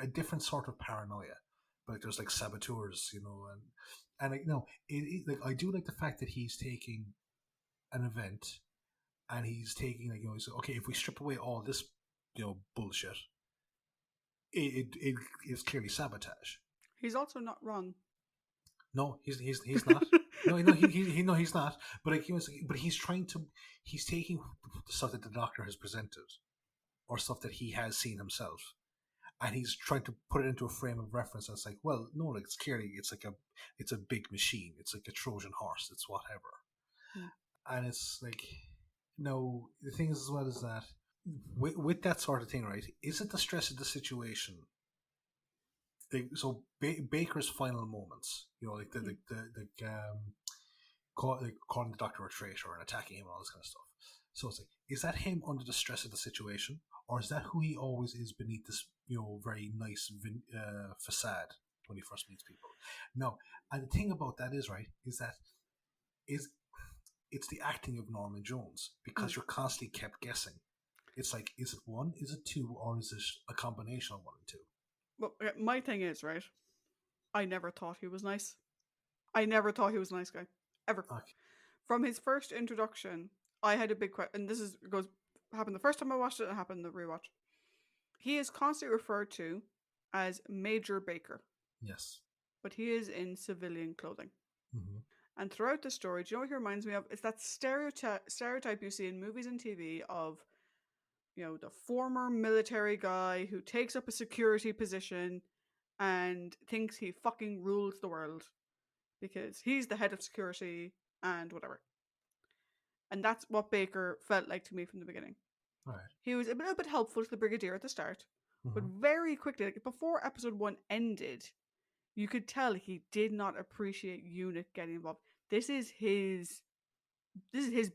a different sort of paranoia. Like there's like saboteurs, and like like I do like the fact that he's taking an event and he's taking he's like, okay, if we strip away all this bullshit, it is clearly sabotage. He's also not wrong. No, he's not. No, he's not. But like he's taking stuff that the doctor has presented or stuff that he has seen himself. And he's trying to put it into a frame of reference. And it's like, well, no, like it's a big machine. It's like a Trojan horse. It's whatever. And it's like, no, the thing is as well is that with that sort of thing, right? Is it the stress of the situation? Baker's final moments, like calling the doctor a traitor and attacking him and all this kind of stuff. So it's like, is that him under the stress of the situation, or is that who he always is beneath this, very nice facade when he first meets people? No, and the thing about that is, right, is that it's the acting of Norman Jones because you're constantly kept guessing. It's like, is it 1, is it 2, or is it a combination of 1 and 2? Well, my thing is, right, I never thought he was nice. I never thought he was a nice guy. Ever. Okay. From his first introduction, I had a big question, and this happened the first time I watched it and happened the rewatch. He is constantly referred to as Major Baker. Yes. But he is in civilian clothing. Mm-hmm. And throughout the story, do you know what he reminds me of? It's that stereotype you see in movies and TV of, the former military guy who takes up a security position and thinks he fucking rules the world because he's the head of security and whatever. And that's what Baker felt like to me from the beginning. Right. He was a little bit helpful to the Brigadier at the start, but very quickly, like before episode 1 ended, you could tell he did not appreciate Unit getting involved. This is his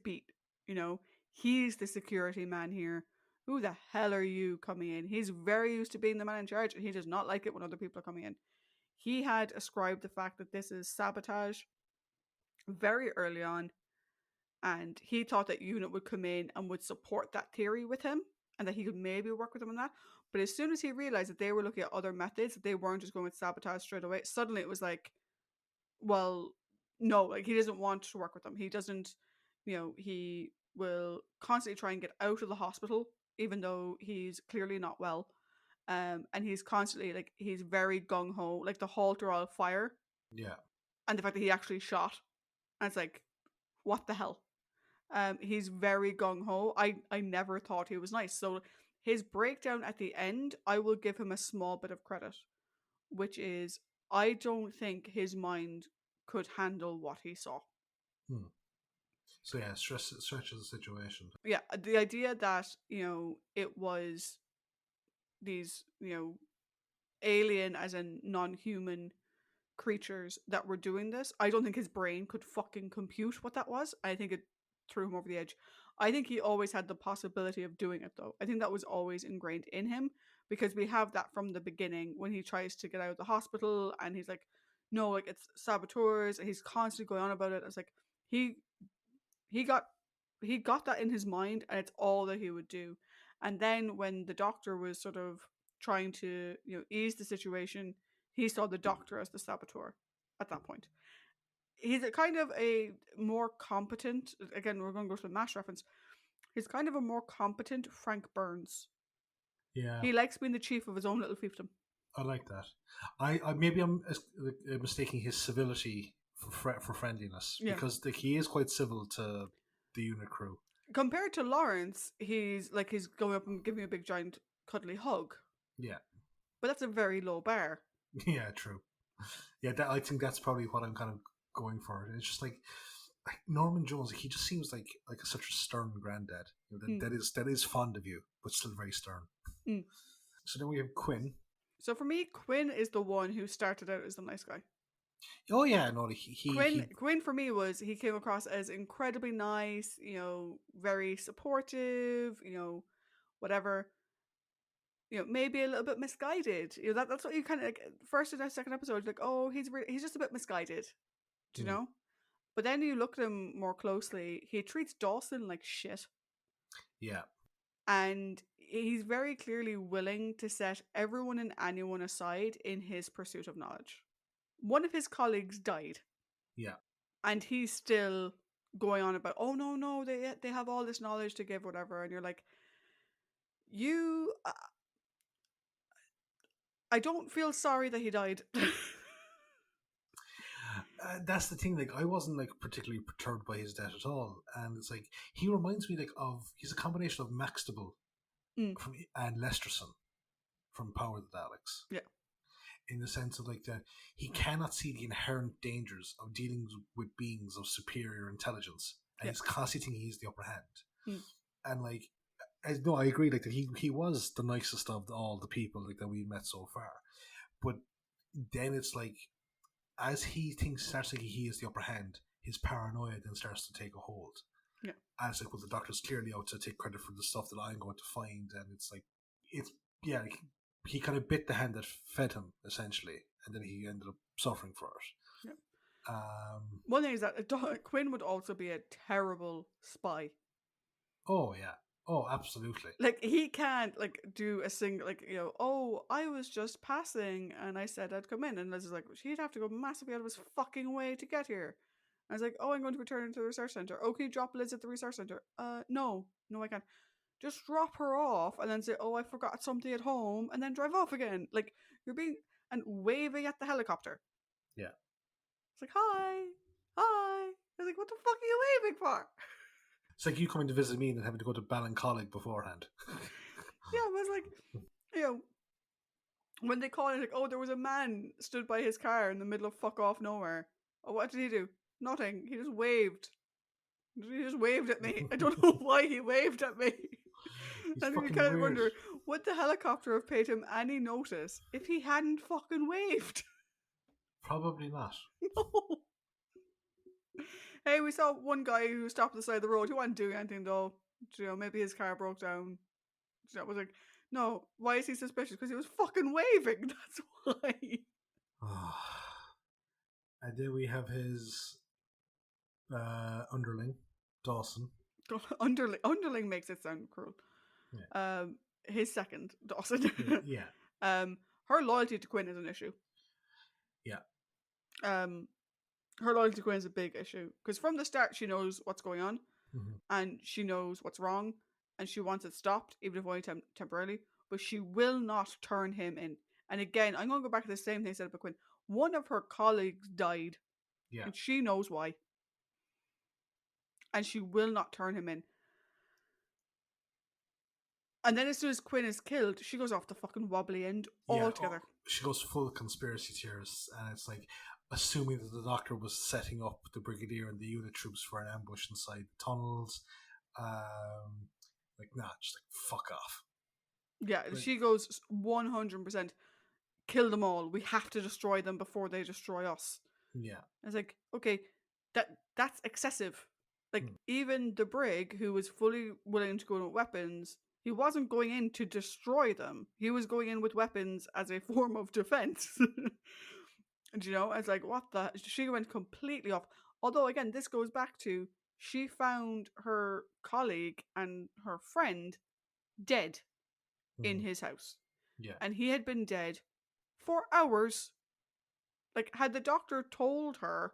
beat, He's the security man here. Who the hell are you coming in? He's very used to being the man in charge, and he does not like it when other people are coming in. He had ascribed the fact that this is sabotage very early on, and he thought that Unit would come in and would support that theory with him, and that he could maybe work with them on that. But as soon as he realized that they were looking at other methods, that they weren't just going with sabotage straight away, suddenly it was like, well, no, like he doesn't want to work with them. He doesn't, he will constantly try and get out of the hospital, even though he's clearly not well. And he's constantly like, he's very gung ho, like the halter on fire, Yeah. and the fact that he actually shot. And it's like, what the hell? He's very gung ho. I never thought he was nice. So his breakdown at the end, I will give him a small bit of credit, which is I don't think his mind could handle what he saw. Hmm. So yeah, stretches the situation. Yeah, the idea that, it was these, alien as in non-human creatures that were doing this, I don't think his brain could fucking compute what that was. I think it threw him over the edge. I think he always had the possibility of doing it, though. I think that was always ingrained in him, because we have that from the beginning when he tries to get out of the hospital and he's like, no, like it's saboteurs, and he's constantly going on about it. It's like he he got he got that in his mind, and it's all that he would do. And then when the doctor was sort of trying to, ease the situation, he saw the doctor as the saboteur at that point. He's a kind of a more competent, again, we're going to go to the MASH reference, he's kind of a more competent Frank Burns. Yeah, He likes being the chief of his own little fiefdom. I like that. I maybe I'm mistaking his civility for friendliness, Yeah. because like, he is quite civil to the unit crew. Compared to Lawrence, he's going up and giving a big giant cuddly hug. Yeah. But that's a very low bar. Yeah, true. Yeah, I think that's probably what I'm kind of going for. It's just like Norman Jones, he just seems like such a stern granddad. That is fond of you, but still very stern. So then we have Quinn. So for me, Quinn is the one who started out as the nice guy. Oh yeah, no, Quinn for me he came across as incredibly nice, very supportive, whatever. Maybe a little bit misguided. That's what you kind of like first and second episode, like, oh, he's just a bit misguided, do you know? But then you look at him more closely, he treats Dawson like shit. Yeah. And he's very clearly willing to set everyone and anyone aside in his pursuit of knowledge. One of his colleagues died. Yeah. And he's still going on about, oh, no, they have all this knowledge to give, whatever. And you're like, I don't feel sorry that he died. That's the thing. Like, I wasn't like particularly perturbed by his death at all, and it's like he reminds me like of he's a combination of Maxtable and Lesterson from Power of the Daleks. Yeah. In the sense of like that, he cannot see the inherent dangers of dealing with beings of superior intelligence, and he's constantly thinking he's the upper hand. And like, no, I agree. Like that, he was the nicest of all the people like that we've met so far, but then it's like, as he starts thinking he is the upper hand, his paranoia then starts to take a hold. Yeah. And it's like, well, the doctor's clearly out to take credit for the stuff that I'm going to find, and it's like, like, he kind of bit the hand that fed him, essentially, and then he ended up suffering for it. Yeah. One thing is that Quinn would also be a terrible spy. Oh, yeah. Oh, absolutely. Like, he can't, like, do a single, like, oh, I was just passing, and I said I'd come in, and Liz is like, he'd have to go massively out of his fucking way to get here. I was like, oh, I'm going to return to the research center. Oh, can you drop Liz at the research center? No, I can't. Just drop her off and then say, oh, I forgot something at home, and then drive off again. Like, you're being, and waving at the helicopter. Yeah. It's like, hi. I was like, what the fuck are you waving for? It's like you coming to visit me and having to go to Ballincollig beforehand. Yeah, it was like, when they call it, like, oh, there was a man stood by his car in the middle of fuck off nowhere. Oh, what did he do? Nothing. He just waved. He just waved at me. I don't know why he waved at me. And you kind of wonder, would the helicopter have paid him any notice if he hadn't fucking waved? Probably not. No. Hey, we saw one guy who stopped at the side of the road. He wasn't doing anything though. Maybe his car broke down. I was like, no, why is he suspicious? Because he was fucking waving. That's why. And then we have his underling, Dawson. Underling makes it sound cruel. Yeah. His second, Dawson. Yeah. Her loyalty to Quinn is an issue. Yeah. Her loyalty to Quinn is a big issue because from the start she knows what's going on. and she knows what's wrong and she wants it stopped, even if only temporarily, but she will not turn him in. And again, I'm going to go back to the same thing I said about Quinn. One of her colleagues died, Yeah. and she knows why. And she will not turn him in. And then as soon as Quinn is killed, she goes off the fucking wobbly end altogether. She goes full conspiracy theorist, and it's like assuming that the Doctor was setting up the Brigadier and the unit troops for an ambush inside the tunnels. Like, nah, just like fuck off. Yeah, Like, she goes 100%. Kill them all. We have to destroy them before they destroy us. yeah. It's like, okay, that's excessive. Like, even the Brig, who was fully willing to go in with weapons, he wasn't going in to destroy them. He was going in with weapons as a form of defense. And you know, it's like, what the? She went completely off. Although, again, this goes back to she found her colleague and her friend dead in his house. Yeah. And he had been dead for hours. Like, had the Doctor told her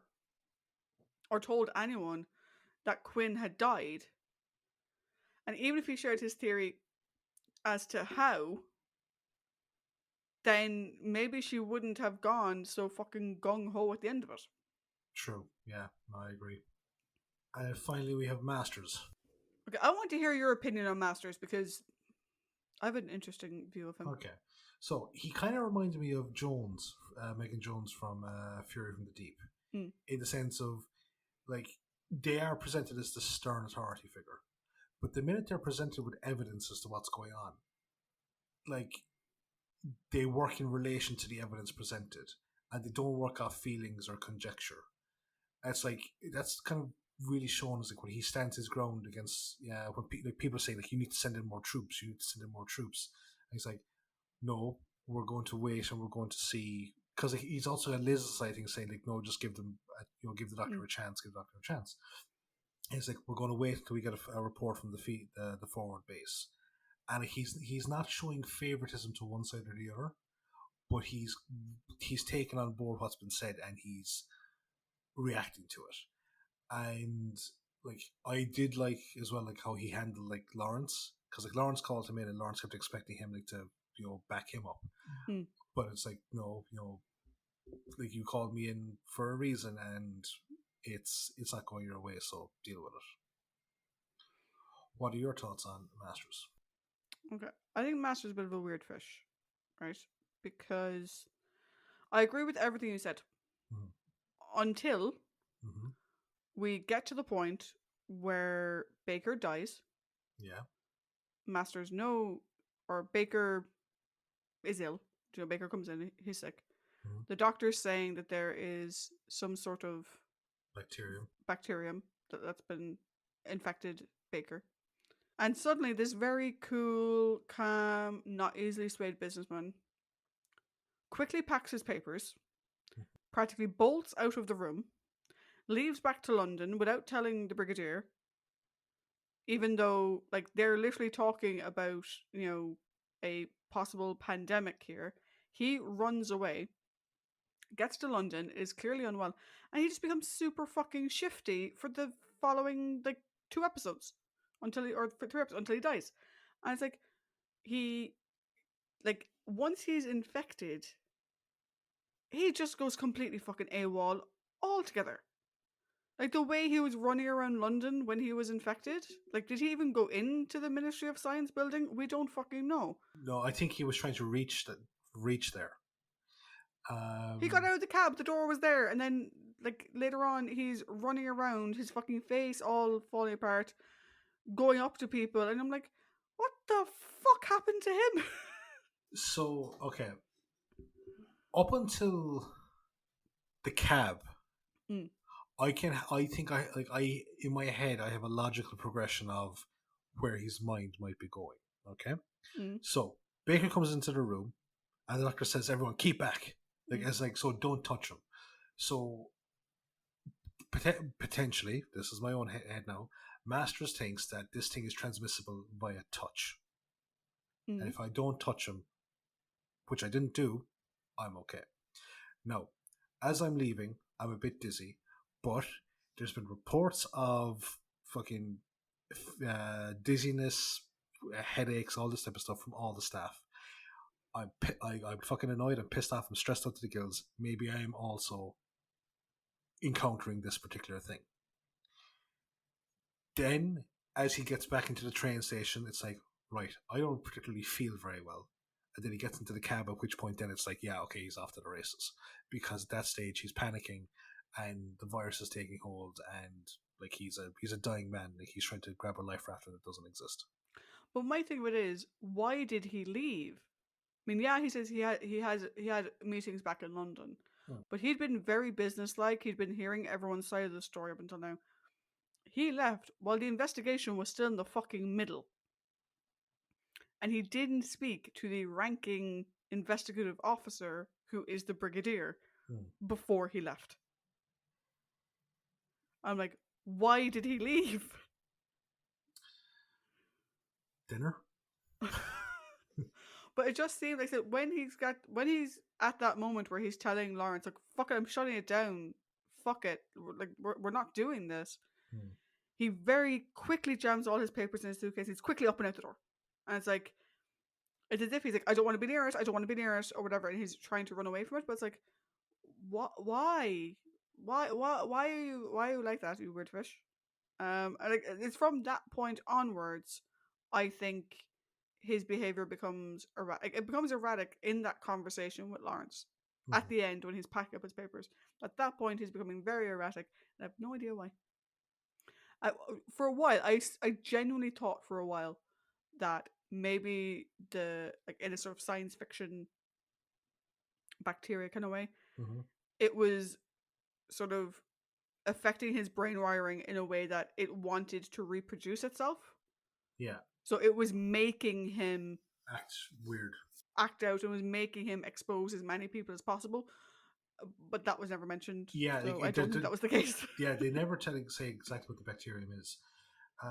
or told anyone that Quinn had died, and even if he shared his theory as to how, then maybe she wouldn't have gone so fucking gung ho at the end of it. True. Yeah, I agree. And finally, we have Masters. Okay, I want to hear your opinion on Masters because I have an interesting view of him. Okay. So he kind of reminded me of Jones, Megan Jones from Fury from the Deep, in the sense of, like, they are presented as the stern authority figure, but the minute they're presented with evidence as to what's going on, like, they work in relation to the evidence presented, and they don't work off feelings or conjecture. It's like that's kind of really shown as like when he stands his ground against when people say like you need to send in more troops, you need to send in more troops. And he's like, no, we're going to wait and we're going to see, because he's also a Liz sighting saying like, no, just give them give the Doctor a chance, give the Doctor a chance. And he's like, we're going to wait until we get a report from the forward base, and he's not showing favoritism to one side or the other, but he's taken on board what's been said and he's reacting to it. And like I did like as well like how he handled like Lawrence, because like Lawrence called him in and Lawrence kept expecting him like to back him up, but it's like, no, like you called me in for a reason and it's not going your way, so deal with it. What are your thoughts on Masters? Okay, I think Masters is a bit of a weird fish, right? Because I agree with everything you said until we get to the point where Baker dies. Yeah. Masters know, or Baker is ill. You know, Baker comes in, he's sick. The doctor's saying that there is some sort of bacterium that's been infected Baker. And suddenly this very cool, calm, not easily swayed businessman quickly packs his papers, practically bolts out of the room, leaves back to London without telling the Brigadier, even though like they're literally talking about, you know, a possible pandemic here. He runs away, gets to London, is clearly unwell, and he just becomes super fucking shifty for the following like 2 episodes until or for 3 episodes until he dies. And it's like he like once he's infected, he just goes completely fucking AWOL altogether. Like the way he was running around London when he was infected. Like, did he even go into the Ministry of Science building? We don't fucking know. No, I think he was trying to reach there. He got out of the cab, the door was there, and then like later on he's running around, his fucking face all falling apart, going up to people, and I'm like, what the fuck happened to him? So, okay. Up until the cab, I think in my head I have a logical progression of where his mind might be going. Okay, so Baker comes into the room, and the Doctor says, "Everyone, keep back." Like it's like, so don't touch him. So potentially, this is my own head now. Masters thinks that this thing is transmissible via touch, and if I don't touch him, which I didn't do, I'm okay. Now, as I'm leaving, I'm a bit dizzy, but there's been reports of fucking dizziness, headaches, all this type of stuff from all the staff. I'm fucking annoyed. I'm pissed off. I'm stressed out to the gills. Maybe I'm also encountering this particular thing. Then, as he gets back into the train station, it's like, right, I don't particularly feel very well. And then he gets into the cab, at which point then it's like, yeah, okay, he's off to the races. Because at that stage he's panicking and the virus is taking hold, and like he's a dying man, like he's trying to grab a life raft that doesn't exist. But my thing with it is, why did he leave? I mean, yeah, he says he had meetings back in London, but he'd been very businesslike. He'd been hearing everyone's side of the story up until now. He left while the investigation was still in the fucking middle, and he didn't speak to the ranking investigative officer, who is the brigadier, before he left. I'm like, why did he leave? Dinner? But it just seemed like that when he's at that moment where he's telling Lawrence, like, fuck it, I'm shutting it down. Fuck it. We're not doing this. He very quickly jams all his papers in his suitcase. He's quickly up and out the door. And it's like, it's as if he's like, I don't want to be near it, I don't want to be near it, or whatever, and he's trying to run away from it. But it's like, what? Why? Why are you like that, you weird fish? And like, it's from that point onwards, I think his behavior becomes erratic. It becomes erratic in that conversation with Lawrence at the end when he's packing up his papers. At that point, he's becoming very erratic, and I have no idea why. For a while, I genuinely thought for a while that maybe in a sort of science fiction bacteria kind of way, it was sort of affecting his brain wiring in a way that it wanted to reproduce itself. Yeah. So it was making him act out, and was making him expose as many people as possible. But that was never mentioned. Yeah, so I don't think that was the case. Yeah, they never say exactly what the bacterium is.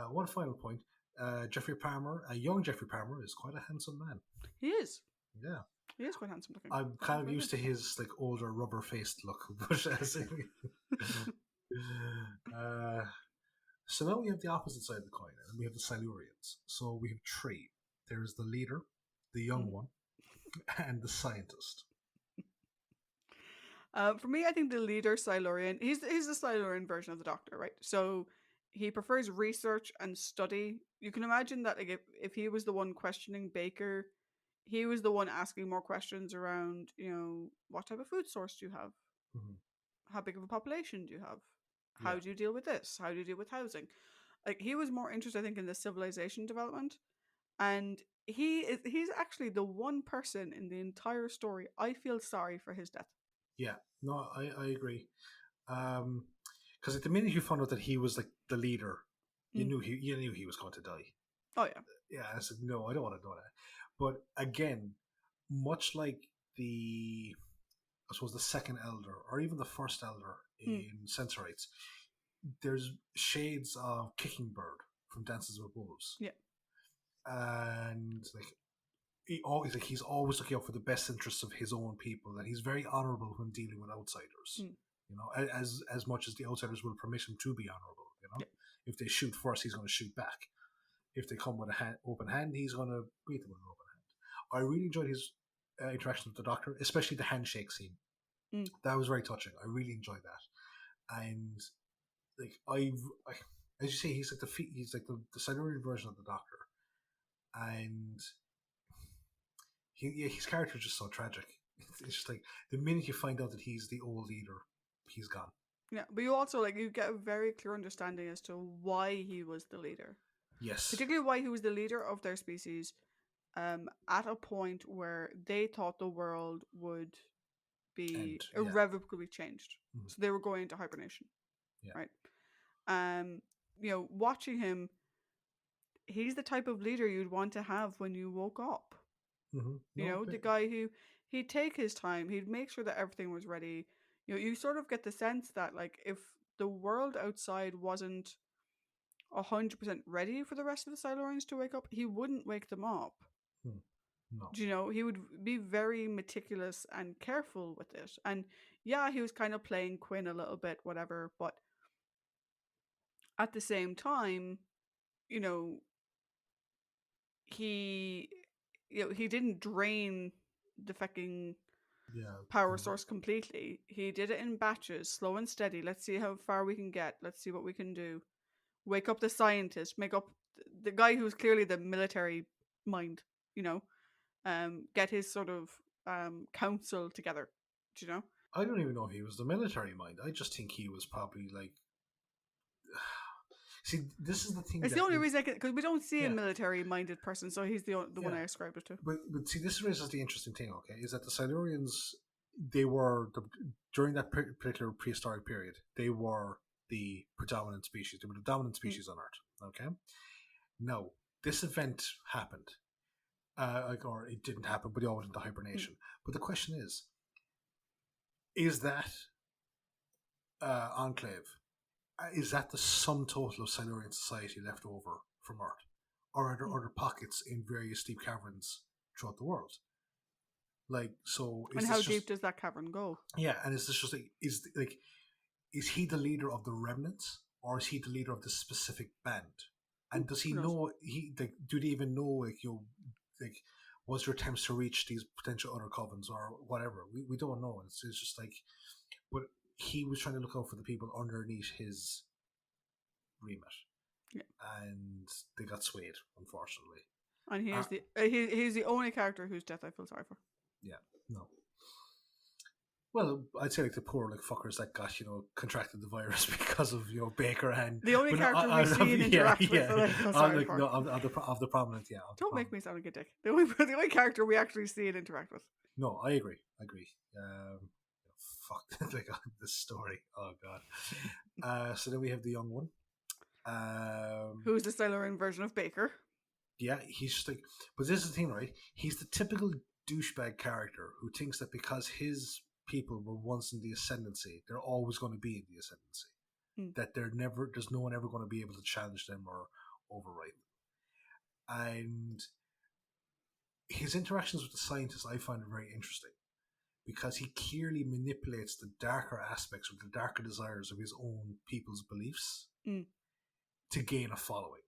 One final point: Jeffrey Palmer, a young Jeffrey Palmer, is quite a handsome man. He is. Yeah, he is quite handsome looking. I'm kind of used to his like older rubber faced look, but so now we have the opposite side of the coin, and we have the Silurians. So we have three. There's the leader, the young one, and the scientist. For me, I think the leader, Silurian, he's the Silurian version of the Doctor, right? So he prefers research and study. You can imagine that, like, if he was the one questioning Baker, he was the one asking more questions around, what type of food source do you have? How big of a population do you have? How do you deal with this? How do you deal with housing? Like, he was more interested, I think, in the civilization development. And he's actually the one person in the entire story I feel sorry for his death. Yeah, no, I agree. Because at the minute you found out that he was like the leader, you knew he was going to die. Oh yeah. Yeah, I said no, I don't want to know that. But again, much like I suppose the second elder or even the first elder in Sensorites, there's shades of Kicking Bird from Dances with Wolves. Yeah. And like he's always looking out for the best interests of his own people, and he's very honorable when dealing with outsiders. As much as the outsiders will permit him to be honorable. If they shoot first, he's going to shoot back. If they come with an open hand, he's going to greet them with an open hand. I really enjoyed his interaction with the Doctor, especially the handshake scene. That was very touching. I really enjoyed that, and like as you say, he's like the Silurian version of the Doctor, and his character is just so tragic. It's just like the minute you find out that he's the old leader, he's gone. Yeah, but you also you get a very clear understanding as to why he was the leader. Yes, particularly why he was the leader of their species, at a point where they thought the world would be irrevocably changed. So they were going into hibernation, right? Watching him, he's the type of leader you'd want to have when you woke up. The guy who he'd take his time, he'd make sure that everything was ready. You sort of get the sense that, like, if the world outside wasn't 100% ready for the rest of the Silurians to wake up, he wouldn't wake them up. No. He would be very meticulous and careful with it. And yeah, he was kind of playing Quinn a little bit, whatever, but at the same time, you know, he he didn't drain the fucking Yeah. power source completely. He did it in batches, slow and steady. Let's see how far we can get. Let's see what we can do. Wake up the scientist, make up the guy who's clearly the military mind, you know, get his sort of council together, do you know? I don't even know if he was the military mind. I just think he was probably like. See, this is the thing It's that the only reason I can, because we don't see a yeah, military minded person, so he's the one yeah. I ascribed it to. But see, this raises the interesting thing. Okay, is that the Silurians, they were during that particular prehistoric period, they were the predominant species. They were the dominant species on Earth. Okay, now this event happened, or it didn't happen, but they all went into hibernation. But the question is that enclave? Is that the sum total of Silurian society left over from Earth? Or are there other pockets in various deep caverns throughout the world? Like, so is And this how just deep does that cavern go? yeah? And is this just is he the leader of the remnants, or is he the leader of this specific band? And does he Who knows? know do they even know like was there attempts to reach these potential other covens or whatever? We don't know. It's just like, but he was trying to look out for the people underneath his remit, Yeah. and they got swayed, unfortunately. And Uh, he's the only character whose death I feel sorry for. yeah, no. Well, I'd say like the poor like fuckers that got contracted the virus because of Baker and The only character we see and interact with that I feel sorry for. No, of the prominent Don't make me sound like a dick. The only character we actually see and interact with. No, I agree. Fuck like this story. Oh god. So then we have the young one. Who's the Silurian version of Baker? Yeah, he's just like, but this is the thing, right? He's the typical douchebag character who thinks that because his people were once in the ascendancy, they're always going to be in the ascendancy. That there's no one ever going to be able to challenge them or override them. And his interactions with the scientists, I find very interesting because he clearly manipulates the darker aspects or the darker desires of his own people's beliefs to gain a following.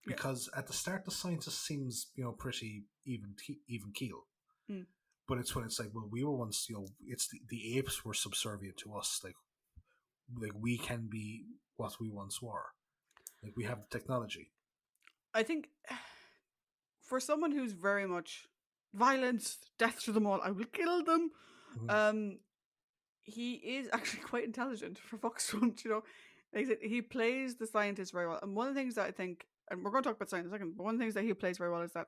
Because at the start, the scientist seems, pretty even keel. But it's when it's like, well, we were once, it's the apes were subservient to us. Like we can be what we once were. Like we have the technology. I think for someone who's very much violence, death to them all, I will kill them. Mm-hmm. He is actually quite intelligent for fuck's sake, Like he plays the scientist very well. And one of the things that I think, and we're going to talk about science in a second, but one of the things that he plays very well is that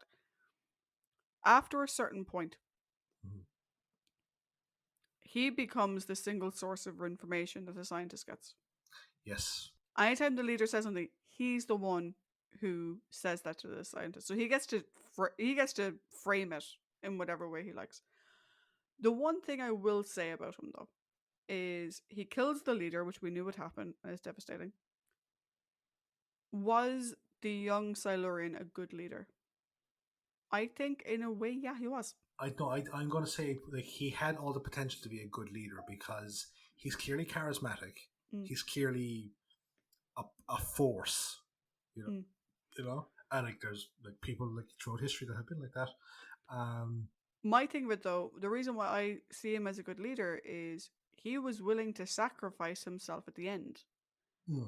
after a certain point, he becomes the single source of information that the scientist gets. Yes. Anytime the leader says something, he's the one who says that to the scientist. So he gets to frame it in whatever way he likes. The one thing I will say about him, though, is he kills the leader, which we knew would happen, and it's devastating. Was the young Silurian a good leader? I think, in a way, yeah, he was. I'm going to say like he had all the potential to be a good leader because he's clearly charismatic. He's clearly a force, you know. And like there's like people like throughout history that have been like that. My thing with though, the reason why I see him as a good leader is he was willing to sacrifice himself at the end.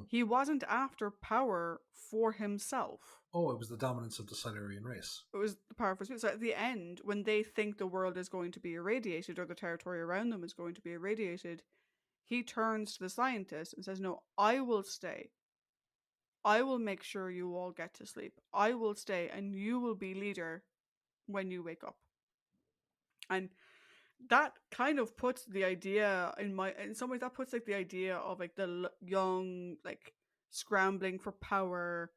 He wasn't after power for himself. Oh, it was the dominance of the Silurian race. It was the power for speed. So at the end, when they think the world is going to be irradiated or the territory around them is going to be irradiated, he turns to the scientist and says, "No, I will stay. I will make sure you all get to sleep. I will stay and you will be leader when you wake up." And that kind of puts the idea in some ways that puts like the idea of like the young like scrambling for power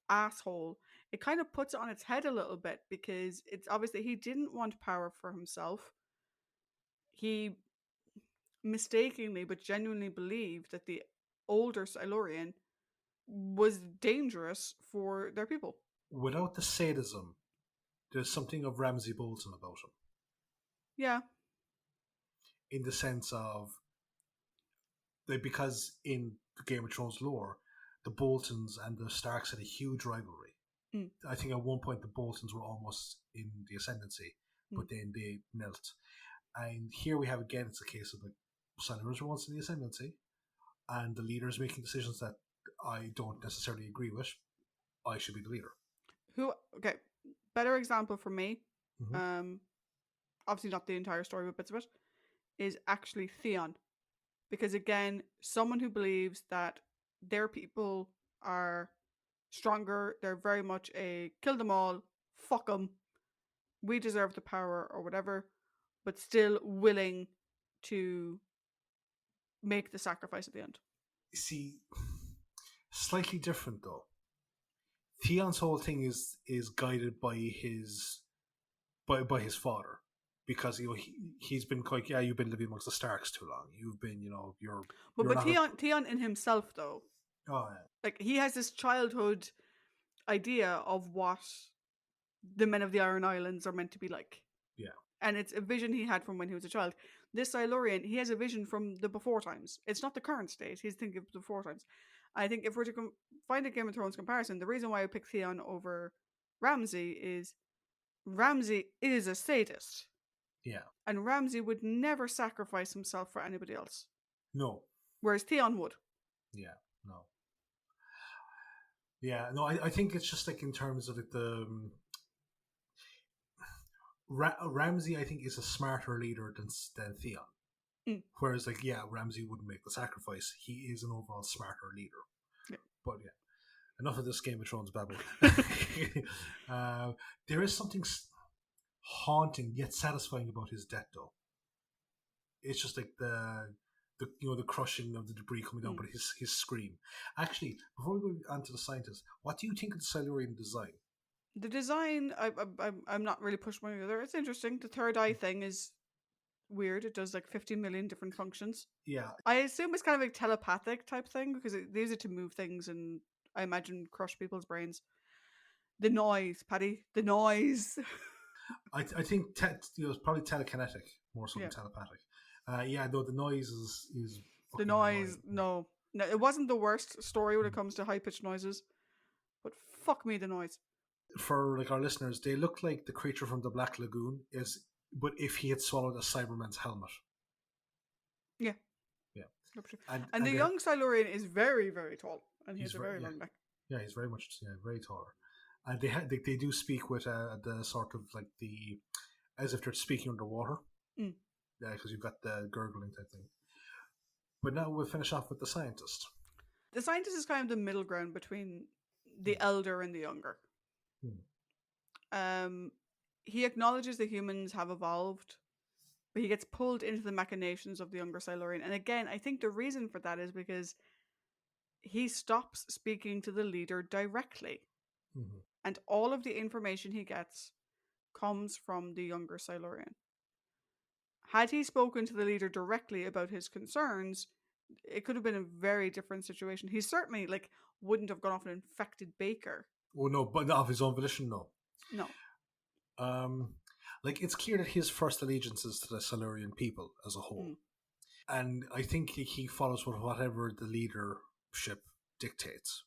asshole. It kind of puts it on its head a little bit because it's obviously he didn't want power for himself. He mistakenly but genuinely believed that the older Silurian was dangerous for their people. Without the sadism, there's something of Ramsay Bolton about him. Yeah. In the sense of, like, because in the Game of Thrones lore, the Boltons and the Starks had a huge rivalry. Mm. I think at one point the Boltons were almost in the ascendancy, but then they knelt. And here we have again, it's a case of the Silurians were once in the ascendancy, and the leader is making decisions that I don't necessarily agree with. I should be the leader. Okay, better example for me, Mm-hmm. obviously not the entire story, but bits of it, is actually Theon. Because again, someone who believes that their people are stronger, they're very much a kill them all, fuck them, we deserve the power or whatever, but still willing to make the sacrifice at the end. See, slightly different though. Theon's whole thing is guided by his his father, because he's been quite, you've been living amongst the Starks too long. You've been, you're But not Theon in himself though, oh like he has this childhood idea of what the men of the Iron Islands are meant to be like. yeah. And it's a vision he had from when he was a child. This Silurian, he has a vision from the before times. It's not the current state. He's thinking of the before times. I think if we're to find a Game of Thrones comparison, the reason why I picked Theon over Ramsay is Ramsay is a sadist. Yeah. And Ramsay would never sacrifice himself for anybody else. No. Whereas Theon would. Yeah. No. Yeah. No. I think it's just like in terms of like the Ramsay, I think, is a smarter leader than Theon. Mm. Whereas, like, yeah, Ramsay wouldn't make the sacrifice. He is an overall smarter leader. Yeah. But yeah, enough of this Game of Thrones babble. There is something haunting yet satisfying about his death, though. It's just like the crushing of the debris coming down, but his scream. Actually, before we go on to the scientists, what do you think of the Silurian design? The design, I'm not really pushed one or the other. It's interesting. The third eye thing is weird. It does like 50 million different functions. Yeah. I assume it's kind of a telepathic type thing because they use it to move things and I imagine crush people's brains. The noise, Paddy. The noise. I think it's probably telekinetic more so than telepathic. Yeah, though the noise is the noise. annoying. No, it wasn't the worst story when it comes to high pitched noises, but fuck me, the noise. For like our listeners, they look like the creature from the Black Lagoon but if he had swallowed a Cyberman's helmet. Yeah. Yeah. And the young Silurian is very, very tall, and he has a very long neck. Yeah, he's very much very taller. And they do speak with the sort of like as if they're speaking underwater. Mm. Yeah, because you've got the gurgling type thing. But now we'll finish off with the scientist. The scientist is kind of the middle ground between the elder and the younger. He acknowledges that humans have evolved, but he gets pulled into the machinations of the younger Silurian. And again, I think the reason for that is because he stops speaking to the leader directly. Mm-hmm. And all of the information he gets comes from the younger Silurian. Had he spoken to the leader directly about his concerns, it could have been a very different situation. He certainly wouldn't have gone off and infected Baker. Oh no, but not of his own volition, no. No. It's clear that his first allegiance is to the Silurian people as a whole. And I think he follows whatever the leadership dictates.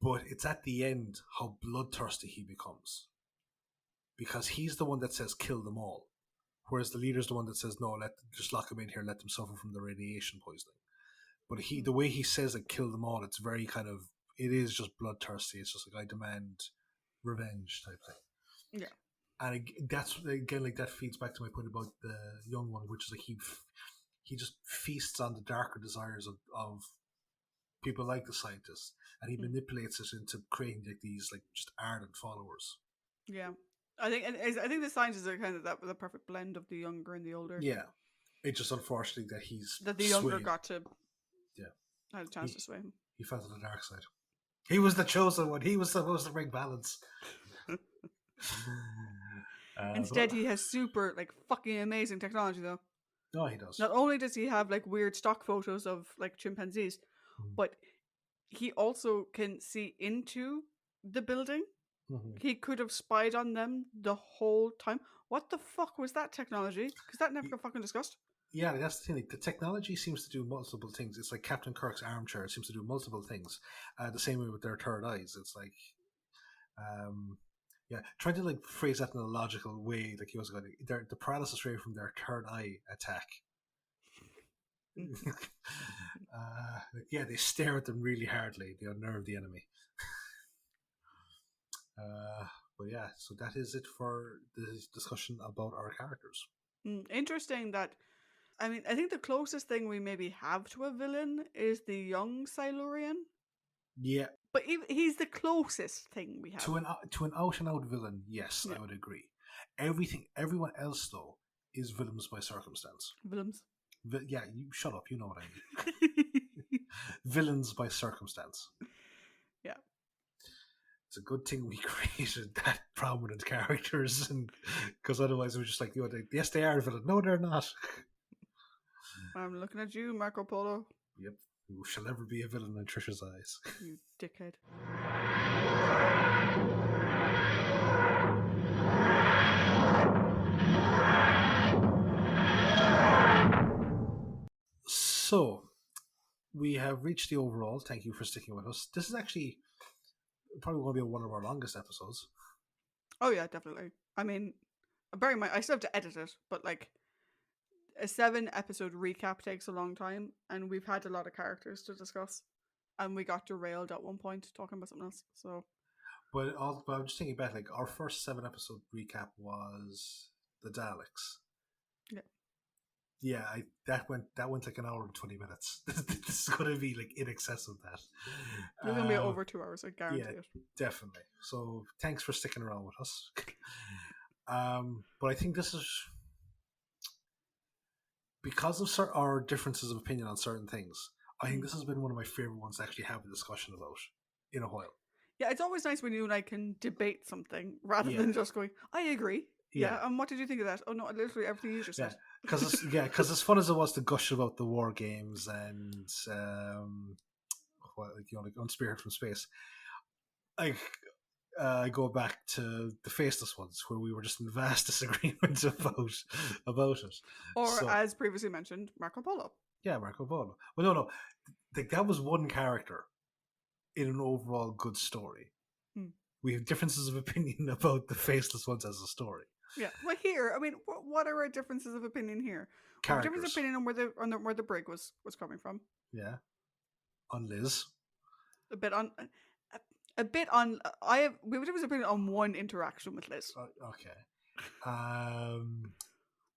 But it's at the end how bloodthirsty he becomes. Because he's the one that says kill them all. Whereas the leader's the one that says no, just lock them in here, let them suffer from the radiation poisoning. But the way he says it, kill them all, it's very kind of, it is just bloodthirsty. It's just like, I demand revenge type thing. Yeah. And that's, again, that feeds back to my point about the young one, which is he just feasts on the darker desires of people like the scientists, and he manipulates it into creating these just ardent followers. Yeah. I think the scientists are kind of the perfect blend of the younger and the older. Yeah. It's just unfortunately that the younger got to had a chance to sway him. He fell to the dark side. He was the chosen one. He was supposed to bring balance. Instead, he has super fucking amazing technology, though. No, he does. Not only does he have weird stock photos of chimpanzees, but he also can see into the building. He could have spied on them the whole time. What the fuck was that technology? Because that never got fucking discussed. Yeah, that's the thing. Like, the technology seems to do multiple things. It's like Captain Kirk's armchair seems to do multiple things. The same way with their third eyes. It's like, um, yeah, trying to like phrase that in a logical way. Like he was going, the paralysis ray from their third eye attack. Yeah, they stare at them really hardly. They unnerve the enemy. But yeah, so that is it for this discussion about our characters. Interesting that, I mean, I think the closest thing we maybe have to a villain is the young Silurian. Yeah, But he's the closest thing we have. to an out and out villain, yes, Yeah. I would agree. Everyone else though is villains by circumstance. Villains. Yeah, you shut up. You know what I mean. Villains by circumstance. Yeah. It's a good thing we created that prominent characters, and because otherwise it was just like, yes, they are a villain. No, they're not. I'm looking at you, Marco Polo. Yep, you shall never be a villain in Tricia's eyes. You dickhead. So, we have reached the overall. Thank you for sticking with us. This is actually probably going to be one of our longest episodes. Oh yeah, definitely. I mean, bear in mind, I still have to edit it, but like a 7-episode recap takes a long time, and we've had a lot of characters to discuss, and we got derailed at one point talking about something else. So, but I'm just thinking back, like our first 7-episode recap was the Daleks. yeah. Yeah, that went like an hour and 20 minutes. This is going to be like in excess of that. It's going to be over 2 hours, I guarantee it. Definitely. So thanks for sticking around with us. But I think this is because of our differences of opinion on certain things. I think this has been one of my favorite ones to actually have a discussion about in a while. Yeah, it's always nice when you and I can debate something rather than just going, I agree. Yeah, and what did you think of that? Oh no, literally everything you just said. Because as fun as it was to gush about the war games and like Unspirited from Space, I go back to the Faceless ones where we were just in vast disagreement about it. Or as previously mentioned, Marco Polo. Yeah, Marco Polo. Well, no, like that was one character in an overall good story. We have differences of opinion about the Faceless ones as a story. Yeah, well, here, I mean, what are our differences of opinion here? Difference of opinion on where the brig was coming from. Yeah, on Liz. A bit on. I have we have a difference of opinion on one interaction with Liz. Okay.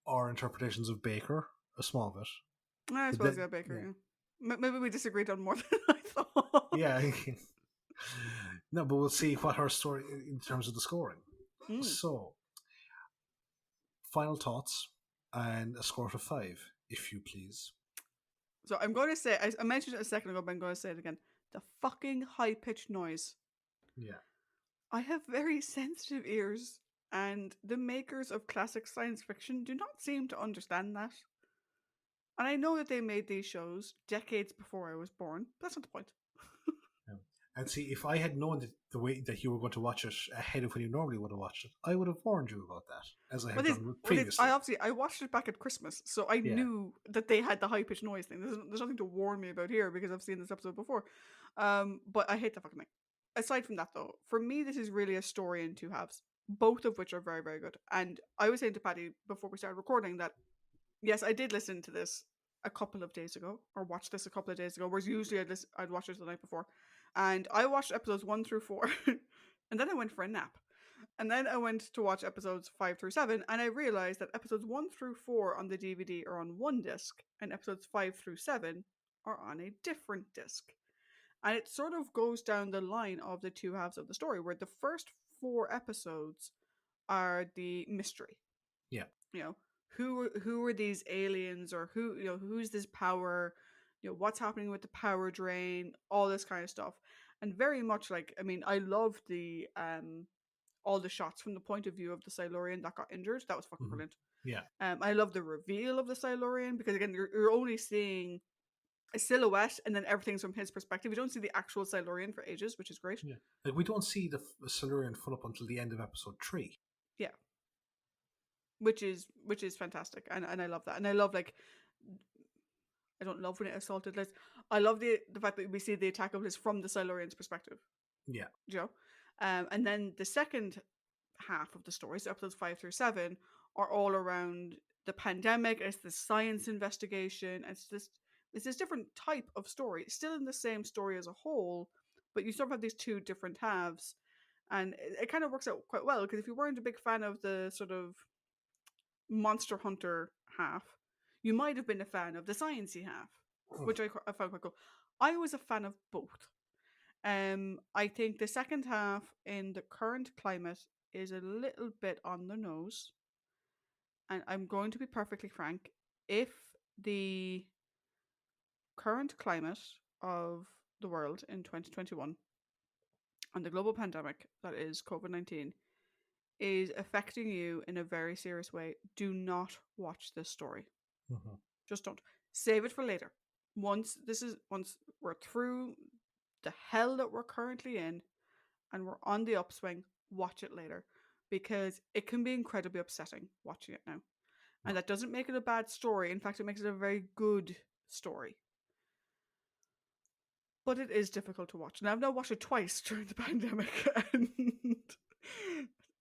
Our interpretations of Baker, a small bit. I suppose Baker. Yeah. Maybe we disagreed on more than I thought. Yeah. No, but we'll see what her story in terms of the scoring. So, final thoughts and a score of 5, if you please. So I'm going to say, I mentioned it a second ago, but I'm going to say it again. The fucking high-pitched noise. Yeah. I have very sensitive ears, and the makers of classic science fiction do not seem to understand that. And I know that they made these shows decades before I was born, but that's not the point. And see, if I had known the way that you were going to watch it ahead of when you normally would have watched it, I would have warned you about that, as I have done previously. I watched it back at Christmas, so I knew that they had the high-pitched noise thing. There's nothing to warn me about here, because I've seen this episode before. But I hate the fucking thing. Aside from that, though, for me, this is really a story in 2 halves, both of which are very, very good. And I was saying to Paddy before we started recording that, yes, I did listen to this a couple of days ago, or watched this a couple of days ago, whereas usually I'd watch it the night before. And I watched episodes 1 through 4, and then I went for a nap. And then I went to watch episodes 5 through 7, and I realized that episodes 1 through 4 on the DVD are on one disc, and episodes 5 through 7 are on a different disc. And it sort of goes down the line of the 2 halves of the story, where the first 4 episodes are the mystery. Yeah. You know, who are these aliens, or who's this power? What's happening with the power drain, all this kind of stuff. And very much like, I mean, I love the all the shots from the point of view of the Silurian that got injured. That was fucking brilliant. Yeah. I love the reveal of the Silurian, because again, you're only seeing a silhouette, and then everything's from his perspective. You don't see the actual Silurian for ages, which is great. Yeah, like we don't see the Silurian full up until the end of episode 3. Yeah, which is fantastic, and I love that, and I love like I don't love when it assaulted Liz. I love the fact that we see the attack of Liz from the Silurians' perspective. Yeah. Joe. And then the second half of the stories, episodes 5 through 7, are all around the pandemic. It's the science investigation. It's this different type of story, still in the same story as a whole, but you sort of have these two different halves, and it kind of works out quite well. Because if you weren't a big fan of the sort of Monster Hunter half, you might have been a fan of the sciencey half, which I found quite cool. I was a fan of both. I think the second half in the current climate is a little bit on the nose. And I'm going to be perfectly frank. If the current climate of the world in 2021 and the global pandemic that is COVID-19 is affecting you in a very serious way, do not watch this story. Mm-hmm. Just don't. Save it for later. Once we're through the hell that we're currently in and we're on the upswing, watch it later, because it can be incredibly upsetting watching it now. And that doesn't make it a bad story. In fact, it makes it a very good story. But it is difficult to watch. And I've now watched it twice during the pandemic, and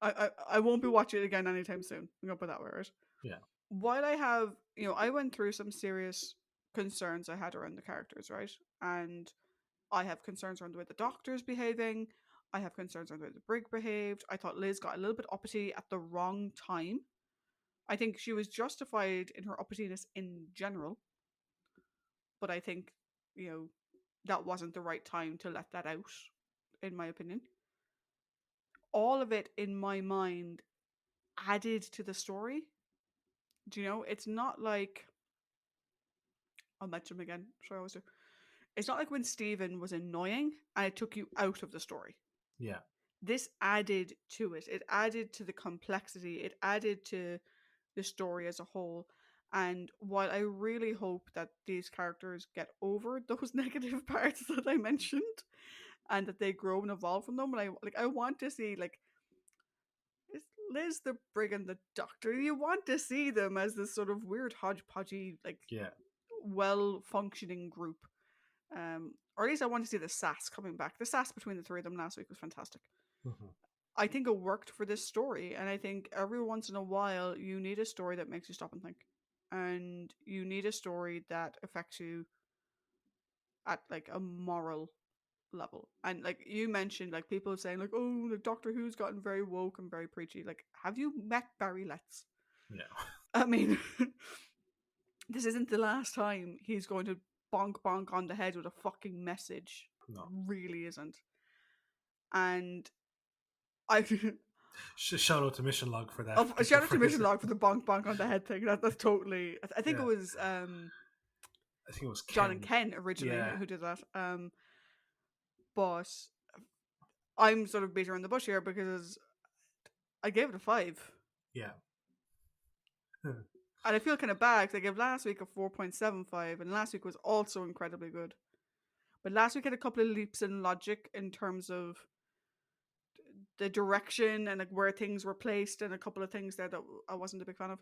I won't be watching it again anytime soon. I'm gonna put that word. Yeah. While I have, I went through some serious concerns I had around the characters, right? And I have concerns around the way the doctor's behaving. I have concerns around the way the brig behaved. I thought Liz got a little bit uppity at the wrong time. I think she was justified in her uppityness in general. But I think, that wasn't the right time to let that out, in my opinion. All of it, in my mind, added to the story. Do you know? It's not like. I'll mention him again. Sure, I always do. It's not like when Stephen was annoying and it took you out of the story. Yeah. This added to it. It added to the complexity. It added to the story as a whole. And while I really hope that these characters get over those negative parts that I mentioned, and that they grow and evolve from them, and I want to see, like, is Liz the Brig and the Doctor? You want to see them as this sort of weird hodgepodgey, like, well functioning group. Or at least I want to see the sass coming back. The sass between the three of them last week was fantastic. Mm-hmm. I think it worked for this story, and I think every once in a while you need a story that makes you stop and think, and you need a story that affects you at like a moral level. And like you mentioned, like people saying like, oh, the Doctor Who's gotten very woke and very preachy. Like, have you met Barry Letts? Yeah. I mean, this isn't the last time he's going to bonk on the head with a fucking message. No. It really isn't. And I shout out to Mission Log for that. Shout out to Mission Log for the bonk on the head thing. That's totally. I think it was. I think it was John and Ken originally who did that. But I'm sort of beating around the bush here because I gave it a 5. Yeah. And I feel kind of bad because I gave last week a 4.75, and last week was also incredibly good. But last week had a couple of leaps in logic in terms of the direction and like where things were placed, and a couple of things there that I wasn't a big fan of.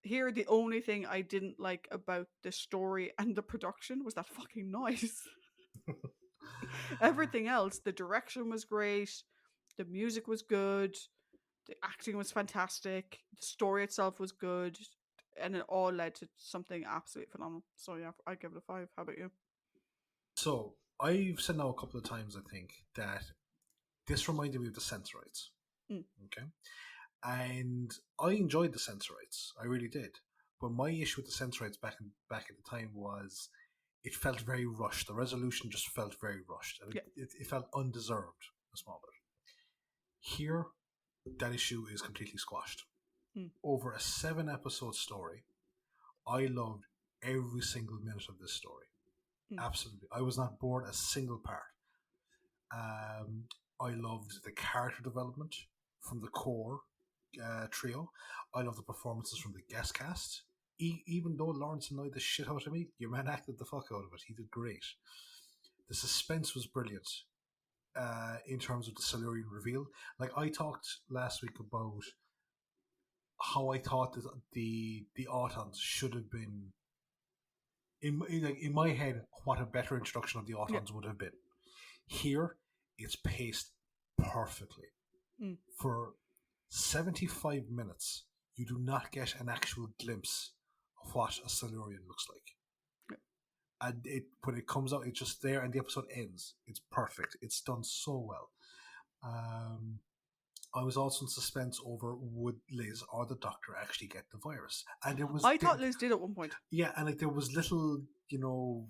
Here, the only thing I didn't like about the story and the production was that fucking noise. Everything else, the direction was great, the music was good, the acting was fantastic, the story itself was good, and it all led to something absolutely phenomenal. So yeah, I give it a 5. How about you? So I've said now a couple of times, I think, that this reminded me of the Sensorites. Okay. And I enjoyed the Sensorites. I really did. But my issue with the Sensorites back at the time was it felt very rushed. The resolution just felt very rushed. And it felt undeserved a small bit. Here, that issue is completely squashed. Over a 7-episode story, I loved every single minute of this story. Absolutely. I was not bored a single part. I loved the character development from the core trio. I love the performances from the guest cast. Even though Lawrence annoyed the shit out of me, your man acted the fuck out of it. He did great. The suspense was brilliant in terms of the Silurian reveal. Like, I talked last week about how I thought that the Autons should have been in my head, what a better introduction of the Autons would have been. Here, it's paced perfectly. Mm. For 75 minutes, you do not get an actual glimpse of what a Silurian looks like. And when it comes out, it's just there, and the episode ends. It's perfect. It's done so well. I was also in suspense over would Liz or the Doctor actually get the virus, and I thought Liz did at one point. Yeah, and like there was little little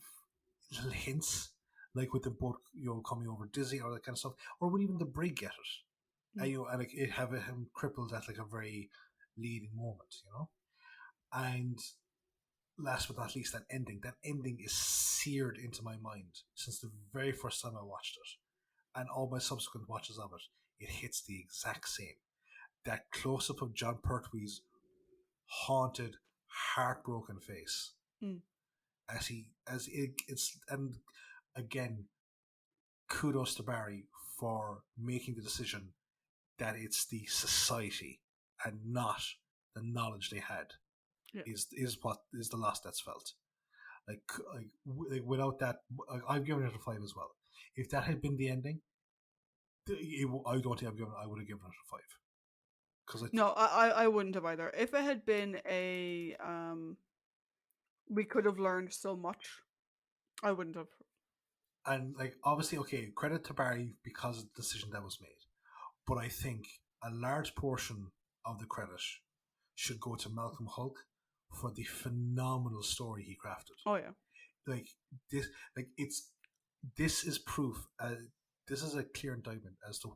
hints, like with them both coming over dizzy or that kind of stuff, or would even the Brig get it? And like it have him crippled at like a very leading moment, and last but not least, that ending is seared into my mind since the very first time I watched it, and all my subsequent watches of it. It hits the exact same. That close up of John Pertwee's haunted, heartbroken face, and again, kudos to Barry for making the decision that it's the society and not the knowledge they had is what is the loss that's felt. Like without that, I've given it a 5 as well. If that had been the ending, I don't think I would have given it a 5. No, I wouldn't have either. If it had been a we could have learned so much, I wouldn't have. And like obviously, okay, credit to Barry because of the decision that was made. But I think a large portion of the credit should go to Malcolm Hulk for the phenomenal story he crafted. Oh yeah. Like this is proof. This is a clear indictment as to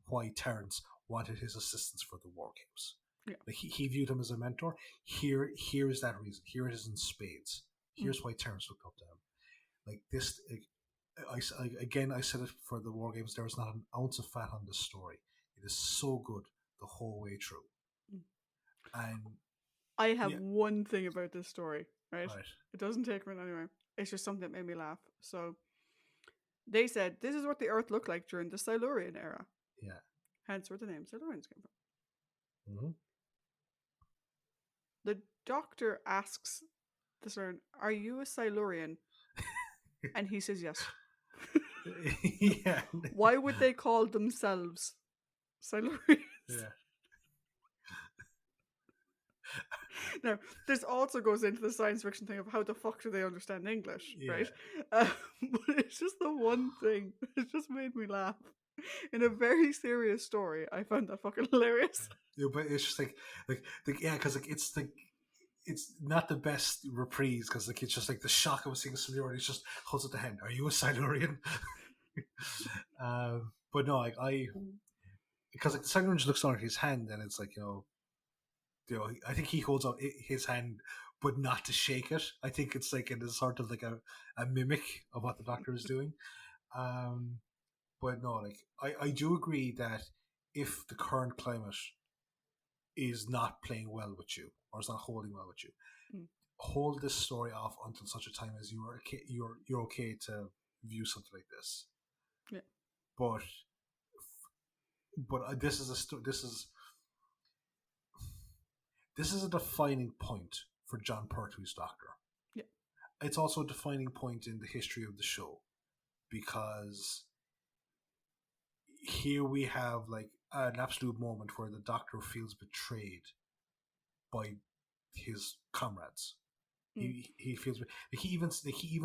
why Terrence wanted his assistance for the war games. Yeah. Like he viewed him as a mentor. Here is that reason. Here it is in spades. Here's why Terrence looked up to him. Like this. I said it for the war games. There is not an ounce of fat on this story. It is so good the whole way through. And I have one thing about this story, right? It doesn't take me anywhere. It's just something that made me laugh. So they said this is what the Earth looked like during the Silurian era. Yeah. Hence where the name Silurians came from. Mm-hmm. The Doctor asks the Silurian, "Are you a Silurian?" And he says yes. Yeah. Why would they call themselves Silurians? Yeah. Now, this also goes into the science fiction thing of how the fuck do they understand English, right? But it's just the one thing. It just made me laugh. In a very serious story, I found that fucking hilarious. Yeah, but it's just because it's not the best reprise because it's just like the shock of seeing a Silurian. He just holds up the hand. Are you a Silurian? But no, because the Silurian just looks down at his hand and it's like I think he holds out his hand, but not to shake it. I think it's like in a sort of like a mimic of what the Doctor is doing. But no, I do agree that if the current climate is not playing well with you or is not holding well with you, hold this story off until such a time as you're okay to view something like this. Yeah. But this is a defining point for John Pertwee's Doctor. Yeah. It's also a defining point in the history of the show because here we have like an absolute moment where the Doctor feels betrayed by his comrades. He feels he even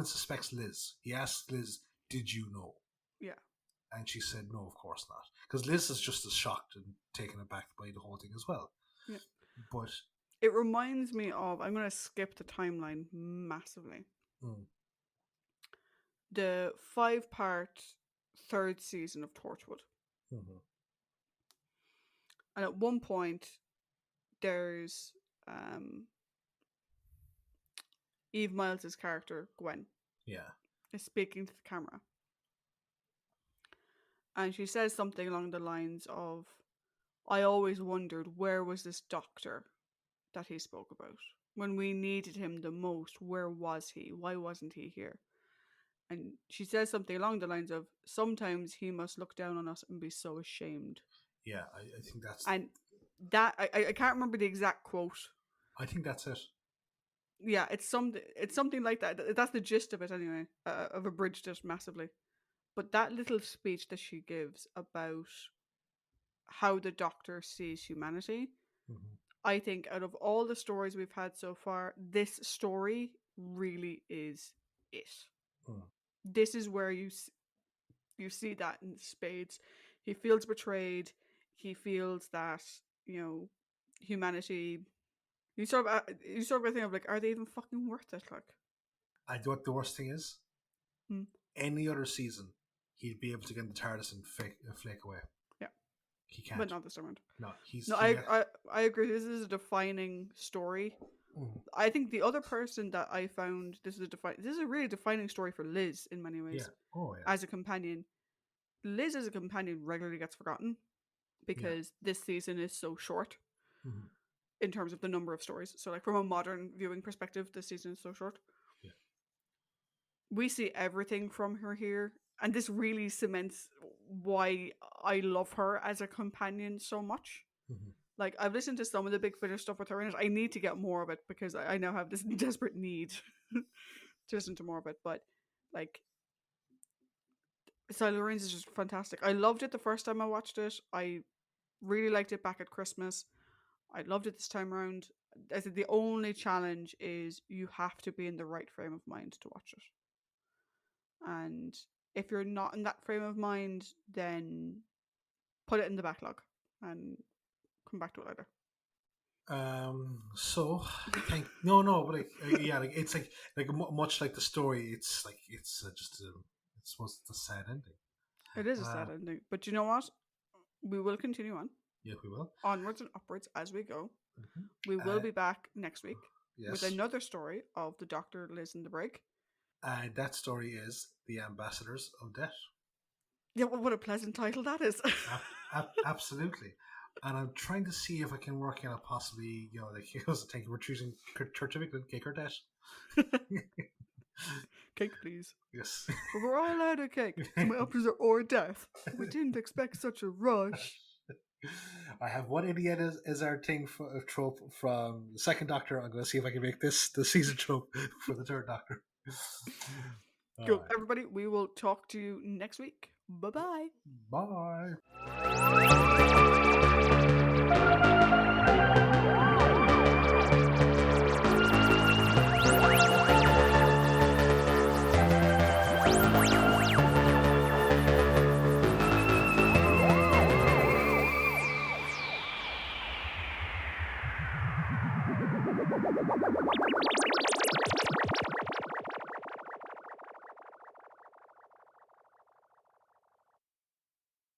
suspects Liz. He asks Liz, "Did you know?" Yeah. And she said, "No, of course not," because Liz is just as shocked and taken aback by the whole thing as well. Yeah. But it reminds me of, I'm going to skip the timeline massively. The 5-part third season of Torchwood. Mm-hmm. And at one point, there's Eve Miles' character, Gwen. Yeah. Is speaking to the camera. And she says something along the lines of, "I always wondered where was this Doctor that he spoke about? When we needed him the most, where was he? Why wasn't he here?" And she says something along the lines of, "Sometimes he must look down on us and be so ashamed." Yeah, I think that's... And that, I can't remember the exact quote. I think that's it. Yeah, it's something like that. That's the gist of it anyway. I've abridged it massively. But that little speech that she gives about how the Doctor sees humanity, Mhm. I think out of all the stories we've had so far, this story really is it. Mm. This is where you see that in spades. He feels betrayed. He feels that, you know, humanity. You sort of think of like, are they even fucking worth it? Like, I know what the worst thing is. hmm, Any other season, he'd be able to get in the TARDIS and flake away. yeah, He but can't. not this time around. No, No, he. I agree. This is a defining story. Mm. I think the other person that I found this is a really defining story for Liz in many Yeah. ways Oh yeah. as a companion. Liz as a companion regularly gets forgotten Yeah. because this season is so short Mm-hmm. in terms of the number of stories. So, like from a modern viewing perspective, this season is so short. Yeah. We see everything from her here, and this really cements why I love her as a companion so much. Mm-hmm. Like I've listened to some of the Big Finish stuff with her in it. I need to get more of it because I now have this desperate need to listen to more of it. But like Silurians is just fantastic. I loved it the first time I watched it. I really liked it back at Christmas. I loved it this time around. I said the only challenge is you have to be in the right frame of mind to watch it. And if you're not in that frame of mind, then put it in the backlog and come back to it later. So no, but like, yeah, like it's like much like the story. It's like it's just it's supposed to a sad ending. It is a Uh, sad ending, but you know what? We will continue on, yeah, we will. onwards and upwards as we go. Mm-hmm. We will be back next week with Yes, another story of the Doctor, Liz, and the break. and that story is the Ambassadors of Death. Yeah, well, what a pleasant title that is. Absolutely. And I'm trying to see if I can work out possibly, like thank you for choosing certificate cake or debt. Cake, please. Yes. But we're all out of cake. So my options are or death. We didn't expect such a rush. I have one idiot as our thing for a trope from the second Doctor. I'm going to see if I can make this the season trope for the third Doctor. Cool. Right. Everybody, we will talk to you next week. Bye-bye. Bye.